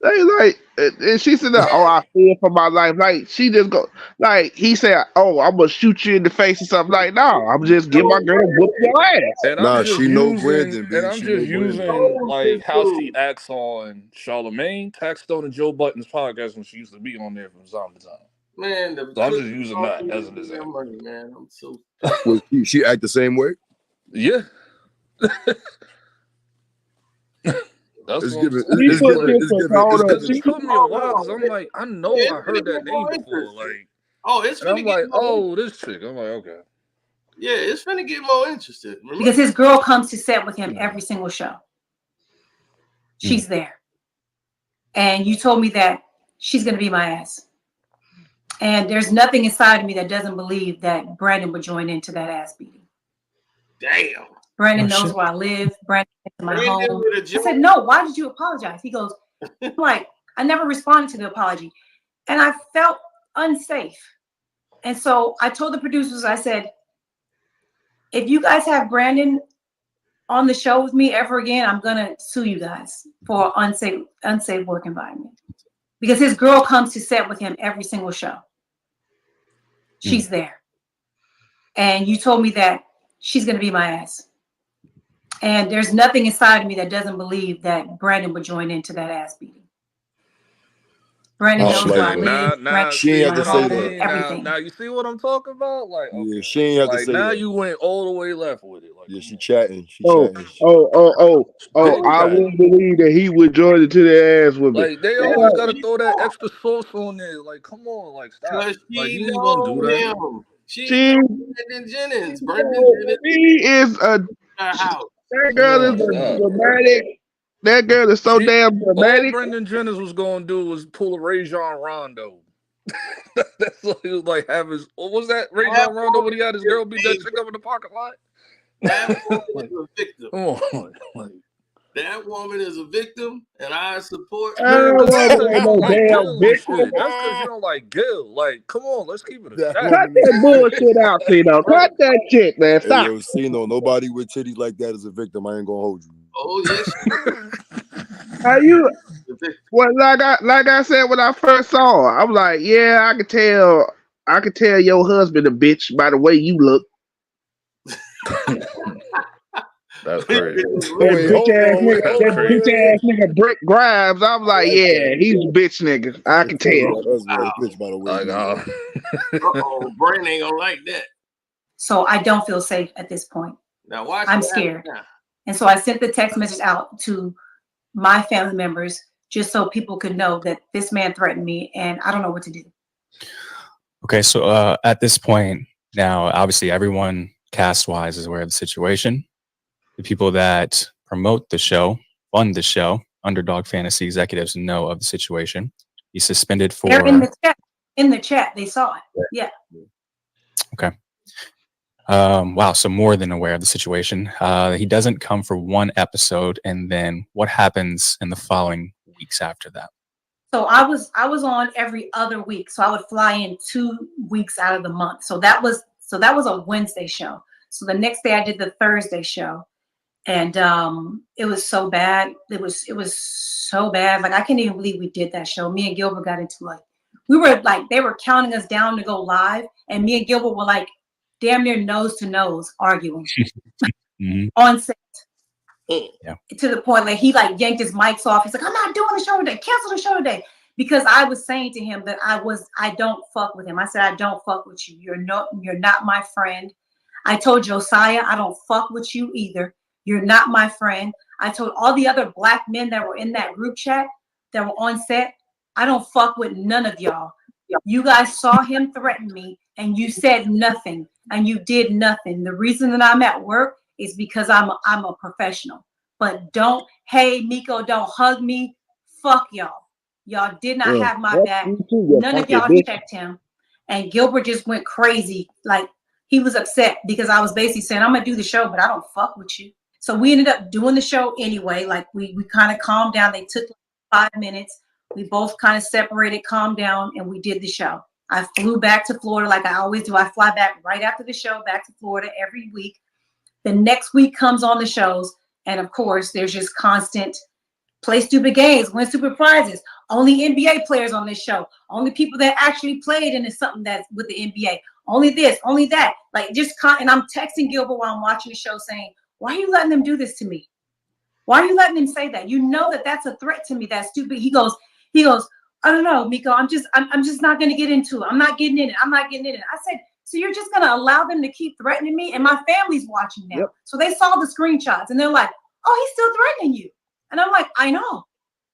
They like, and she said, "Oh, I fear for my life." Like she just go, like he said, "Oh, I'm gonna shoot you in the face or something." Like, no, I'm just give my girl a whoop your ass. And Nah, I'm just she know Brandon, and B. I'm She just know Brandon. using like how she acts on Charlamagne, Taxstone, and Joe Budden's podcast when she used to be on there from time to time. Man, so I'm just using that as an example. Money, man. I'm so. Well, she act the same way. Yeah. That's It's what giving. It took me a while because I'm like, I know I heard that name before. Like, it's and I'm like, oh, this chick. I'm like, okay. Yeah, it's finna get more interested. Remember? Because his girl comes to set with him every single show. She's there. And you told me that she's gonna be my ass. And there's nothing inside of me that doesn't believe that Brandon would join into that ass beating. Damn. Brandon knows where I live. Brandon into my home. I said, no, why did you apologize? He goes, like, I never responded to the apology. And I felt unsafe. And so I told the producers, I said, if you guys have Brandon on the show with me ever again, I'm gonna sue you guys for unsafe work environment. Because his girl comes to set with him every single show. She's there. And you told me that she's gonna be my ass. And there's nothing inside of me that doesn't believe that Brandon would join into that ass beating. Brandon knows where I live. She ain't have to say that. Everything. Now you see what I'm talking about? Like, okay. Yeah, she ain't have to say now that. you went all the way left with it. Like, yeah, she chatting. I wouldn't believe that he would join into the ass with me. Like, they always gotta throw that extra sauce on there. Like, come on, like, stop. Like, you ain't gonna do that. She Brandon Jennings. He is a house. That girl is dramatic. That girl is so damn dramatic. All Brendan Jennings was gonna do was pull a Rajon Rondo. That's what he was like having. What was that? Rajon Rondo when he had his girl beat that chick up in the parking lot. That woman is a victim. Come on, like, That woman is a victim, and I support I her. man, don't but that's because you don't want no like damn Gil and victim. shit. That's because you don't like Gil. Like, come on, let's keep it a That stack. Cut woman is that bullshit out, Tino. Cut that shit, man. Hey, Stop. yo, Cino, nobody with titties like that is a victim. I ain't gonna hold you. Oh yes, Are you? she's a victim. Well, like I said when I first saw her, I'm like, yeah, I could tell your husband a bitch by the way you look. That's crazy. Wait, hold on, wait, hold That on, crazy. bitch ass nigga Brick Grimes. I'm like, like yeah, that. he's a bitch nigga. I can tell. Your husband a bitch, by the way. Like, Uh-oh, Brain ain't gonna like that. So I don't feel safe at this point. Now watch. I'm what scared. happens now. And so I sent the text message out to my family members just so people could know that this man threatened me and I don't know what to do. Okay, so at this point now, obviously everyone cast-wise is aware of the situation. The people that promote the show, fund the show, Underdog Fantasy executives know of the situation. He's suspended for... They're in the chat. In the chat, they saw it. Yeah. Okay. Wow, so more than aware of the situation. He doesn't come for one episode, and then what happens in the following weeks after that? So I was on every other week. So I would fly in 2 weeks out of the month. So that was a Wednesday show. So the next day I did the Thursday show. And it was so bad. It was so bad. Like I can't even believe we did that show. Me and Gilbert got into they were counting us down to go live, and me and Gilbert were like damn near nose to nose arguing on set. Yeah. To the point like he like yanked his mics off. He's like, I'm not doing the show today. Cancel the show today. Because I was saying to him that I don't fuck with him. I said, I don't fuck with you. You're not my friend. I told Josiah, I don't fuck with you either. You're not my friend. I told all the other black men that were in that group chat that were on set, I don't fuck with none of y'all. You guys saw him threaten me and you said nothing and you did nothing. The reason that I'm at work is because I'm a professional. But hey, Miko, don't hug me. Fuck y'all. Y'all did not have my back. None of y'all checked him. And Gilbert just went crazy. Like he was upset because I was basically saying, I'm going to do the show, but I don't fuck with you. So we ended up doing the show anyway. Like we kind of calmed down. They took 5 minutes. We both kind of separated, calmed down, and we did the show. I flew back to Florida like I always do. I fly back right after the show, back to Florida every week. The next week comes on the shows. And of course, there's just constant play stupid games, win stupid prizes. Only NBA players on this show. Only people that actually played in something that's with the NBA. Only this, only that. Like and I'm texting Gilbert while I'm watching the show saying, why are you letting them do this to me? Why are you letting them say that? You know that that's a threat to me. That's stupid. He goes, I don't know, Miko. I'm just not going to get into it. I'm not getting in it. I'm not getting in it. I said, so you're just going to allow them to keep threatening me? And my family's watching now. Yep. So they saw the screenshots and they're like, oh, he's still threatening you. And I'm like, I know.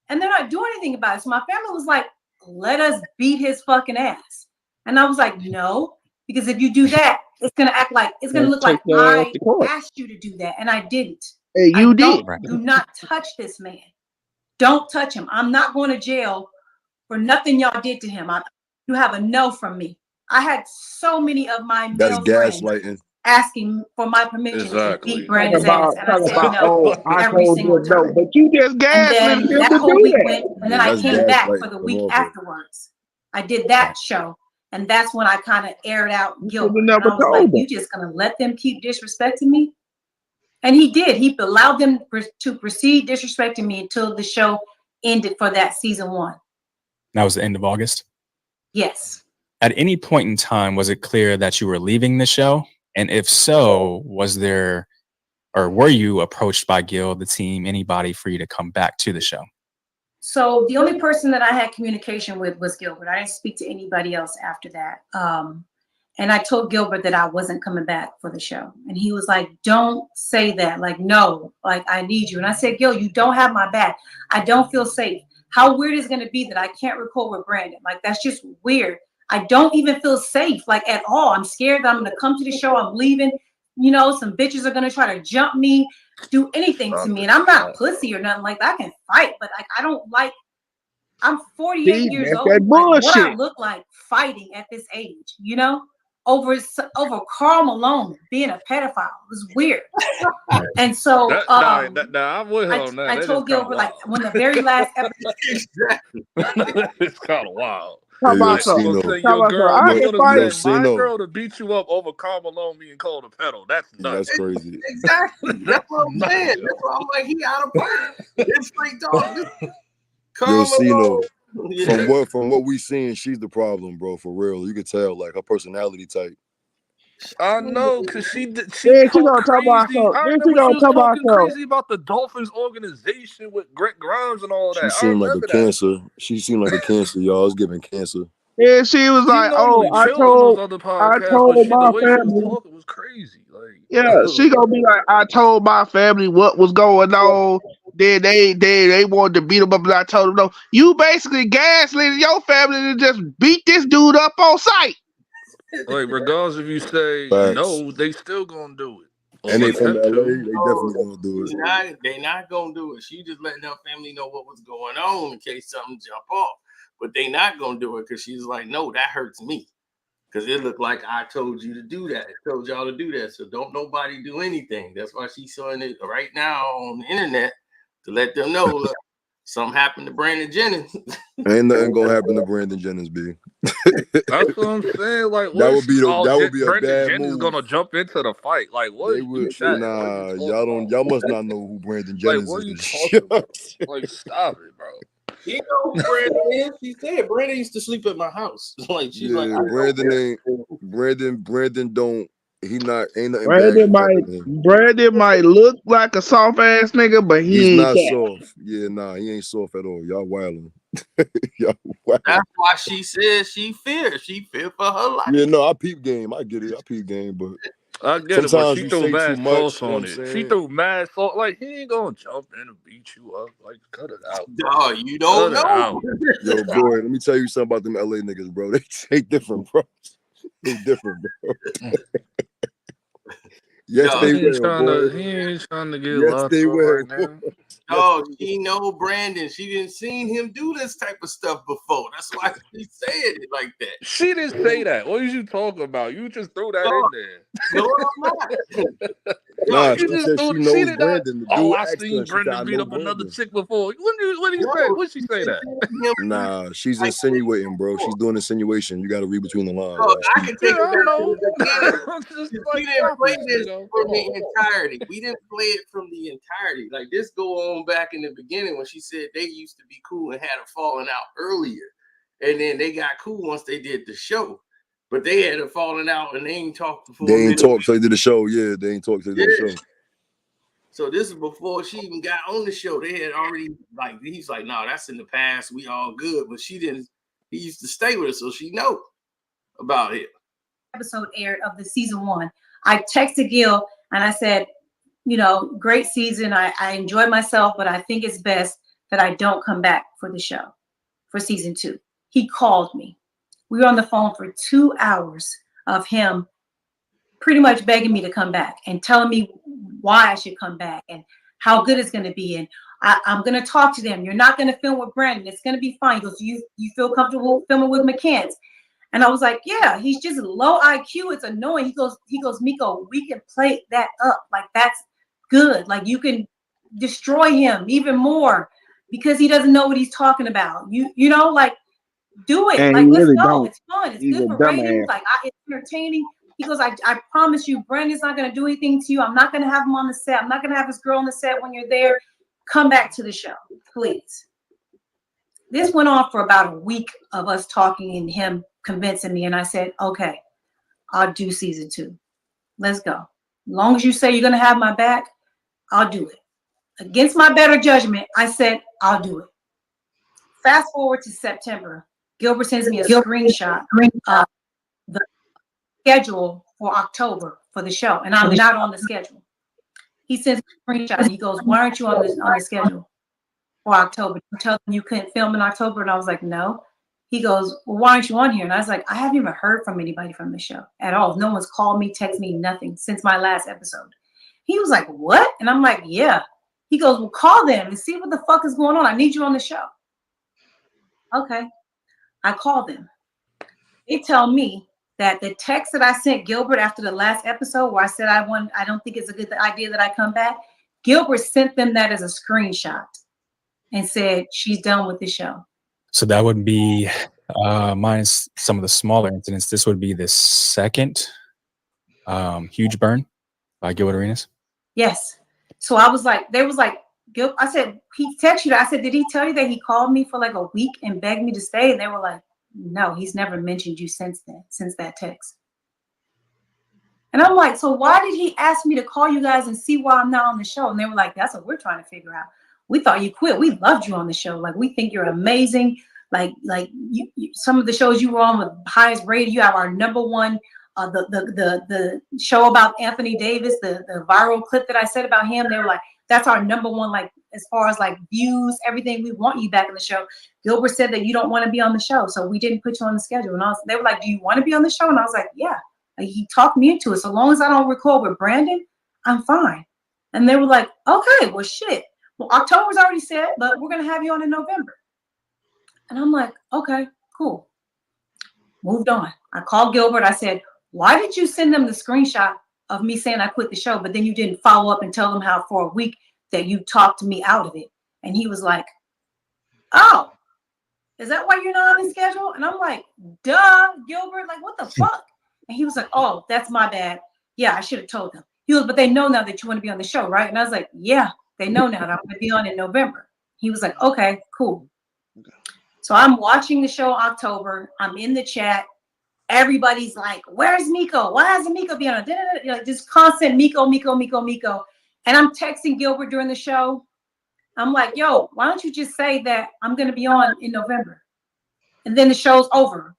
And they're not doing anything about it. So my family was like, let us beat his fucking ass. And I was like, no, because if you do that, it's going to look like I asked you to do that. And I didn't. Hey, you did. Do not touch this man. Don't touch him. I'm not going to jail for nothing y'all did to him. You have a no from me. I had so many of my male friends asking for my permission to beat Brandon's ass. And I said no every single time. But you just gassed and then that whole week went, and then I came back for the week afterwards. I did that show. And that's when I kind of aired out Gilbert. And I was like, you just going to let them keep disrespecting me? And he did. He allowed them to proceed disrespecting me until the show ended for that season 1. That was the end of August? Yes. At any point in time, was it clear that you were leaving the show? And if so, were you approached by Gil, the team, anybody for you to come back to the show? So the only person that I had communication with was Gilbert. I didn't speak to anybody else after that. And I told Gilbert that I wasn't coming back for the show. And he was like, don't say that. Like, no, like I need you. And I said, Gil, you don't have my back. I don't feel safe. How weird is it going to be that I can't record with Brandon? Like, that's just weird. I don't even feel safe, like at all. I'm scared that I'm going to come to the show. I'm leaving. You know, some bitches are going to try to jump me, do anything to me. And I'm not pussy or nothing like that. I can fight, but I don't like, I'm 48 years old. Like, what I look like, fighting at this age, you know, over Karl Malone being a pedophile. It was weird. And so I'm with her on that. I told Gilbert, like, when the very last episode. Exactly. It's kind of wild. Come on, Like, so. you gonna Come say your on, so. girl, I you can gonna fight. say my Cino. girl to beat you up over Karl Malone being called a pedo. That's nuts. That's crazy. Exactly. That's what I'm nuts, saying. yo. That's why I'm like, he out of pocket. It's straight dog. Yo, Karl Cino, Malone. Yeah. from what we seeing, she's the problem, bro. For real, you could tell like her personality type. I know, cause she Then she talk gonna talk about crazy. something. I Then she remember she gonna was talk about talking something. crazy about the Dolphins organization with Greg Grimes and all She that. I seemed like a remember that. cancer. She seemed like a cancer, y'all. I was giving cancer. And she was She like, normally "Oh, chill on those other I podcasts, told but the my way she was family." talking was crazy. Like, Yeah, she gonna be like, "I told my family what was going on." Then they wanted to beat him up, and I told them, "No, you basically gaslit your family to just beat this dude up on sight." regardless if you say Facts. no, they still gonna do it. Or And they from attempt LA. to. They definitely gonna do it. They not gonna do it. She just letting her family know what was going on in case something jump off. But they not gonna do it because she's like, no, that hurts me. Because it looked like I told you to do that. I told y'all to do that. So don't nobody do anything. That's why she's showing it right now on the internet to let them know, look, something happened to Brandon Jennings. Ain't nothing gonna happen to Brandon Jennings, B. That's what I'm saying. Like, That would be a Brendan bad Jennings move. gonna jump into the fight. Like, what They are you would chatting? nah. What are you Y'all must not know who Brandon like, Jennings what are you is. talking about? Like, stop it, bro. You know who Brandon is? She said Brandon used to sleep at my house. Like she's like, Yeah, Brandon don't. He not ain't nothing Brandon bad gonna happen to him. Brandon might look like a soft ass nigga, but He's he ain't not that. soft. Yeah, nah, he ain't soft at all. Y'all wildin'. Y'all wildin'. that's why she said she feared. She feared for her life. Yeah, no, I peep game. I get it. I peep game, but I get it, but sometimes she you threw say too mad much. sauce You know what on I'm it. She saying? threw mad sauce. Like, he ain't gonna jump in and beat you up. Like, cut it out. Oh, you don't Cut it know. out. Yo, boy, let me tell you something about them LA niggas, bro. They different, bro. They different, bro. Yes, Yo, they He ain't will, boy. trying to get Yes, locked they up will. right now. oh, she know Brandon. She didn't seen him do this type of stuff before. That's why she said it like that. She didn't say that. What are you talking about? You just threw that No, in there. no, I'm not. Nah, You she just said threw. she She knows did not. Brandon. The Oh, dude I asked her. seen She said, Brendan I beat know up another Brandon. chick before. What did he say? No, What she say that? Nah, she's insinuating, bro. She's doing insinuation. You got to read between the lines. Oh, Like, I can take Yeah, it I back to know. the beginning. I'm just We like, didn't stop play it, this Cino. from Come the on. entirety. We didn't play it from the entirety. Like this go on back in the beginning when she said they used to be cool and had a falling out earlier. And then they got cool once they did the show. But they had a falling out and they ain't talked before. they ain't talked till they did the show. Yeah, they ain't talked till they did the show. So this is before she even got on the show. They had already like he's like, no, that's in the past. We all good. But she didn't. He used to stay with her, so she know about it. Episode aired of the season 1. I texted Gil and I said, you know, great season. I enjoyed myself, but I think it's best that I don't come back for the show for season 2. He called me. We were on the phone for 2 hours of him pretty much begging me to come back and telling me why I should come back and how good it's going to be. And I'm going to talk to them. You're not going to film with Brandon. It's going to be fine. He goes, you feel comfortable filming with McCants? And I was like, yeah, he's just low IQ. It's annoying. He goes, Miko, we can play that up. Like, that's good. Like, you can destroy him even more because he doesn't know what he's talking about. You know, like, do it. And like, he let's really go. don't. It's fun. It's He's good a for dumbass. ratings. Like, it's entertaining. He goes, I promise you, Brandon's not going to do anything to you. I'm not going to have him on the set. I'm not going to have this girl on the set when you're there. Come back to the show, please. This went on for about a week of us talking and him convincing me. And I said, okay, I'll do season 2. Let's go. As long as you say you're going to have my back, I'll do it. Against my better judgment, I said, I'll do it. Fast forward to September. Gilbert sends me a screenshot of the schedule for October for the show. And I'm not on the schedule. He sends me a screenshot and he goes, why aren't you on the schedule for October? You tell them you couldn't film in October. And I was like, no. He goes, well, why aren't you on here? And I was like, I haven't even heard from anybody from the show at all. No one's called me, texted me, nothing since my last episode. He was like, what? And I'm like, yeah. He goes, well, call them and see what the fuck is going on. I need you on the show. Okay. I called them. they tell me that the text that I sent Gilbert after the last episode where I said I don't think it's a good idea that I come back, Gilbert sent them that as a screenshot and said she's done with the show. So that would be minus some of the smaller incidents. This would be the second huge burn by Gilbert Arenas. Yes. So I was like, they was like, I said, he texted you. I said, did he tell you that he called me for like a week and begged me to stay? And they were like, no, he's never mentioned you since that text. And I'm like, so why did he ask me to call you guys and see why I'm not on the show? And they were like, that's what we're trying to figure out. We thought you quit. We loved you on the show. Like, we think you're amazing. Like you, some of the shows you were on with highest rated. You have our number one, the show about Anthony Davis, the viral clip that I said about him. They were like, that's our number one, like, as far as like views, everything. We want you back in the show. Gilbert said that you don't want to be on the show, so we didn't put you on the schedule. And they were like, do you want to be on the show? And I was like, yeah. Like, he talked me into it. So long as I don't record with Brandon, I'm fine. And they were like, okay, well, shit. Well, October's already set, but we're going to have you on in November. And I'm like, okay, cool. Moved on. I called Gilbert. I said, why did you send them the screenshot of me saying I quit the show, but then you didn't follow up and tell them how for a week that you talked me out of it? And he was like, oh, is that why you're not on the schedule? And I'm like, duh, Gilbert, like, what the fuck? And he was like, oh, that's my bad. Yeah, I should have told them. He was, but they know now that you want to be on the show, right? And I was like, yeah, they know now that I'm going to be on in November. He was like, okay, cool. So I'm watching the show October. I'm in the chat. Everybody's like, where's Miko? Why hasn't Miko been on? Like, just constant Miko. And I'm texting Gilbert during the show. I'm like, yo, why don't you just say that I'm going to be on in November? And then the show's over.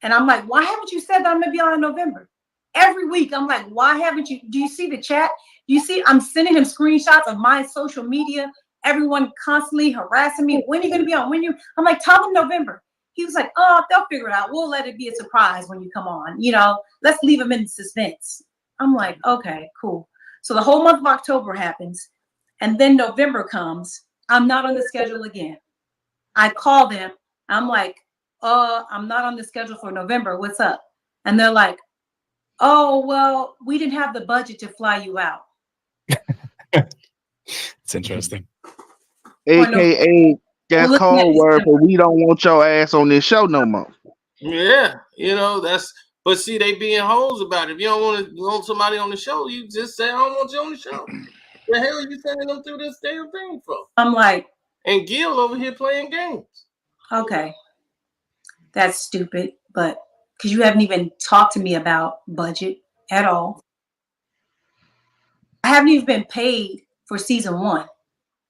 And I'm like, why haven't you said that I'm going to be on in November? Every week, I'm like, why haven't you? Do you see the chat? Do you see? I'm sending him screenshots of my social media. Everyone constantly harassing me. When are you going to be on? I'm like, tell them November. He was like, oh, they'll figure it out. We'll let it be a surprise when you come on. You know, let's leave them in suspense. I'm like, okay, cool. So the whole month of October happens. And then November comes. I'm not on the schedule again. I call them. I'm like, I'm not on the schedule for November. What's up? And they're like, oh, well, we didn't have the budget to fly you out. It's interesting. AKA that code word for we don't want your ass on this show no more. Yeah, you know, but see, they being hoes about it. If you don't want somebody on the show, you just say, I don't want you on the show. The hell are you sending them through this damn thing for? I'm like, and Gil over here playing games. Okay, that's stupid, but because you haven't even talked to me about budget at all. I haven't even been paid for season 1.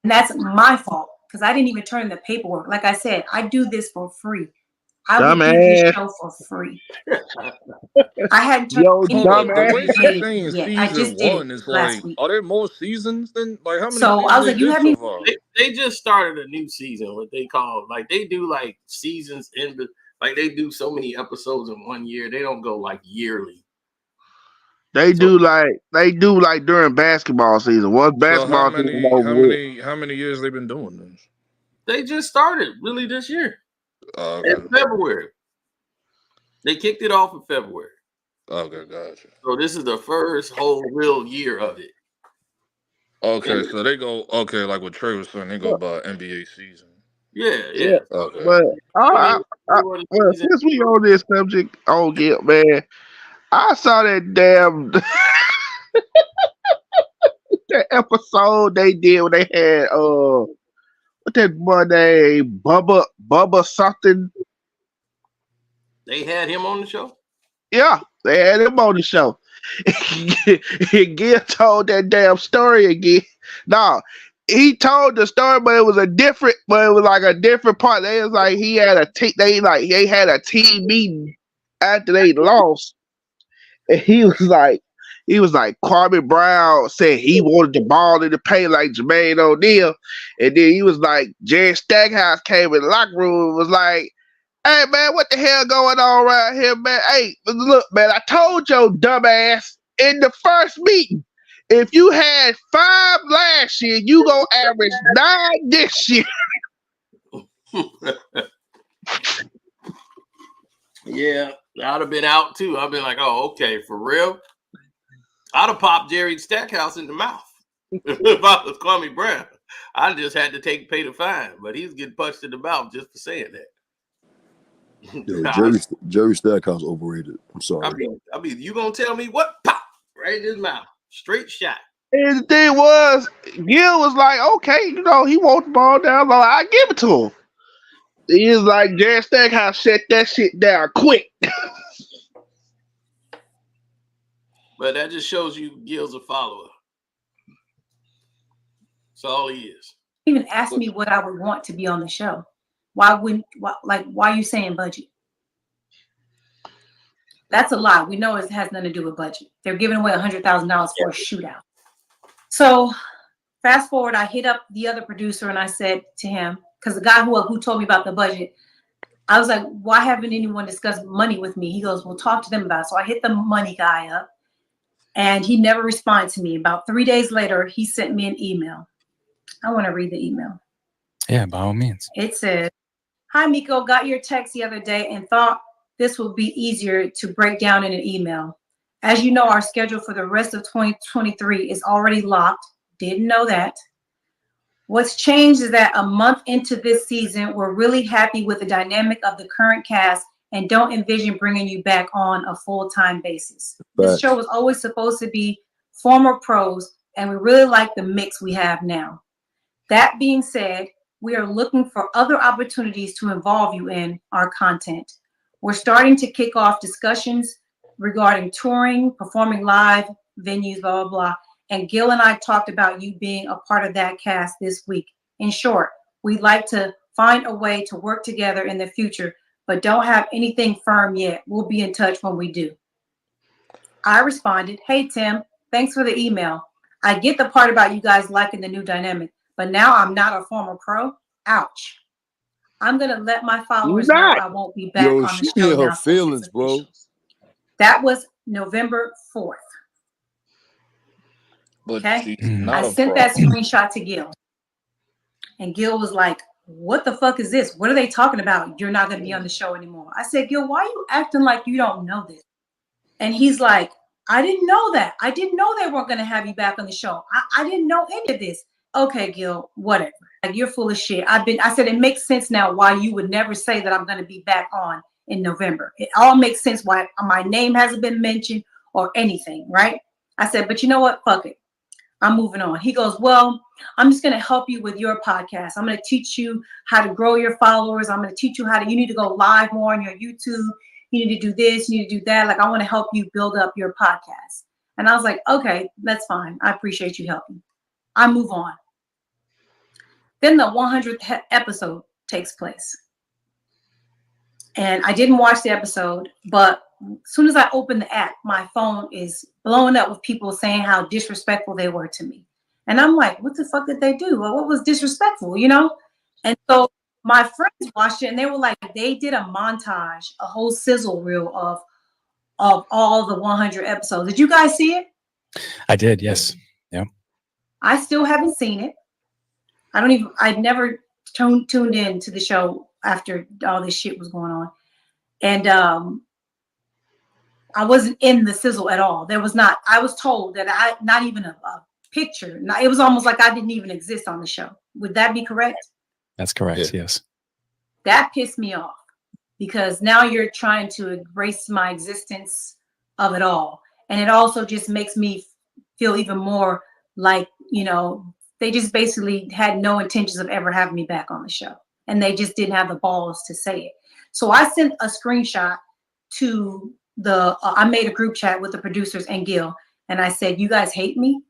And that's my fault because I didn't even turn in the paperwork. Like I said, I do this for free. I would do this show for free. I hadn't turned the way she's saying yet. Season 1 is like, are there more seasons than like how many? So I was like, you haven't. They just started a new season. What they call like they do like seasons in the like they do so many episodes in 1 year. They don't go like yearly. They do like during basketball season. What's basketball season? How many years they been doing this? They just started really this year. In February. They kicked it off in February. Okay, gotcha. So this is the first whole real year of it. Okay, so they go like what Trey was saying, they go by NBA season. Yeah. Okay. But well, since we on this subject, Gil, man, I saw that damn that episode they did when they had what that boy name Bubba something. They had him on the show? Yeah, they had him on the show. Gil told that damn story again. No, he told the story, but it was like a different part. They was like he had they had a team meeting after they lost. And he was like, Kwame Brown said he wanted the ball in the paint like Jermaine O'Neal. And then he was like, Jerry Stackhouse came in the locker room and was like, hey, man, what the hell going on around here, man? Hey, look, man, I told your dumbass in the first meeting, if you had 5 last year, you gonna average 9 this year. Yeah, I'd have been out too. I've been like, oh, okay, for real. I'd have popped Jerry Stackhouse in the mouth if I was Kwame Brown. I just had to pay the fine, but he's getting punched in the mouth just for saying that. Yo, Jerry Stackhouse overrated. I'm sorry. I mean, you gonna tell me what? Pop right in his mouth, straight shot. And the thing was, Gil was like, okay, you know, he wants the ball down low. I give it to him. He was like, Jerry Stackhouse shut that shit down quick. But that just shows you Gil's a follower. That's all he is. Even asked me what I would want to be on the show. Why are you saying budget? That's a lie. We know it has nothing to do with budget. They're giving away $100,000 for a shootout. So fast forward, I hit up the other producer and I said to him, because the guy who told me about the budget, I was like, why haven't anyone discussed money with me? He goes, well, talk to them about it. So I hit the money guy up and he never responded to me. About 3 days later, he sent me an email. I want to read the email. Yeah, by all means. It says, hi, Miko, got your text the other day and thought this would be easier to break down in an email. As you know, our schedule for the rest of 2023 is already locked. Didn't know that. What's changed is that a month into this season, we're really happy with the dynamic of the current cast and don't envision bringing you back on a full-time basis. This show was always supposed to be former pros, and we really like the mix we have now. That being said, we are looking for other opportunities to involve you in our content. We're starting to kick off discussions regarding touring, performing live, venues, blah, blah, blah. And Gil and I talked about you being a part of that cast this week. In short, we'd like to find a way to work together in the future, but don't have anything firm yet. We'll be in touch when we do. I responded, hey, Tim, thanks for the email. I get the part about you guys liking the new dynamic, but now I'm not a former pro. Ouch. I'm going to let my followers know I won't be back on the show her now. feelings, bro. That was November 4th. But Okay. she's not I a sent pro. that screenshot to Gil. And Gil was like, what the fuck is this? What are they talking about? You're not going to be on the show anymore. I said, Gil, why are you acting like you don't know this? And he's like, I didn't know that. I didn't know they weren't going to have you back on the show. I didn't know any of this. Okay, Gil, whatever. Like, you're full of shit. I said, it makes sense now why you would never say that I'm going to be back on in November. It all makes sense why my name hasn't been mentioned or anything, right? I said, but you know what? Fuck it. I'm moving on. He goes, well, I'm just going to help you with your podcast. I'm going to teach you how to grow your followers. I'm going to teach you you need to go live more on your YouTube. You need to do this. You need to do that. Like, I want to help you build up your podcast. And I was like, okay, that's fine. I appreciate you helping. I move on. Then the 100th episode takes place. And I didn't watch the episode, but as soon as I open the app, my phone is blowing up with people saying how disrespectful they were to me. And I'm like, what the fuck did they do? Well, what was disrespectful, you know? And so my friends watched it and they were like, they did a montage, a whole sizzle reel of all the 100 episodes. Did you guys see it? I did, yes. Yeah. I still haven't seen it. I'd never tuned in to the show after all this shit was going on. And I wasn't in the sizzle at all. I was told that not even a picture. It was almost like I didn't even exist on the show. Would that be correct? That's correct, yes. That pissed me off because now you're trying to erase my existence of it all. And it also just makes me feel even more like, you know, they just basically had no intentions of ever having me back on the show. And they just didn't have the balls to say it. So I sent a screenshot to I made a group chat with the producers and Gil. And I said, you guys hate me?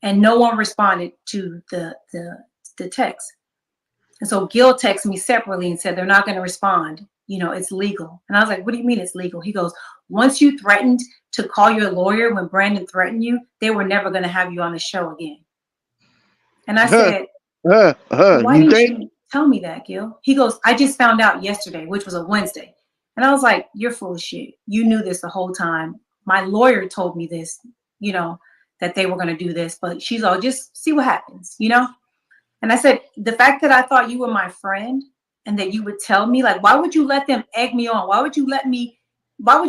And no one responded to the text. And so Gil texted me separately and said, they're not going to respond. You know, it's legal. And I was like, what do you mean it's legal? He goes, once you threatened to call your lawyer when Brandon threatened you, they were never going to have you on the show again. And I said, why didn't you tell me that, Gil? He goes, I just found out yesterday, which was a Wednesday. And I was like, you're full of shit. You knew this the whole time. My lawyer told me this, you know, that they were going to do this, but she's all, just see what happens, you know? And I said, the fact that I thought you were my friend and that you would tell me? Like, why would you let them egg me on? Why would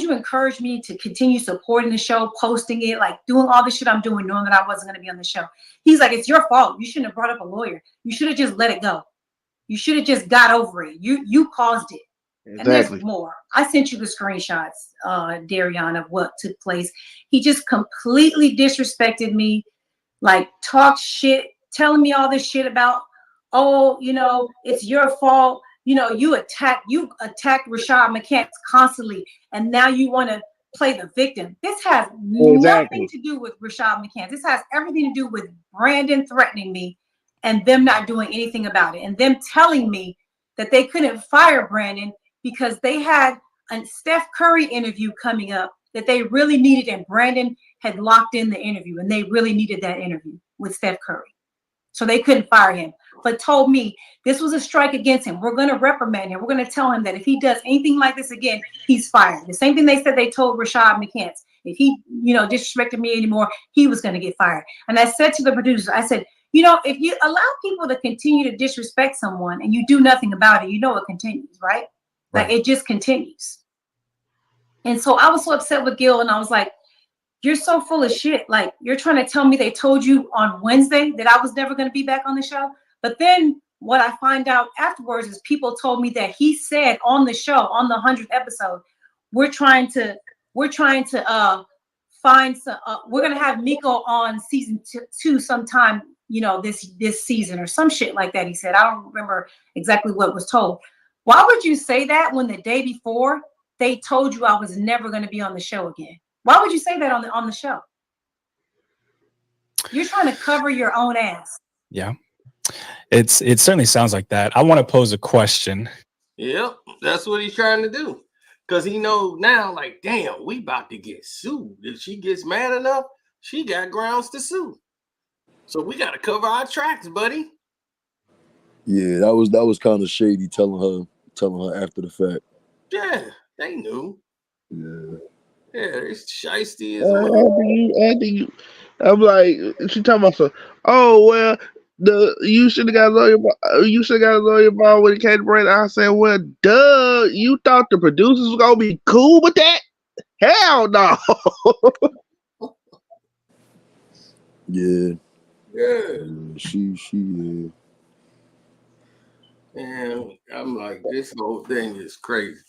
you encourage me to continue supporting the show, posting it, like doing all the shit I'm doing, knowing that I wasn't going to be on the show? He's like, it's your fault. You shouldn't have brought up a lawyer. You should have just let it go. You should have just got over it. You caused it. Exactly. And there's more. I sent you the screenshots, Darion, of what took place. He just completely disrespected me, like talked shit, telling me all this shit about, oh, it's your fault. You attacked Rashad McCants constantly, and now you want to play the victim. This has nothing to do with Rashad McCants. This has everything to do with Brandon threatening me and them not doing anything about it, and them telling me that they couldn't fire Brandon because they had a Steph Curry interview coming up that they really needed, and Brandon had locked in the interview, and they really needed that interview with Steph Curry. So they couldn't fire him, but told me this was a strike against him. We're going to reprimand him. We're going to tell him that if he does anything like this again, he's fired. The same thing they said they told Rashad McCants. If he, disrespected me anymore, he was going to get fired. And I said to the producer, I said, if you allow people to continue to disrespect someone and you do nothing about it, it continues, right? Like it just continues. And so I was so upset with Gil, and I was like, you're so full of shit. Like, you're trying to tell me they told you on Wednesday that I was never going to be back on the show. But then what I find out afterwards is people told me that he said on the show, on the 100th episode, we're trying to find some, we're going to have Miko on season two sometime, this season or some shit like that. He said, I don't remember exactly what was told. Why would you say that when the day before they told you I was never going to be on the show again? Why would you say that on the show? You're trying to cover your own ass. Yeah. It certainly sounds like that. I want to pose a question. Yep, that's what he's trying to do. Because he knows now, like, damn, we about to get sued. If she gets mad enough, she got grounds to sue. So we got to cover our tracks, buddy. Yeah, that was kind of shady telling her after the fact. Yeah, they knew. Yeah. Yeah, it's shiesty as well. I'm like, she talking about so. Oh well, you should have got a lawyer. You should have got a lawyer involved when it came to Brandon. I said, well, duh. You thought the producers were gonna be cool with that? Hell no. Yeah. Yeah. She. And I'm like, this whole thing is crazy.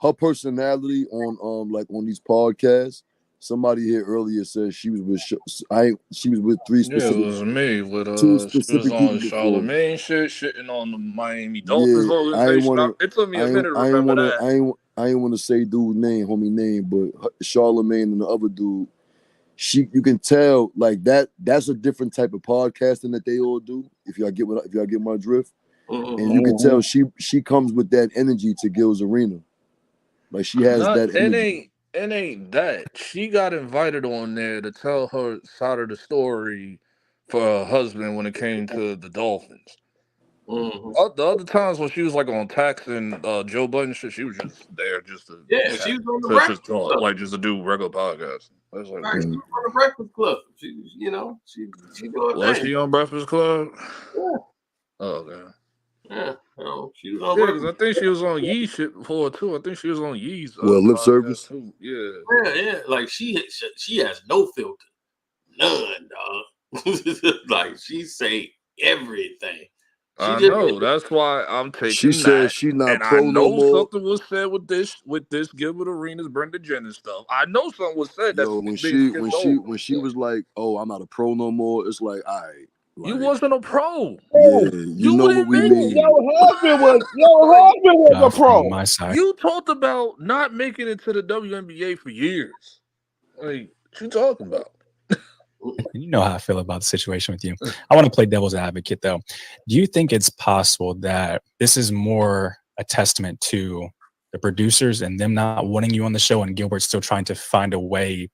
Her personality on these podcasts. Somebody here earlier said she was with three specific. Yeah, it was me with two she specific was on people Charlamagne shitting on the Miami Dolphins Yeah, organization. It took me a minute to remember that. I ain't want to say dude's homie name, but Charlamagne and the other dude, you can tell like that's a different type of podcasting that they all do. If y'all get my drift, and you can tell she comes with that energy to Gil's arena, like she has that energy. It ain't that. She got invited on there to tell her side of the story for her husband when it came to the Dolphins. The other times when she was like on Tax and Joe Budden shit, she was just there just to she was on the Breakfast Club. like just to do regular podcasts. Right, she was on the Breakfast Club. She doing was she on Breakfast Club? Yeah. Oh, okay. Yeah, she was on. Yeah, because I think she was on Yee's shit before too. I think she was on Yee's. Lip service. Too. Yeah. Yeah. Like she has no filter, none, dog. Like she say everything. I know. That's why I'm taking. She said she's not and pro I know no more. something was said with this Gilbert Arenas, Brenda Jennings stuff. I know something was said. Yo, when she was like, "Oh, I'm not a pro no more," it's like, all right. Like, you wasn't a pro. Yeah, you know what we mean. Your husband was a pro. My side. You talked about not making it to the WNBA for years. Like, what you talking about? You know how I feel about the situation with you. I want to play devil's advocate, though. Do you think it's possible that this is more a testament to the producers and them not wanting you on the show and Gilbert still trying to find a way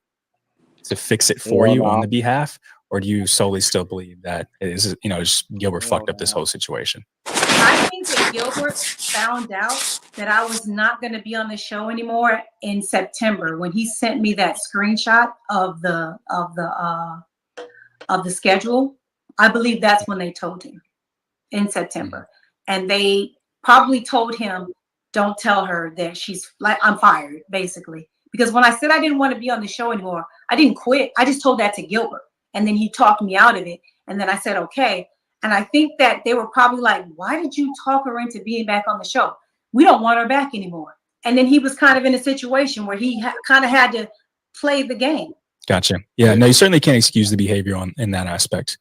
to fix it for you on the behalf? Or do you solely still believe that it is, just Gilbert fucked up this whole situation? I think that Gilbert found out that I was not going to be on the show anymore in September when he sent me that screenshot of the schedule. I believe that's when they told him. in September, and they probably told him, "Don't tell her that she's like I'm fired," basically. Because when I said I didn't want to be on the show anymore, I didn't quit. I just told that to Gilbert, and then he talked me out of it. And then I said, "Okay." And I think that they were probably like, "Why did you talk her into being back on the show? We don't want her back anymore." And then he was kind of in a situation where he kind of had to play the game. Gotcha. Yeah, no, you certainly can't excuse the behavior in that aspect.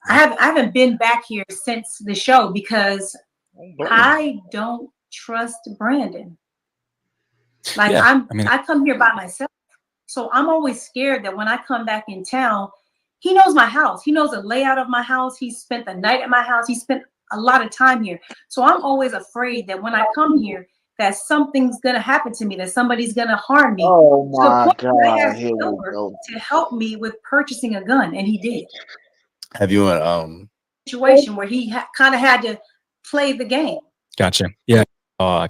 I haven't been back here since the show because I don't trust Brandon. Like Yeah, I come here by myself. So I'm always scared that when I come back in town, he knows my house. He knows the layout of my house. He spent the night at my house. He spent a lot of time here. So I'm always afraid that when I come here, that something's going to happen to me, that somebody's going to harm me. Oh To the my point where I God! asked Here we Gilbert go. to help me with purchasing a gun, and he did. Have you Situation where he kind of had to play the game. Gotcha. Yeah. Oh,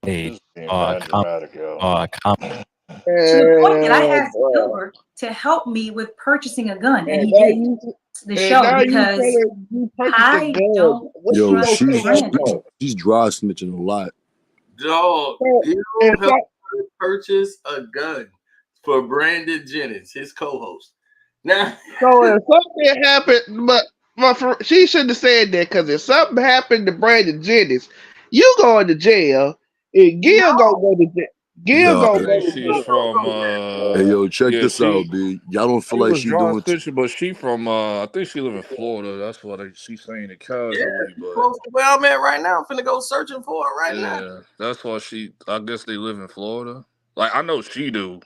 This is being mad dramatic, yo. To the point that I asked Gilbert to help me with purchasing a gun, and he did. The show because I don't Yo, trust Brandon. she's dry snitching a lot. Dog, Gil helped her purchase a gun for Brandon Jennings, his co-host. Now, so if something happened, but she shouldn't have said that because if something happened to Brandon Jennings, you going to jail, and Gil gonna go to jail. Gil Nah, gonna I go think to she's jail. from Hey, yo, check yeah, this out, B. Y'all don't feel she like was she dry doing stitching, but she from I think she live in Florida. That's what she's saying it yeah, casually, but close to where I'm at right now. I'm finna go searching for it right now. yeah, that's why I guess they live in Florida. Like I know she do.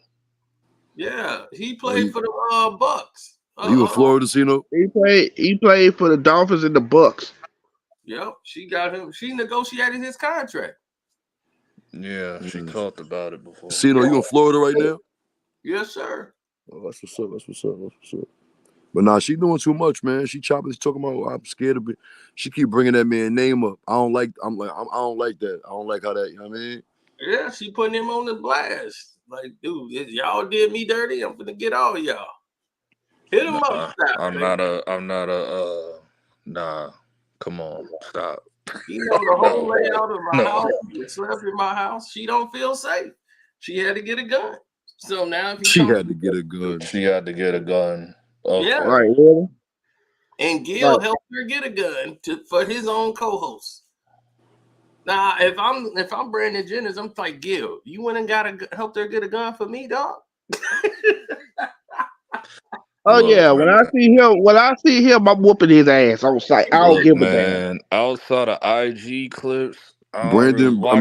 Yeah, he played for the Bucks. you in Florida, Cino? He played for the Dolphins and the Bucks. Yep, she got him. She negotiated his contract. Yeah, she talked about it before. Cino, you in Florida right now? Yes, sir. Oh, that's what's up. That's what's up. That's what's up. But nah, she doing too much, man. She chopping. She talking about. I'm scared of it. She keep bringing that man name up. I don't like. I don't like that. I don't like how that. You know what I mean? Yeah, she putting him on the blast. Like, dude, y'all did me dirty. I'm gonna get all y'all. Hit him up. I'm not a. Nah, come on, stop. You know the whole layout of my house. He slept in my house. She don't feel safe. She had to get a gun. So now if she had to get a gun. She had to get a gun. Okay. Yeah. Right, really? And Gil helped her get a gun for his own co-host. Now, if I'm Brandon Jennings, I'm like, Gil, you went and helped her get a gun for me, dog. Oh yeah, when I see him, I'm whooping his ass on site. I don't give a damn. Outside of IG clips, Brandon, I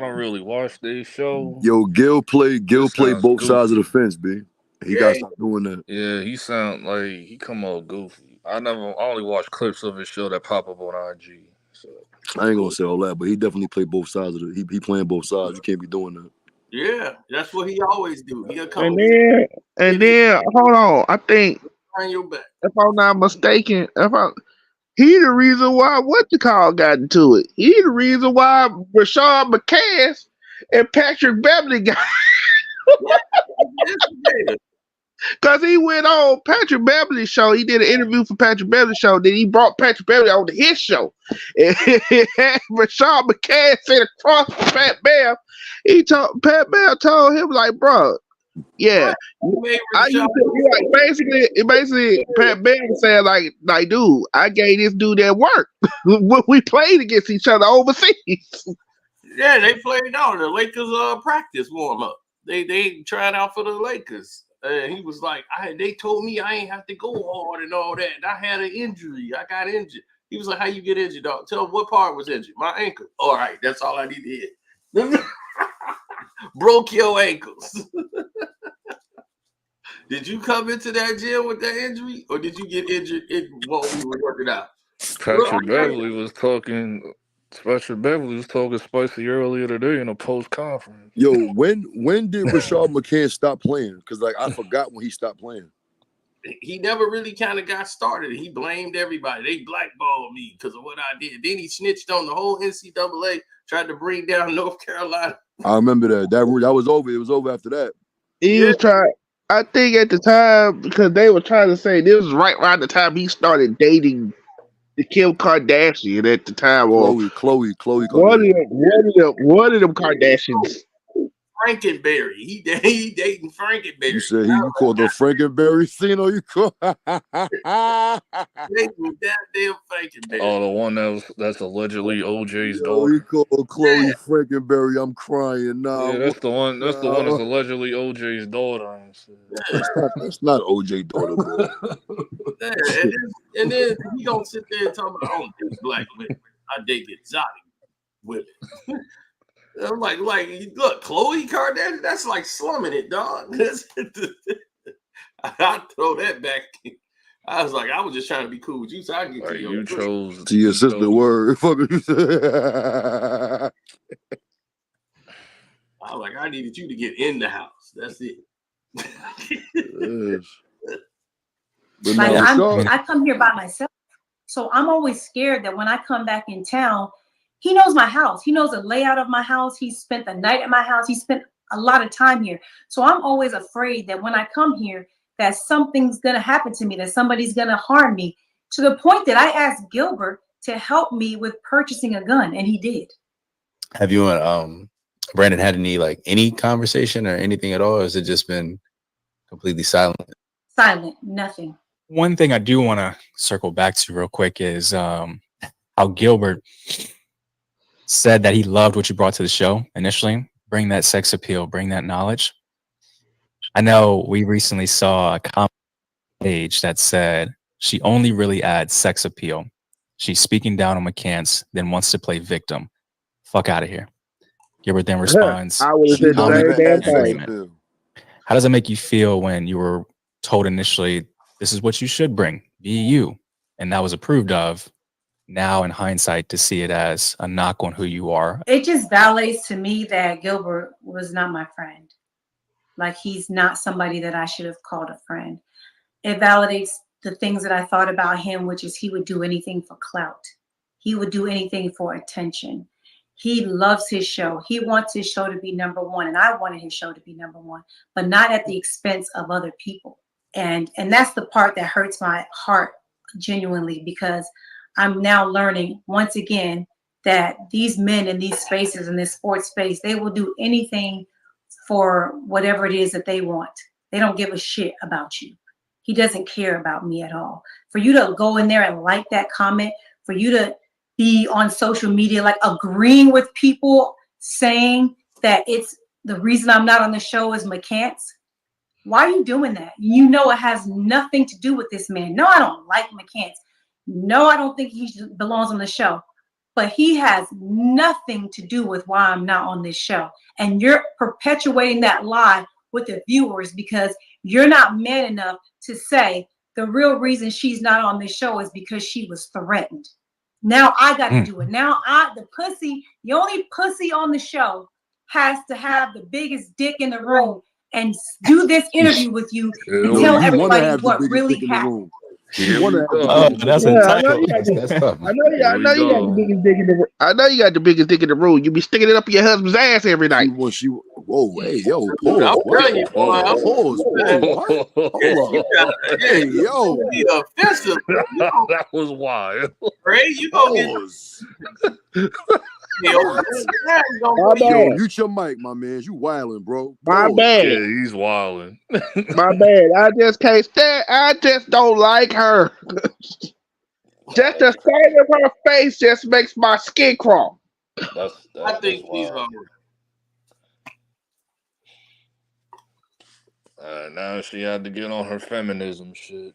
don't really watch their show. Yo, Gil played both sides of the fence, B. He got to stop doing that. Yeah, he sound like he come out goofy. I only watch clips of his show that pop up on IG. So I ain't gonna say all that, but he definitely played both sides of it. He playing both sides. You can't be doing that. Yeah, that's what he always do. He'll come And then hold on, I think behind your back. if I'm not mistaken, he the reason why what the call got into it. He the reason why Rashad McCants and Patrick Beverly got because he went on Patrick Beverly's show. He did an interview for Patrick Beverly's show. Then he brought Patrick Beverly on to his show. And Rashad McCants said across from Pat Bev, Pat Bev told him like, bro, yeah. Basically Pat Bev said like, dude, I gave this dude that work. We played against each other overseas. Yeah, they played out the Lakers practice warm up. They tried out for the Lakers. He was like, they told me I ain't have to go hard and all that. And I had an injury. I got injured. He was like, how you get injured, dog? Tell him what part was injured. My ankle. All right, that's all I need to hear. Broke your ankles. Did you come into that gym with that injury, or did you get injured while we were working out? Patrick Beverly was talking spicy earlier today in a post conference. Yo, when did Rashad McCants stop playing? Because like I forgot when he stopped playing. He never really kind of got started. He blamed everybody. They blackballed me because of what I did. Then he snitched on the whole NCAA, tried to bring down North Carolina. I remember that. That was over. It was over after that. He was trying. I think at the time, because they were trying to say this was right around the time he started dating the Kim Kardashian at the time, or Chloe one of Kardashian. them, one of them Kardashians. Frankenberry. He dating Frankenberry. You said you called the Frankenberry scene, or you call Dating goddamn Frankenberry. Oh, the one that's allegedly OJ's Yo, daughter. he called Chloe Frankenberry. I'm crying now. Yeah, that's the one. That's the one Nah. that's allegedly OJ's daughter. And shit. That's not OJ daughter, bro. Yeah, and then he gonna sit there and talk about, I don't date black women. I date exotic women. I'm like, look, Khloe Kardashian, that's like slumming it, dog. I throw that back. I was like, I was just trying to be cool with you, so I can get Like to you chose To your sister, chose- word. Fuck you. I was like, I needed you to get in the house. That's it. Yes. But Like now, I come here by myself, so I'm always scared that when I come back in town, he knows my house. He knows the layout of my house. He spent the night at my house. He spent a lot of time here. So I'm always afraid that when I come here, that something's gonna happen to me, that somebody's gonna harm me, to the point that I asked Gilbert to help me with purchasing a gun, and he did. Have you Brandon had any conversation or anything at all, or has it just been completely silent? Silent, nothing. One thing I do want to circle back to real quick is how Gilbert said that he loved what you brought to the show initially. Bring that sex appeal, bring that knowledge. I know we recently saw a comment page that said she only really adds sex appeal. She's speaking down on McCants, then wants to play victim. Fuck out of here. Gilbert then responds, I would have said the comment same damn and thing. agreement. How does it make you feel when you were told initially, this is what you should bring, be you, and that was approved of? Now in hindsight, to see it as a knock on who you are? It just validates to me that Gilbert was not my friend. Like, he's not somebody that I should have called a friend. It validates the things that I thought about him, which is he would do anything for clout. He would do anything for attention. He loves his show. He wants his show to be number one, and I wanted his show to be number one, but not at the expense of other people. And that's the part that hurts my heart genuinely, because I'm now learning once again that these men in these spaces, in this sports space, they will do anything for whatever it is that they want. They don't give a shit about you. He doesn't care about me at all. For you to go in there and like that comment, for you to be on social media, like agreeing with people saying that it's the reason I'm not on the show is McCants. Why are you doing that? You know it has nothing to do with this man. No, I don't like McCants. No, I don't think he belongs on the show. But he has nothing to do with why I'm not on this show. And you're perpetuating that lie with the viewers because you're not man enough to say the real reason she's not on this show is because she was threatened. Now I got to do it. Now the only pussy on the show has to have the biggest dick in the room and do this interview with you and tell everybody what really happened. That's a title. That's tough. I know you got the biggest dick in the room. I know you got the biggest dick in the room. You be sticking it up your husband's ass every night. Whoa, hey, yo, pause. I'm telling you, boy, Pause. What? Hold up. Hey, yo. Be offensive. That was wild. Ray, you gonna get Yo, mute your mic, my man. You wilding, bro. My bad. Yeah, he's wilding. My bad. I just can't stand. I just don't like her. Just the sight of her face just makes my skin crawl. I think he's hungry. Now she had to get on her feminism shit.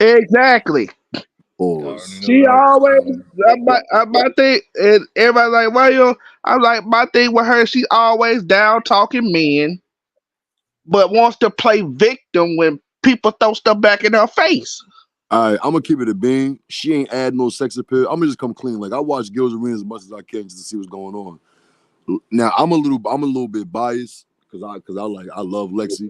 Exactly. She always my thing, and everybody like, why you? I'm like, my thing with her, she always down talking men, but wants to play victim when people throw stuff back in her face. All right, I'm gonna keep it a bean. She ain't add no sex appeal. I'm gonna just come clean. Like, I watch Girls Arena as much as I can just to see what's going on. Now I'm a little bit biased because I love Lexi.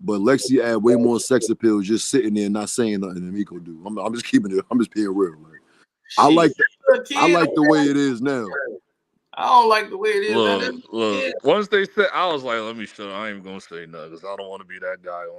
But Lexi had way more sex appeal just sitting there not saying nothing than Miko do. I'm just keeping it. I'm just being real. Like, I like the way it is now. I don't like the way it is. Look. Once they said, I was like, let me shut up. I ain't even gonna say nothing because I don't want to be that guy on